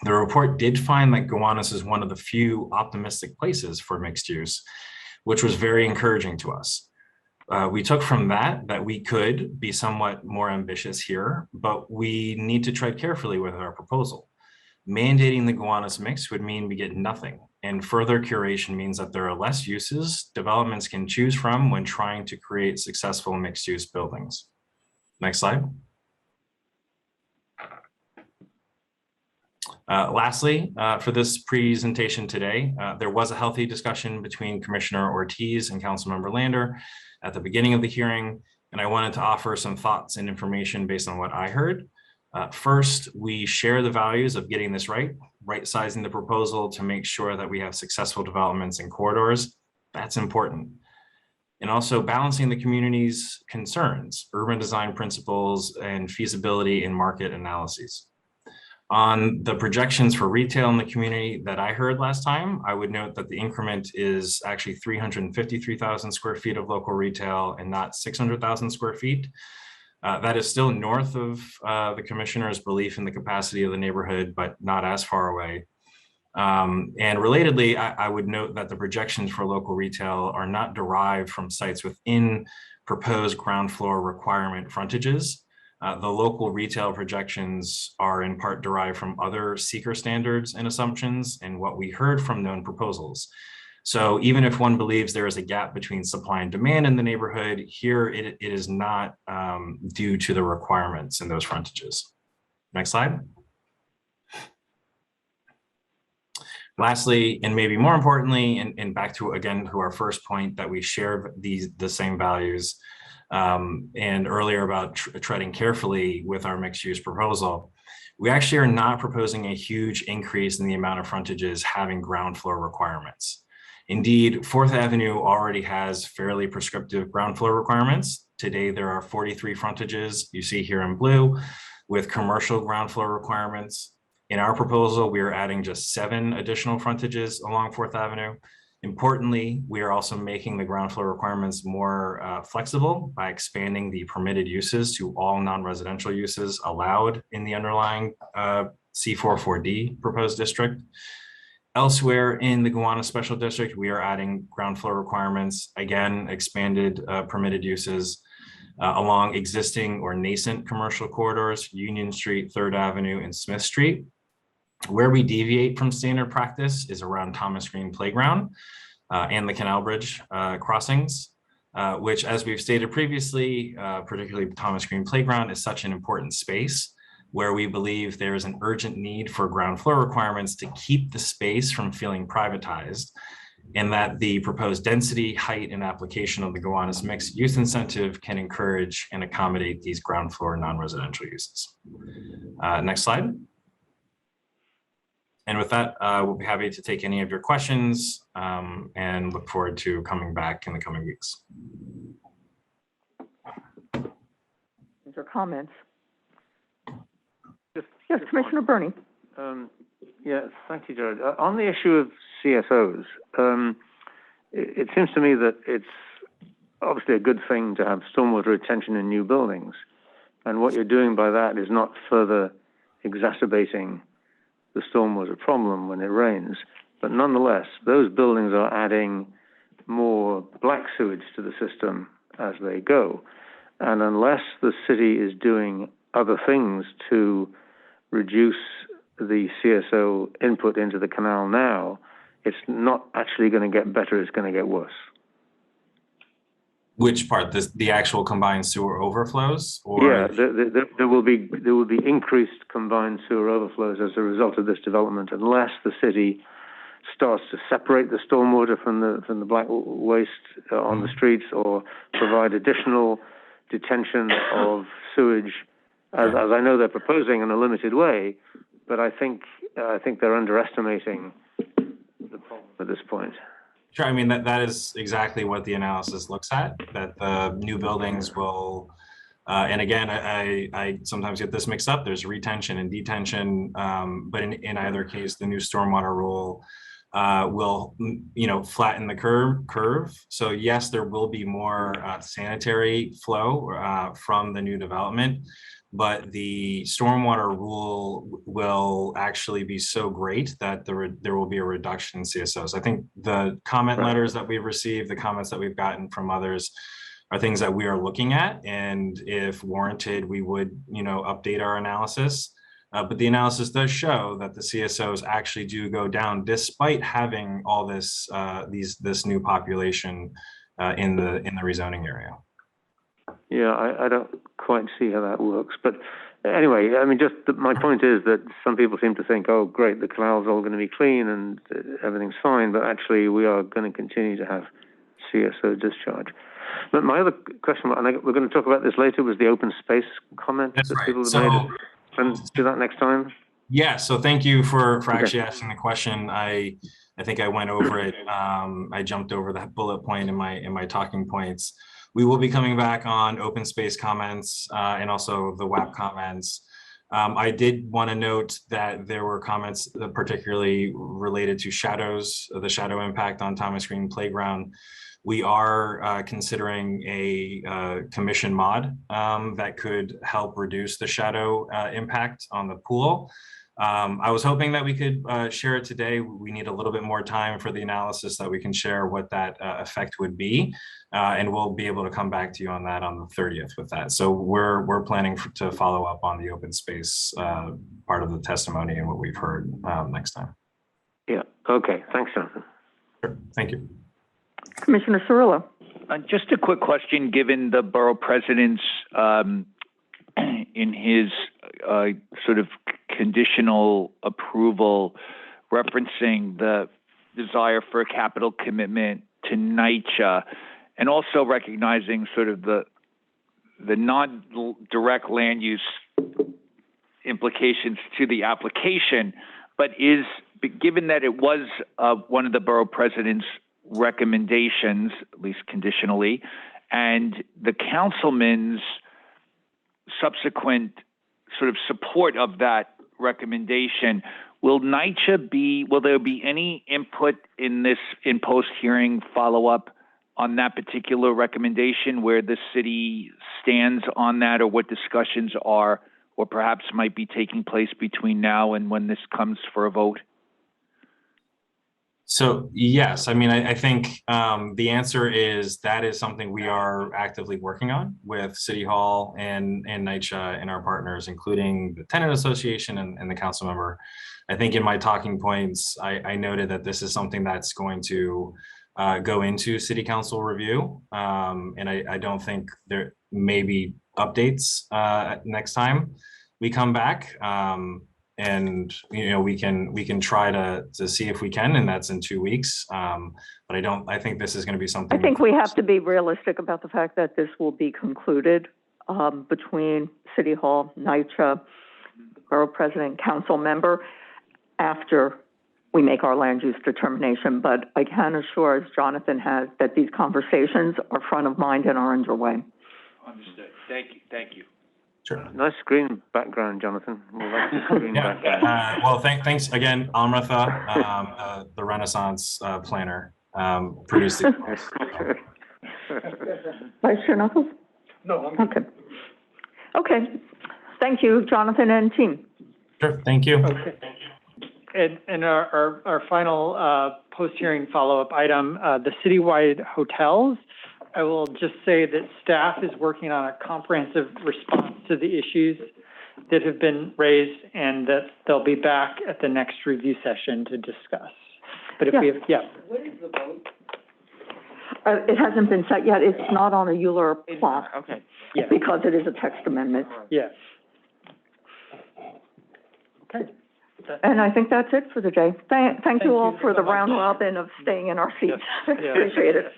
The report did find that Gowanus is one of the few optimistic places for mixed use, which was very encouraging to us. We took from that we could be somewhat more ambitious here, but we need to tread carefully with our proposal. Mandating the Gowanus mix would mean we get nothing, and further curation means that there are less uses developments can choose from when trying to create successful mixed-use buildings. Next slide. Lastly, for this presentation today, there was a healthy discussion between Commissioner Ortiz and Councilmember Lander at the beginning of the hearing, and I wanted to offer some thoughts and information based on what I heard. First, we share the values of getting this right sizing the proposal to make sure that we have successful developments in corridors. That's important. And also balancing the community's concerns, urban design principles, and feasibility in market analyses. On the projections for retail in the community that I heard last time, I would note that the increment is actually 353,000 square feet of local retail and not 600,000 square feet. That is still north of the commissioner's belief in the capacity of the neighborhood, but not as far away. And relatedly, I would note that the projections for local retail are not derived from sites within proposed ground floor requirement frontages. The local retail projections are in part derived from other seeker standards and assumptions and what we heard from known proposals. So even if one believes there is a gap between supply and demand in the neighborhood, here it is not due to the requirements in those frontages. Next slide. Lastly, and maybe more importantly, and back to again to our first point that we share the same values, and earlier about treading carefully with our mixed use proposal, we actually are not proposing a huge increase in the amount of frontages having ground floor requirements. Indeed, 4th Avenue already has fairly prescriptive ground floor requirements. Today, there are 43 frontages you see here in blue with commercial ground floor requirements. In our proposal, we are adding just 7 additional frontages along 4th Avenue. Importantly, we are also making the ground floor requirements more flexible by expanding the permitted uses to all non-residential uses allowed in the underlying C44D proposed district. Elsewhere in the Gowanus Special District, we are adding ground floor requirements, again, expanded permitted uses along existing or nascent commercial corridors, Union Street, 3rd Avenue, and Smith Street. Where we deviate from standard practice is around Thomas Green Playground and the Canal Bridge crossings, which, as we've stated previously, particularly Thomas Green Playground is such an important space where we believe there is an urgent need for ground floor requirements to keep the space from feeling privatized, and that the proposed density, height, and application of the Gowanus mixed use incentive can encourage and accommodate these ground floor non-residential uses. Next slide. And with that, we'll be happy to take any of your questions and look forward to coming back in the coming weeks. Your comments? Yes, Commissioner Burney. Yeah, thank you, Jared. On the issue of CSOs, it seems to me that it's obviously a good thing to have stormwater retention in new buildings. And what you're doing by that is not further exacerbating the stormwater problem when it rains. But nonetheless, those buildings are adding more black sewage to the system as they go. And unless the city is doing other things to reduce the CSO input into the canal now, it's not actually going to get better, it's going to get worse. Which part? The actual combined sewer overflows? Or? Yeah, there will be increased combined sewer overflows as a result of this development, unless the city starts to separate the stormwater from the black waste on the streets, or provide additional detention of sewage, as I know they're proposing in a limited way. But I think they're underestimating the problem at this point. Sure, I mean, that is exactly what the analysis looks at, that the new buildings will, and again, I sometimes get this mixed up, there's retention and detention, but in either case, the new stormwater rule will, flatten the curve. So yes, there will be more sanitary flow from the new development, but the stormwater rule will actually be so great that there will be a reduction in CSOs. I think the comment letters that we've received, the comments that we've gotten from others are things that we are looking at. And if warranted, we would, update our analysis. But the analysis does show that the CSOs actually do go down despite having all this, this new population in the rezoning area. Yeah, I don't quite see how that works. But anyway, I mean, my point is that some people seem to think, oh, great, the canal's all going to be clean and everything's fine. But actually, we are going to continue to have CSO discharge. But my other question, and we're going to talk about this later, was the open space comment that people have made. And do that next time. Yeah, so thank you for actually asking the question. I think I went over it. I jumped over that bullet point in my talking points. We will be coming back on open space comments and also the WAP comments. I did want to note that there were comments particularly related to shadows, the shadow impact on Thomas Green Playground. We are considering a commission mod that could help reduce the shadow impact on the pool. I was hoping that we could share it today. We need a little bit more time for the analysis that we can share what that effect would be. And we'll be able to come back to you on that on the 30th with that. So we're planning to follow up on the open space part of the testimony and what we've heard next time. Yeah, okay, thanks, Jonathan. Sure. Thank you. Commissioner Cirillo. Just a quick question, given the borough president's in his sort of conditional approval referencing the desire for a capital commitment to NYCHA, and also recognizing sort of the non-direct land use implications to the application, but given that it was one of the borough president's recommendations, at least conditionally, and the councilman's subsequent sort of support of that recommendation, will there be any input in post-hearing follow-up on that particular recommendation, where the city stands on that, or what discussions are or perhaps might be taking place between now and when this comes for a vote? So yes, I mean, I think the answer is that is something we are actively working on with City Hall and NYCHA and our partners, including the Tenant Association and the council member. I think in my talking points, I noted that this is something that's going to go into City Council review. And I don't think there may be updates next time we come back. And we can try to see if we can, and that's in 2 weeks. But I think this is going to be something. I think we have to be realistic about the fact that this will be concluded between City Hall, NYCHA, Borough President, Council Member. after we make our land use determination. But I can assure, as Jonathan has, that these conversations are front of mind and are underway. Understood. Thank you. Thank you. Sure. Nice screen background, Jonathan. We like the screen background. Well, thanks again, Amrita, the Renaissance planner, produced it. Vice Chair Knuckles? No, I'm Okay. Okay. Thank you, Jonathan and team. Sure, thank you. Okay. And our final post-hearing follow-up item, the citywide hotels. I will just say that staff is working on a comprehensive response to the issues that have been raised, and that they'll be back at the next review session to discuss. But if we have, What is the vote? It hasn't been set yet. It's not on a ULURP plot. Okay. Yeah. Because it is a text amendment. Yes. Okay. And I think that's it for the day. Thank you all for the round robin of staying in our seats. Yes. Yeah. Appreciate it.